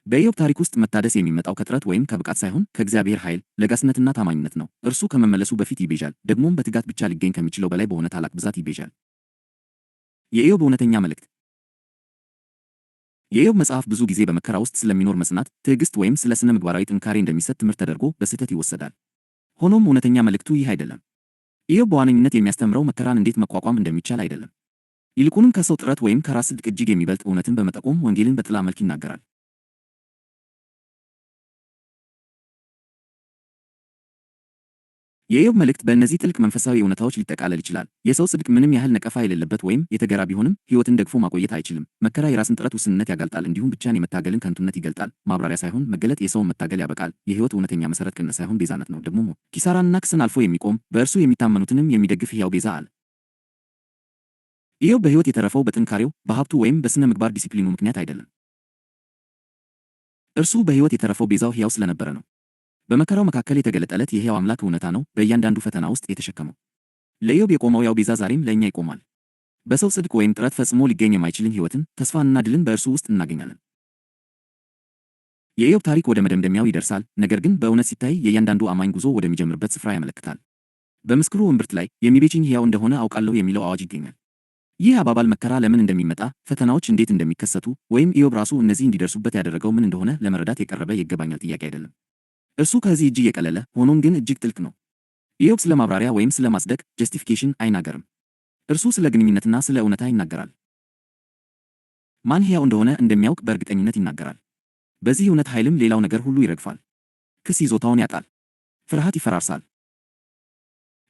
Speaker 1: በኢዮብ ታሪክ ውስጥ መታደስ የሚመጣው ከጥረት ወይም ከብቃት ሳይሆን ከእግዚአብሔር ኃይል፣ ለጋስነትና ታማኝነት ነው። እርሱ ከመመለሱ በፊት ይቤዣል፣ ደግሞም በትጋት ብቻ ሊገኝ ከሚችለው በላይ በሆነ ታላቅ ብዛት ይቤዣል። የኢዮብ እውነተኛ መልእክት የኢዮብ መጽሐፍ ብዙ ጊዜ በመከራ ውስጥ ስለሚኖር መጽናት፣ ትዕግስት ወይም ስለ ስነ ምግባራዊ ጥንካሬ እንደሚሰጥ ትምህርት ተደርጎ በስህተት ይወሰዳል። ሆኖም እውነተኛ መልእክቱ ይህ አይደለም። ኢዮብ በዋነኝነት የሚያስተምረው መከራን እንዴት መቋቋም እንደሚቻል አይደለም። ይልቁንም ከሰው ጥረት ወይም ከራስ ጽድቅ እጅግ የሚበልጥ እውነትን በመጠቆም ወንጌልን በጥላ መልክ ይናገራል። የኢዮብ መልእክት በእነዚህ ጥልቅ መንፈሳዊ እውነታዎች ሊጠቃለል ይችላል። የሰው ጽድቅ ምንም ያህል ነቀፋ የሌለበት ወይም የተገራ ቢሆንም ሕይወትን ደግፎ ማቆየት አይችልም። መከራ የራስን ጥረት ውስንነት ያጋልጣል፣ እንዲሁም ብቻን የመታገልን ከንቱነት ይገልጣል። ማብራሪያ ሳይሆን መገለጥ የሰውን መታገል ያበቃል። የሕይወት እውነተኛ መሠረት ቅንነት ሳይሆን ቤዛነት ነው። ደግሞ ኪሳራንና ክስን አልፎ የሚቆም በእርሱ የሚታመኑትንም የሚደግፍ ሕያው ቤዛ አለ። ኢዮብ በሕይወት የተረፈው በጥንካሬው፣ በሀብቱ ወይም በሥነ ምግባር ዲሲፕሊኑ ምክንያት አይደለም። እርሱ በሕይወት የተረፈው ቤዛው ሕያው ስለነበረ ነው። በመከራው መካከል የተገለጠለት የሕያው አምላክ እውነታ ነው በእያንዳንዱ ፈተና ውስጥ የተሸከመው። ለኢዮብ የቆመው ያው ቤዛ ዛሬም ለእኛ ይቆማል። በሰው ጽድቅ ወይም ጥረት ፈጽሞ ሊገኝ የማይችልን ሕይወትን፣ ተስፋንና ድልን በእርሱ ውስጥ እናገኛለን። የኢዮብ ታሪክ ወደ መደምደሚያው ይደርሳል፣ ነገር ግን በእውነት ሲታይ የእያንዳንዱ አማኝ ጉዞ ወደሚጀምርበት ስፍራ ያመለክታል። በምስክሩ እምብርት ላይ የሚቤዥኝ ሕያው እንደሆነ አውቃለሁ የሚለው አዋጅ ይገኛል። ይህ አባባል መከራ ለምን እንደሚመጣ፣ ፈተናዎች እንዴት እንደሚከሰቱ ወይም ኢዮብ ራሱ እነዚህ እንዲደርሱበት ያደረገው ምን እንደሆነ ለመረዳት የቀረበ የይገባኛል ጥያቄ አይደለም። እርሱ ከዚህ እጅግ የቀለለ ሆኖም ግን እጅግ ጥልቅ ነው። ኢዮብ ስለ ማብራሪያ ወይም ስለ ማጽደቅ ጀስቲፊኬሽን አይናገርም። እርሱ ስለ ግንኙነትና ስለ እውነታ ይናገራል። ማን ሕያው እንደሆነ እንደሚያውቅ በእርግጠኝነት ይናገራል። በዚህ እውነት ኃይልም ሌላው ነገር ሁሉ ይረግፋል። ክስ ይዞታውን ያጣል። ፍርሃት ይፈራርሳል።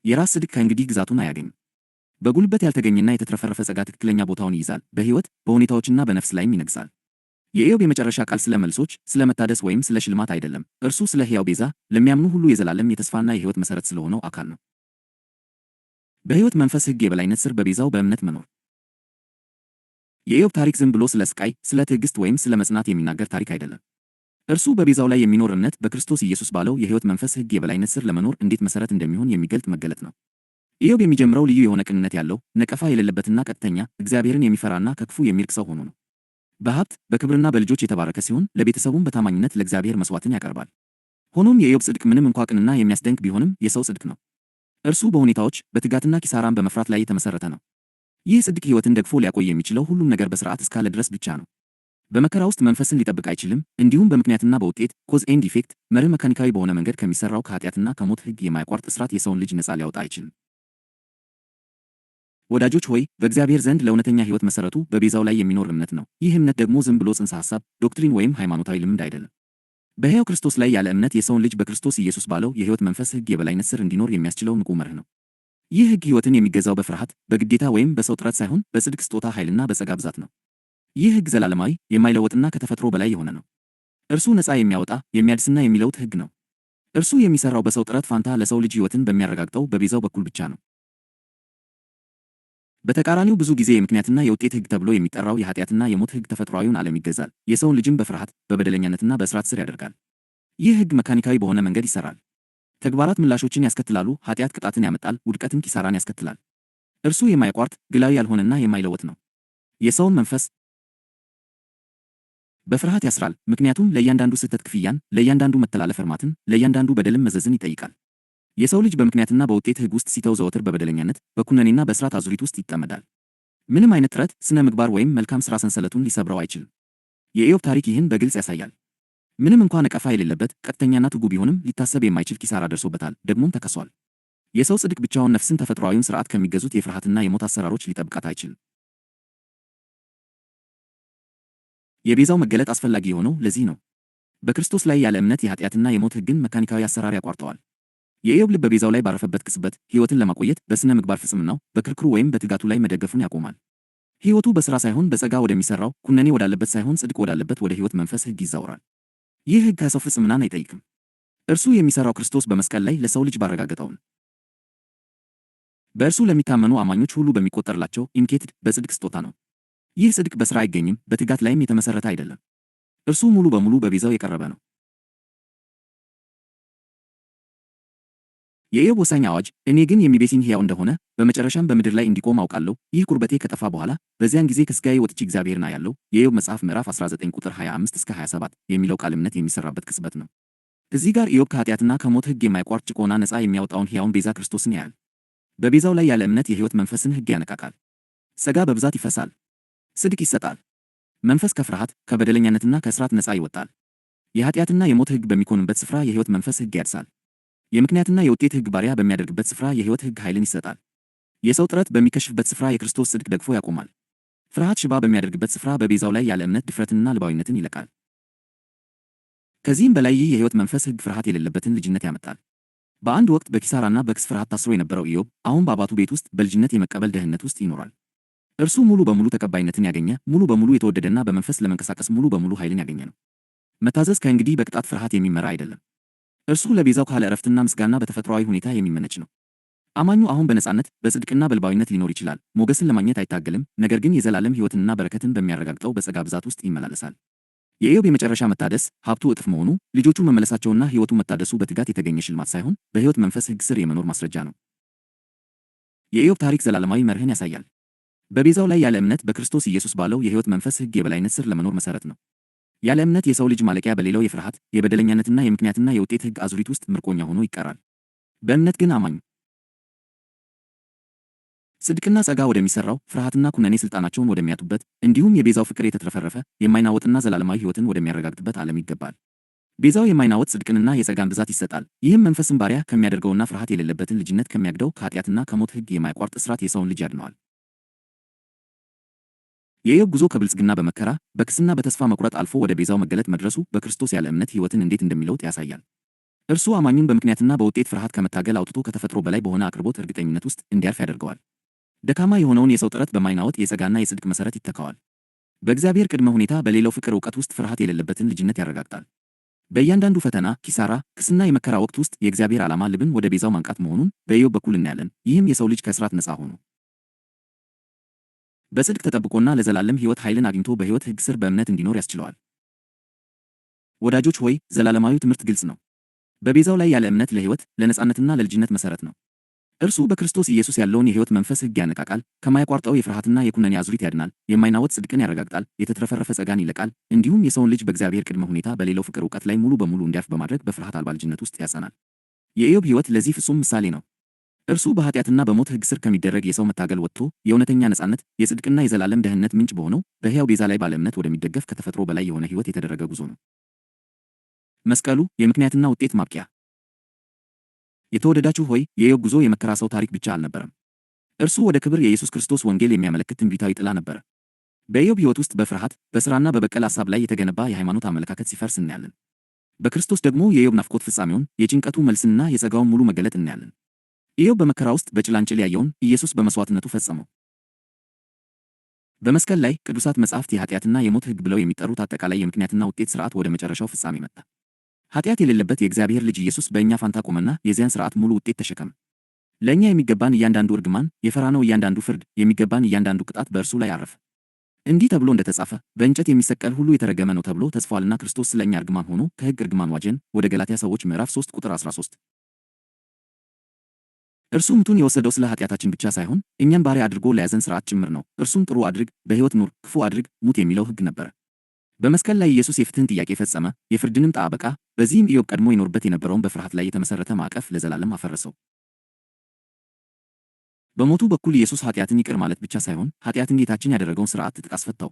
Speaker 1: የራስ ጽድቅ ከእንግዲህ ግዛቱን አያገኝም። በጉልበት ያልተገኘና የተትረፈረፈ ጸጋ ትክክለኛ ቦታውን ይይዛል። በሕይወት በሁኔታዎችና በነፍስ ላይም ይነግሣል። የኢዮብ የመጨረሻ ቃል ስለ መልሶች፣ ስለ መታደስ ወይም ስለ ሽልማት አይደለም። እርሱ ስለ ሕያው ቤዛ፣ ለሚያምኑ ሁሉ የዘላለም የተስፋና የሕይወት መሠረት ስለሆነው አካል ነው። በሕይወት መንፈስ ሕግ የበላይነት ስር በቤዛው በእምነት መኖር። የኢዮብ ታሪክ ዝም ብሎ ስለ ስቃይ፣ ስለ ትዕግሥት ወይም ስለ መጽናት የሚናገር ታሪክ አይደለም። እርሱ በቤዛው ላይ የሚኖር እምነት በክርስቶስ ኢየሱስ ባለው የሕይወት መንፈስ ሕግ የበላይነት ስር ለመኖር እንዴት መሠረት እንደሚሆን የሚገልጥ መገለጥ ነው። ኢዮብ የሚጀምረው ልዩ የሆነ ቅንነት ያለው፣ ነቀፋ የሌለበትና ቀጥተኛ፣ እግዚአብሔርን የሚፈራና ከክፉ የሚርቅ ሰው ሆኖ ነው። በሀብት በክብርና በልጆች የተባረከ ሲሆን ለቤተሰቡም በታማኝነት ለእግዚአብሔር መሥዋዕትን ያቀርባል። ሆኖም የኢዮብ ጽድቅ ምንም እንኳ ቅንና የሚያስደንቅ ቢሆንም የሰው ጽድቅ ነው። እርሱ በሁኔታዎች በትጋትና ኪሳራን በመፍራት ላይ የተመሠረተ ነው። ይህ ጽድቅ ሕይወትን ደግፎ ሊያቆይ የሚችለው ሁሉም ነገር በሥርዓት እስካለ ድረስ ብቻ ነው። በመከራ ውስጥ መንፈስን ሊጠብቅ አይችልም። እንዲሁም በምክንያትና በውጤት ኮዝ ኤንድ ኢፌክት መርህ መካኒካዊ በሆነ መንገድ ከሚሠራው ከኃጢአትና ከሞት ሕግ የማያቋርጥ እስራት የሰውን ልጅ ነፃ ሊያወጣ አይችልም። ወዳጆች ሆይ፣ በእግዚአብሔር ዘንድ ለእውነተኛ ሕይወት መሠረቱ በቤዛው ላይ የሚኖር እምነት ነው። ይህ እምነት ደግሞ ዝም ብሎ ጽንሰ ሐሳብ፣ ዶክትሪን ወይም ሃይማኖታዊ ልምድ አይደለም። በሕያው ክርስቶስ ላይ ያለ እምነት የሰውን ልጅ በክርስቶስ ኢየሱስ ባለው የሕይወት መንፈስ ሕግ የበላይነት ስር እንዲኖር የሚያስችለው ንቁ መርህ ነው። ይህ ሕግ ሕይወትን የሚገዛው በፍርሃት፣ በግዴታ ወይም በሰው ጥረት ሳይሆን በጽድቅ ስጦታ ኃይልና በጸጋ ብዛት ነው። ይህ ሕግ ዘላለማዊ፣ የማይለወጥና ከተፈጥሮ በላይ የሆነ ነው። እርሱ ነፃ የሚያወጣ፣ የሚያድስና የሚለውጥ ሕግ ነው። እርሱ የሚሠራው በሰው ጥረት ፋንታ ለሰው ልጅ ሕይወትን በሚያረጋግጠው በቤዛው በኩል ብቻ ነው። በተቃራኒው ብዙ ጊዜ የምክንያትና የውጤት ሕግ ተብሎ የሚጠራው የኃጢአትና የሞት ሕግ ተፈጥሯዊውን ዓለም ይገዛል፣ የሰውን ልጅም በፍርሃት በበደለኛነትና በእስራት ስር ያደርጋል። ይህ ሕግ መካኒካዊ በሆነ መንገድ ይሠራል። ተግባራት ምላሾችን ያስከትላሉ። ኃጢአት ቅጣትን ያመጣል፣ ውድቀትን ኪሳራን ያስከትላል። እርሱ የማይቋርጥ ግላዊ ያልሆነና የማይለወጥ ነው። የሰውን መንፈስ በፍርሃት ያስራል፣ ምክንያቱም ለእያንዳንዱ ስህተት ክፍያን፣ ለእያንዳንዱ መተላለፍ እርማትን፣ ለእያንዳንዱ በደልም መዘዝን ይጠይቃል። የሰው ልጅ በምክንያትና በውጤት ሕግ ውስጥ ሲተው ዘወትር በበደለኛነት፣ በኩነኔና በእስራት አዙሪት ውስጥ ይጠመዳል። ምንም አይነት ጥረት፣ ስነ ምግባር ወይም መልካም ሥራ ሰንሰለቱን ሊሰብረው አይችልም። የኢዮብ ታሪክ ይህን በግልጽ ያሳያል። ምንም እንኳ ነቀፋ የሌለበት ቀጥተኛና ትጉ ቢሆንም ሊታሰብ የማይችል ኪሳራ ደርሶበታል፣ ደግሞም ተከሷል። የሰው ጽድቅ ብቻውን ነፍስን ተፈጥሯዊውን ሥርዓት ከሚገዙት የፍርሃትና የሞት አሰራሮች ሊጠብቃት አይችልም። የቤዛው መገለጥ አስፈላጊ የሆነው ለዚህ ነው። በክርስቶስ ላይ ያለ እምነት የኃጢአትና የሞት ሕግን መካኒካዊ አሰራር ያቋርጠዋል። የኢዮብ ልብ በቤዛው ላይ ባረፈበት ቅጽበት ሕይወትን ለማቆየት በሥነ ምግባር ፍጽምናው፣ በክርክሩ ወይም በትጋቱ ላይ መደገፉን ያቆማል። ሕይወቱ በሥራ ሳይሆን በጸጋ ወደሚሠራው፣ ኩነኔ ወዳለበት ሳይሆን ጽድቅ ወዳለበት ወደ ሕይወት መንፈስ ሕግ ይዛወራል። ይህ ሕግ ከሰው ፍጽምናን አይጠይቅም። እርሱ የሚሠራው ክርስቶስ በመስቀል ላይ ለሰው ልጅ ባረጋገጠውን በእርሱ ለሚታመኑ አማኞች ሁሉ በሚቆጠርላቸው ኢምኬትድ በጽድቅ ስጦታ ነው። ይህ ጽድቅ በሥራ አይገኝም፣ በትጋት ላይም የተመሠረተ አይደለም። እርሱ ሙሉ በሙሉ በቤዛው የቀረበ ነው። የኢዮብ ወሳኝ አዋጅ፣ እኔ ግን የሚቤዥኝ ሕያው እንደሆነ በመጨረሻም በምድር ላይ እንዲቆም አውቃለሁ። ይህ ቁርበቴ ከጠፋ በኋላ በዚያን ጊዜ ከሥጋዬ ወጥቼ እግዚአብሔርን አያለሁ። የኢዮብ መጽሐፍ ምዕራፍ 19 ቁጥር 25-27 የሚለው ቃል እምነት የሚሠራበት ቅጽበት ነው። እዚህ ጋር ኢዮብ ከኃጢአትና ከሞት ሕግ የማይቋርጥ ጭቆና ነፃ የሚያወጣውን ሕያውን ቤዛ ክርስቶስን ያያል። በቤዛው ላይ ያለ እምነት የሕይወት መንፈስን ሕግ ያነቃቃል። ጸጋ በብዛት ይፈሳል። ጽድቅ ይሰጣል። መንፈስ ከፍርሃት ከበደለኛነትና ከእስራት ነፃ ይወጣል። የኃጢአትና የሞት ሕግ በሚኮንበት ስፍራ የሕይወት መንፈስ ሕግ ያድሳል። የምክንያትና የውጤት ሕግ ባሪያ በሚያደርግበት ስፍራ የሕይወት ሕግ ኃይልን ይሰጣል። የሰው ጥረት በሚከሽፍበት ስፍራ የክርስቶስ ጽድቅ ደግፎ ያቆማል። ፍርሃት ሽባ በሚያደርግበት ስፍራ በቤዛው ላይ ያለ እምነት ድፍረትንና ልባዊነትን ይለቃል። ከዚህም በላይ ይህ የሕይወት መንፈስ ሕግ ፍርሃት የሌለበትን ልጅነት ያመጣል። በአንድ ወቅት በኪሳራና በክስ ፍርሃት ታስሮ የነበረው ኢዮብ አሁን በአባቱ ቤት ውስጥ በልጅነት የመቀበል ደህንነት ውስጥ ይኖራል። እርሱ ሙሉ በሙሉ ተቀባይነትን ያገኘ፣ ሙሉ በሙሉ የተወደደና በመንፈስ ለመንቀሳቀስ ሙሉ በሙሉ ኃይልን ያገኘ ነው። መታዘዝ ከእንግዲህ በቅጣት ፍርሃት የሚመራ አይደለም። እርሱ ለቤዛው ካለ ዕረፍትና ምስጋና በተፈጥሯዊ ሁኔታ የሚመነጭ ነው። አማኙ አሁን በነጻነት በጽድቅና በልባዊነት ሊኖር ይችላል። ሞገስን ለማግኘት አይታገልም፣ ነገር ግን የዘላለም ሕይወትንና በረከትን በሚያረጋግጠው በጸጋ ብዛት ውስጥ ይመላለሳል። የኢዮብ የመጨረሻ መታደስ ሀብቱ እጥፍ መሆኑ፣ ልጆቹ መመለሳቸውና ሕይወቱ መታደሱ በትጋት የተገኘ ሽልማት ሳይሆን በሕይወት መንፈስ ሕግ ስር የመኖር ማስረጃ ነው። የኢዮብ ታሪክ ዘላለማዊ መርህን ያሳያል። በቤዛው ላይ ያለ እምነት በክርስቶስ ኢየሱስ ባለው የሕይወት መንፈስ ሕግ የበላይነት ስር ለመኖር መሠረት ነው። ያለ እምነት የሰው ልጅ ማለቂያ በሌለው የፍርሃት የበደለኛነትና የምክንያትና የውጤት ሕግ አዙሪት ውስጥ ምርኮኛ ሆኖ ይቀራል። በእምነት ግን አማኙ ጽድቅና ጸጋ ወደሚሠራው ፍርሃትና ኩነኔ ሥልጣናቸውን ወደሚያጡበት እንዲሁም የቤዛው ፍቅር የተትረፈረፈ የማይናወጥና ዘላለማዊ ሕይወትን ወደሚያረጋግጥበት ዓለም ይገባል። ቤዛው የማይናወጥ ጽድቅንና የጸጋን ብዛት ይሰጣል። ይህም መንፈስን ባሪያ ከሚያደርገውና ፍርሃት የሌለበትን ልጅነት ከሚያግደው ከኃጢአትና ከሞት ሕግ የማይቋርጥ እስራት የሰውን ልጅ ያድነዋል። የኢዮብ ጉዞ ከብልጽግና በመከራ በክስና በተስፋ መቁረጥ አልፎ ወደ ቤዛው መገለጥ መድረሱ በክርስቶስ ያለ እምነት ሕይወትን እንዴት እንደሚለውጥ ያሳያል። እርሱ አማኙን በምክንያትና በውጤት ፍርሃት ከመታገል አውጥቶ ከተፈጥሮ በላይ በሆነ አቅርቦት እርግጠኝነት ውስጥ እንዲያርፍ ያደርገዋል። ደካማ የሆነውን የሰው ጥረት በማይናወጥ የጸጋና የጽድቅ መሠረት ይተካዋል። በእግዚአብሔር ቅድመ ሁኔታ በሌለው ፍቅር ዕውቀት ውስጥ ፍርሃት የሌለበትን ልጅነት ያረጋግጣል። በእያንዳንዱ ፈተና፣ ኪሳራ፣ ክስና የመከራ ወቅት ውስጥ የእግዚአብሔር ዓላማ ልብን ወደ ቤዛው ማንቃት መሆኑን በኢዮብ በኩል እናያለን። ይህም የሰው ልጅ ከእስራት ነፃ ሆኖ በጽድቅ ተጠብቆና ለዘላለም ሕይወት ኃይልን አግኝቶ በሕይወት ሕግ ስር በእምነት እንዲኖር ያስችለዋል። ወዳጆች ሆይ ዘላለማዊው ትምህርት ግልጽ ነው። በቤዛው ላይ ያለ እምነት ለሕይወት ለነጻነትና ለልጅነት መሠረት ነው። እርሱ በክርስቶስ ኢየሱስ ያለውን የሕይወት መንፈስ ሕግ ያነቃቃል፣ ከማያቋርጠው የፍርሃትና የኩነኔ አዙሪት ያድናል፣ የማይናወጥ ጽድቅን ያረጋግጣል፣ የተትረፈረፈ ጸጋን ይለቃል፣ እንዲሁም የሰውን ልጅ በእግዚአብሔር ቅድመ ሁኔታ በሌለው ፍቅር ዕውቀት ላይ ሙሉ በሙሉ እንዲያርፍ በማድረግ በፍርሃት አልባ ልጅነት ውስጥ ያጸናል። የኢዮብ ሕይወት ለዚህ ፍጹም ምሳሌ ነው። እርሱ በኃጢአትና በሞት ሕግ ስር ከሚደረግ የሰው መታገል ወጥቶ የእውነተኛ ነጻነት የጽድቅና የዘላለም ደህንነት ምንጭ በሆነው በሕያው ቤዛ ላይ ባለ እምነት ወደሚደገፍ ከተፈጥሮ በላይ የሆነ ሕይወት የተደረገ ጉዞ ነው። መስቀሉ የምክንያትና ውጤት ማብቂያ። የተወደዳችሁ ሆይ የኢዮብ ጉዞ የመከራ ሰው ታሪክ ብቻ አልነበረም። እርሱ ወደ ክብር የኢየሱስ ክርስቶስ ወንጌል የሚያመለክት ትንቢታዊ ጥላ ነበረ። በኢዮብ ሕይወት ውስጥ በፍርሃት በሥራና በበቀል ሐሳብ ላይ የተገነባ የሃይማኖት አመለካከት ሲፈርስ እናያለን። በክርስቶስ ደግሞ የኢዮብ ናፍቆት ፍጻሜውን፣ የጭንቀቱ መልስና የጸጋውን ሙሉ መገለጥ እናያለን። ኢዮብ በመከራ ውስጥ በጭላንጭል ያየውን ኢየሱስ በመሥዋዕትነቱ ፈጸመው። በመስቀል ላይ ቅዱሳት መጻሕፍት የኃጢአትና የሞት ሕግ ብለው የሚጠሩት አጠቃላይ የምክንያትና ውጤት ሥርዓት ወደ መጨረሻው ፍጻሜ መጣ። ኃጢአት የሌለበት የእግዚአብሔር ልጅ ኢየሱስ በእኛ ፋንታ ቆመና የዚያን ሥርዓት ሙሉ ውጤት ተሸከመ። ለእኛ የሚገባን እያንዳንዱ እርግማን፣ የፈራነው እያንዳንዱ ፍርድ፣ የሚገባን እያንዳንዱ ቅጣት በእርሱ ላይ አረፈ። እንዲህ ተብሎ እንደተጻፈ በእንጨት የሚሰቀል ሁሉ የተረገመ ነው ተብሎ ተጽፏልና ክርስቶስ ስለ እኛ እርግማን ሆኖ ከሕግ እርግማን ዋጀን። ወደ ገላትያ ሰዎች ምዕራፍ 3 ቁጥር 13። እርሱ ሙቱን የወሰደው ስለ ኃጢአታችን ብቻ ሳይሆን እኛም ባሪያ አድርጎ ለያዘን ሥርዓት ጭምር ነው። እርሱም ጥሩ አድርግ፣ በሕይወት ኑር፣ ክፉ አድርግ፣ ሙት የሚለው ሕግ ነበረ። በመስቀል ላይ ኢየሱስ የፍትህን ጥያቄ ፈጸመ፣ የፍርድንም ጣ አበቃ። በዚህም ኢዮብ ቀድሞ ይኖርበት የነበረውን በፍርሃት ላይ የተመሠረተ ማዕቀፍ ለዘላለም አፈረሰው። በሞቱ በኩል ኢየሱስ ኃጢአትን ይቅር ማለት ብቻ ሳይሆን ኃጢአትን ጌታችን ያደረገውን ሥርዓት ትጥቅ አስፈታው።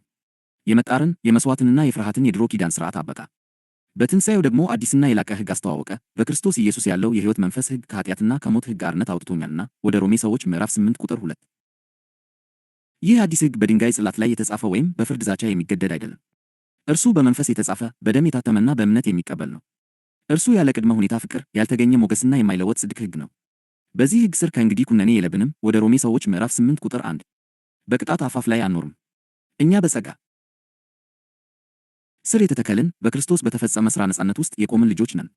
Speaker 1: የመጣርን የመሥዋዕትንና የፍርሃትን የድሮ ኪዳን ሥርዓት አበቃ። በትንሣኤው ደግሞ አዲስና የላቀ ሕግ አስተዋወቀ። በክርስቶስ ኢየሱስ ያለው የሕይወት መንፈስ ሕግ ከኃጢአትና ከሞት ሕግ አርነት አውጥቶኛልና። ወደ ሮሜ ሰዎች ምዕራፍ 8 ቁጥር 2። ይህ አዲስ ሕግ በድንጋይ ጽላት ላይ የተጻፈ ወይም በፍርድ ዛቻ የሚገደድ አይደለም። እርሱ በመንፈስ የተጻፈ በደም የታተመና በእምነት የሚቀበል ነው። እርሱ ያለ ቅድመ ሁኔታ ፍቅር፣ ያልተገኘ ሞገስና የማይለወጥ ጽድቅ ሕግ ነው። በዚህ ሕግ ስር ከእንግዲህ ኩነኔ የለብንም። ወደ ሮሜ ሰዎች ምዕራፍ 8 ቁጥር 1። በቅጣት አፋፍ ላይ አንኖርም። እኛ በጸጋ ስር የተተከልን በክርስቶስ በተፈጸመ ሥራ ነጻነት ውስጥ የቆምን ልጆች ነን።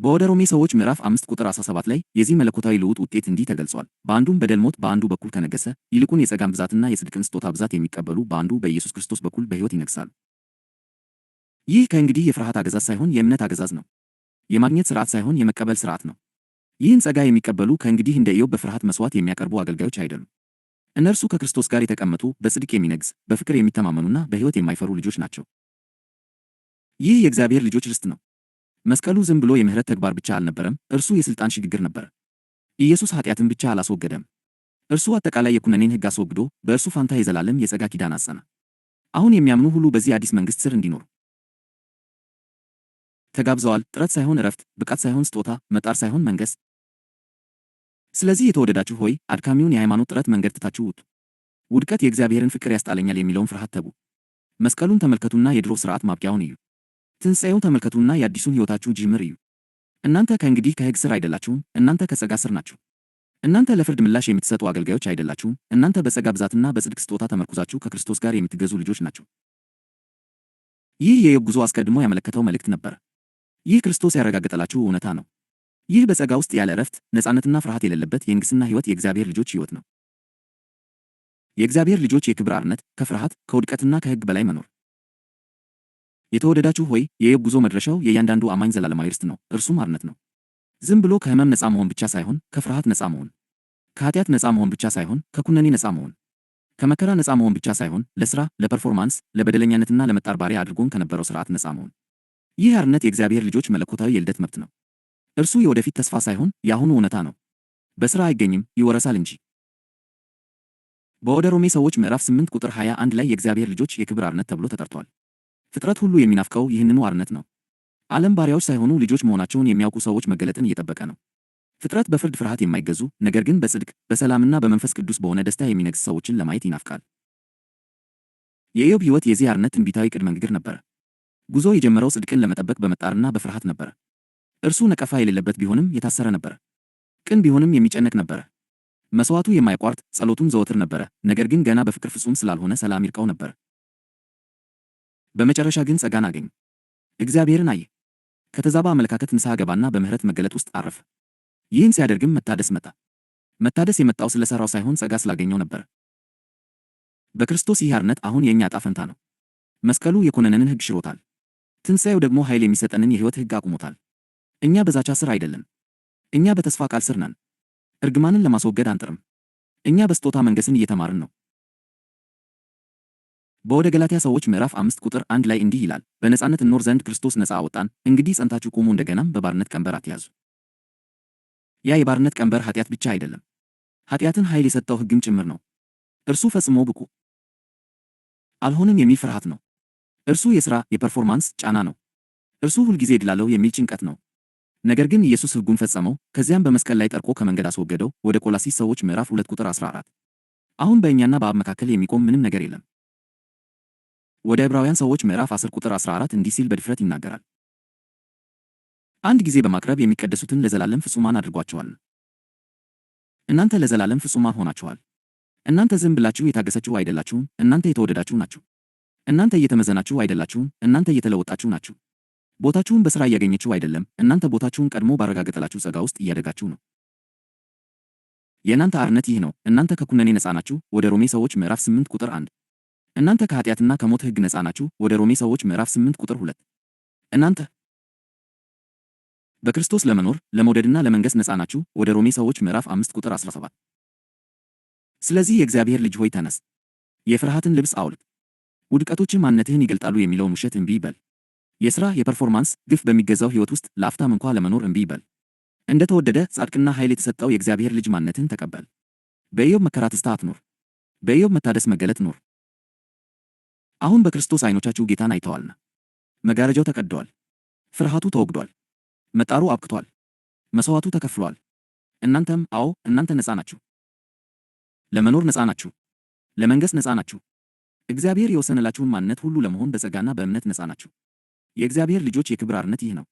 Speaker 1: በወደ ሮሜ ሰዎች ምዕራፍ 5 ቁጥር 17 ላይ የዚህ መለኮታዊ ልውጥ ውጤት እንዲህ ተገልጿል። በአንዱም በደል ሞት በአንዱ በኩል ከነገሰ፣ ይልቁን የጸጋን ብዛትና የጽድቅን ስጦታ ብዛት የሚቀበሉ በአንዱ በኢየሱስ ክርስቶስ በኩል በሕይወት ይነግሣሉ። ይህ ከእንግዲህ የፍርሃት አገዛዝ ሳይሆን የእምነት አገዛዝ ነው። የማግኘት ሥርዓት ሳይሆን የመቀበል ሥርዓት ነው። ይህን ጸጋ የሚቀበሉ ከእንግዲህ እንደ ኢዮብ በፍርሃት መሥዋዕት የሚያቀርቡ አገልጋዮች አይደሉም። እነርሱ ከክርስቶስ ጋር የተቀመጡ በጽድቅ የሚነግስ በፍቅር የሚተማመኑና በሕይወት የማይፈሩ ልጆች ናቸው። ይህ የእግዚአብሔር ልጆች ርስት ነው። መስቀሉ ዝም ብሎ የምህረት ተግባር ብቻ አልነበረም፣ እርሱ የሥልጣን ሽግግር ነበር። ኢየሱስ ኃጢአትን ብቻ አላስወገደም፣ እርሱ አጠቃላይ የኩነኔን ሕግ አስወግዶ በእርሱ ፋንታ የዘላለም የጸጋ ኪዳን አጸና። አሁን የሚያምኑ ሁሉ በዚህ አዲስ መንግሥት ስር እንዲኖሩ ተጋብዘዋል። ጥረት ሳይሆን እረፍት፣ ብቃት ሳይሆን ስጦታ፣ መጣር ሳይሆን መንገስ። ስለዚህ የተወደዳችሁ ሆይ አድካሚውን የሃይማኖት ጥረት መንገድ ትታችሁ ውጡ። ውድቀት የእግዚአብሔርን ፍቅር ያስጣለኛል የሚለውን ፍርሃት ተዉ። መስቀሉን ተመልከቱና የድሮ ሥርዓት ማብቂያውን እዩ። ትንሣኤውን ተመልከቱና የአዲሱን ሕይወታችሁ ጅምር እዩ። እናንተ ከእንግዲህ ከሕግ ሥር አይደላችሁም፣ እናንተ ከጸጋ ሥር ናችሁ። እናንተ ለፍርድ ምላሽ የምትሰጡ አገልጋዮች አይደላችሁም፣ እናንተ በጸጋ ብዛትና በጽድቅ ስጦታ ተመርኩዛችሁ ከክርስቶስ ጋር የምትገዙ ልጆች ናችሁ። ይህ የኢዮብ ጉዞ አስቀድሞ ያመለከተው መልእክት ነበር። ይህ ክርስቶስ ያረጋገጠላችሁ እውነታ ነው። ይህ በጸጋ ውስጥ ያለ ዕረፍት፣ ነፃነትና ፍርሃት የሌለበት የንግሥና ሕይወት የእግዚአብሔር ልጆች ሕይወት ነው። የእግዚአብሔር ልጆች የክብር አርነት፣ ከፍርሃት ከውድቀትና ከሕግ በላይ መኖር። የተወደዳችሁ ሆይ የኢዮብ ጉዞ መድረሻው የእያንዳንዱ አማኝ ዘላለማዊ ርስት ነው፣ እርሱም አርነት ነው። ዝም ብሎ ከሕመም ነፃ መሆን ብቻ ሳይሆን ከፍርሃት ነፃ መሆን፣ ከኃጢአት ነፃ መሆን ብቻ ሳይሆን ከኩነኔ ነፃ መሆን፣ ከመከራ ነፃ መሆን ብቻ ሳይሆን ለሥራ፣ ለፐርፎርማንስ፣ ለበደለኛነትና ለመጣር ባሪያ አድርጎን ከነበረው ሥርዓት ነፃ መሆን። ይህ አርነት የእግዚአብሔር ልጆች መለኮታዊ የልደት መብት ነው። እርሱ የወደፊት ተስፋ ሳይሆን የአሁኑ እውነታ ነው። በሥራ አይገኝም፣ ይወረሳል እንጂ። በወደ ሮሜ ሰዎች ምዕራፍ 8 ቁጥር 21 ላይ የእግዚአብሔር ልጆች የክብር አርነት ተብሎ ተጠርቷል። ፍጥረት ሁሉ የሚናፍቀው ይህንኑ አርነት ነው። ዓለም ባሪያዎች ሳይሆኑ ልጆች መሆናቸውን የሚያውቁ ሰዎች መገለጥን እየጠበቀ ነው። ፍጥረት በፍርድ ፍርሃት የማይገዙ ነገር ግን በጽድቅ በሰላምና በመንፈስ ቅዱስ በሆነ ደስታ የሚነግስ ሰዎችን ለማየት ይናፍቃል። የኢዮብ ሕይወት የዚህ አርነት ትንቢታዊ ቅድመ ንግግር ነበረ። ጉዞ የጀመረው ጽድቅን ለመጠበቅ በመጣርና በፍርሃት ነበረ። እርሱ ነቀፋ የሌለበት ቢሆንም የታሰረ ነበረ። ቅን ቢሆንም የሚጨነቅ ነበረ። መሥዋዕቱ የማይቋርጥ ጸሎቱም ዘወትር ነበረ። ነገር ግን ገና በፍቅር ፍጹም ስላልሆነ ሰላም ይርቀው ነበር። በመጨረሻ ግን ጸጋን አገኘ። እግዚአብሔርን አየ። ከተዛባ አመለካከት ንስሐ ገባና በምሕረት መገለጥ ውስጥ አረፈ። ይህን ሲያደርግም መታደስ መጣ። መታደስ የመጣው ስለሠራው ሳይሆን ጸጋ ስላገኘው ነበር። በክርስቶስ ይህ አርነት አሁን የእኛ ዕጣ ፈንታ ነው። መስቀሉ የኮነነንን ሕግ ሽሮታል። ትንሣኤው ደግሞ ኃይል የሚሰጠንን የሕይወት ሕግ አቁሞታል። እኛ በዛቻ ሥር አይደለም። እኛ በተስፋ ቃል ሥር ነን። እርግማንን ለማስወገድ አንጥርም። እኛ በስጦታ መንገስን እየተማርን ነው። በወደ ገላትያ ሰዎች ምዕራፍ 5 ቁጥር 1 ላይ እንዲህ ይላል፣ በነፃነት እንኖር ዘንድ ክርስቶስ ነፃ አወጣን፣ እንግዲህ ጸንታችሁ ቁሙ፣ እንደገናም በባርነት ቀንበር አትያዙ። ያ የባርነት ቀንበር ኃጢአት ብቻ አይደለም፣ ኃጢአትን ኃይል የሰጠው ሕግም ጭምር ነው። እርሱ ፈጽሞ ብቁ አልሆንም የሚል ፍርሃት ነው። እርሱ የሥራ የፐርፎርማንስ ጫና ነው። እርሱ ሁልጊዜ እድላለሁ የሚል ጭንቀት ነው። ነገር ግን ኢየሱስ ሕጉን ፈጸመው፣ ከዚያም በመስቀል ላይ ጠርቆ ከመንገድ አስወገደው። ወደ ቆላስይስ ሰዎች ምዕራፍ 2 ቁጥር 14። አሁን በእኛና በአብ መካከል የሚቆም ምንም ነገር የለም። ወደ ዕብራውያን ሰዎች ምዕራፍ 10 ቁጥር 14 እንዲህ ሲል በድፍረት ይናገራል፣ አንድ ጊዜ በማቅረብ የሚቀደሱትን ለዘላለም ፍጹማን አድርጓቸዋል። እናንተ ለዘላለም ፍጹማን ሆናችኋል። እናንተ ዝም ብላችሁ የታገሰችሁ አይደላችሁም፣ እናንተ የተወደዳችሁ ናችሁ። እናንተ እየተመዘናችሁ አይደላችሁም፣ እናንተ እየተለወጣችሁ ናችሁ። ቦታችሁን በሥራ እያገኘችሁ አይደለም፣ እናንተ ቦታችሁን ቀድሞ ባረጋገጠላችሁ ጸጋ ውስጥ እያደጋችሁ ነው። የእናንተ አርነት ይህ ነው። እናንተ ከኩነኔ ነፃ ናችሁ። ወደ ሮሜ ሰዎች ምዕራፍ 8 ቁጥር 1። እናንተ ከኃጢአትና ከሞት ሕግ ነፃ ናችሁ። ወደ ሮሜ ሰዎች ምዕራፍ 8 ቁጥር 2። እናንተ በክርስቶስ ለመኖር ለመውደድና ለመንገስ ነፃ ናችሁ። ወደ ሮሜ ሰዎች ምዕራፍ 5 ቁጥር 17። ስለዚህ የእግዚአብሔር ልጅ ሆይ ተነስ፣ የፍርሃትን ልብስ አውልቅ። ውድቀቶችህ ማንነትህን ይገልጣሉ የሚለውን ውሸት እምቢ ይበል። የሥራ የፐርፎርማንስ ግፍ በሚገዛው ሕይወት ውስጥ ለአፍታም እንኳ ለመኖር እምቢ ይበል። እንደ ተወደደ ጻድቅና ኃይል የተሰጠው የእግዚአብሔር ልጅ ማንነትን ተቀበል። በኢዮብ መከራ ትስታ አትኑር። በኢዮብ መታደስ መገለጥ ኑር። አሁን በክርስቶስ ዓይኖቻችሁ ጌታን አይተዋልና። መጋረጃው ተቀድዷል። ፍርሃቱ ተወግዷል። መጣሩ አብቅቷል። መሥዋዕቱ ተከፍሏል። እናንተም እናንተ ነፃ ናችሁ። ለመኖር ነፃ ናችሁ። ለመንገስ ነፃ ናችሁ። እግዚአብሔር የወሰነላችሁን ማንነት ሁሉ ለመሆን በጸጋና በእምነት ነፃ ናችሁ። የእግዚአብሔር ልጆች የክብር አርነት ይህ ነው።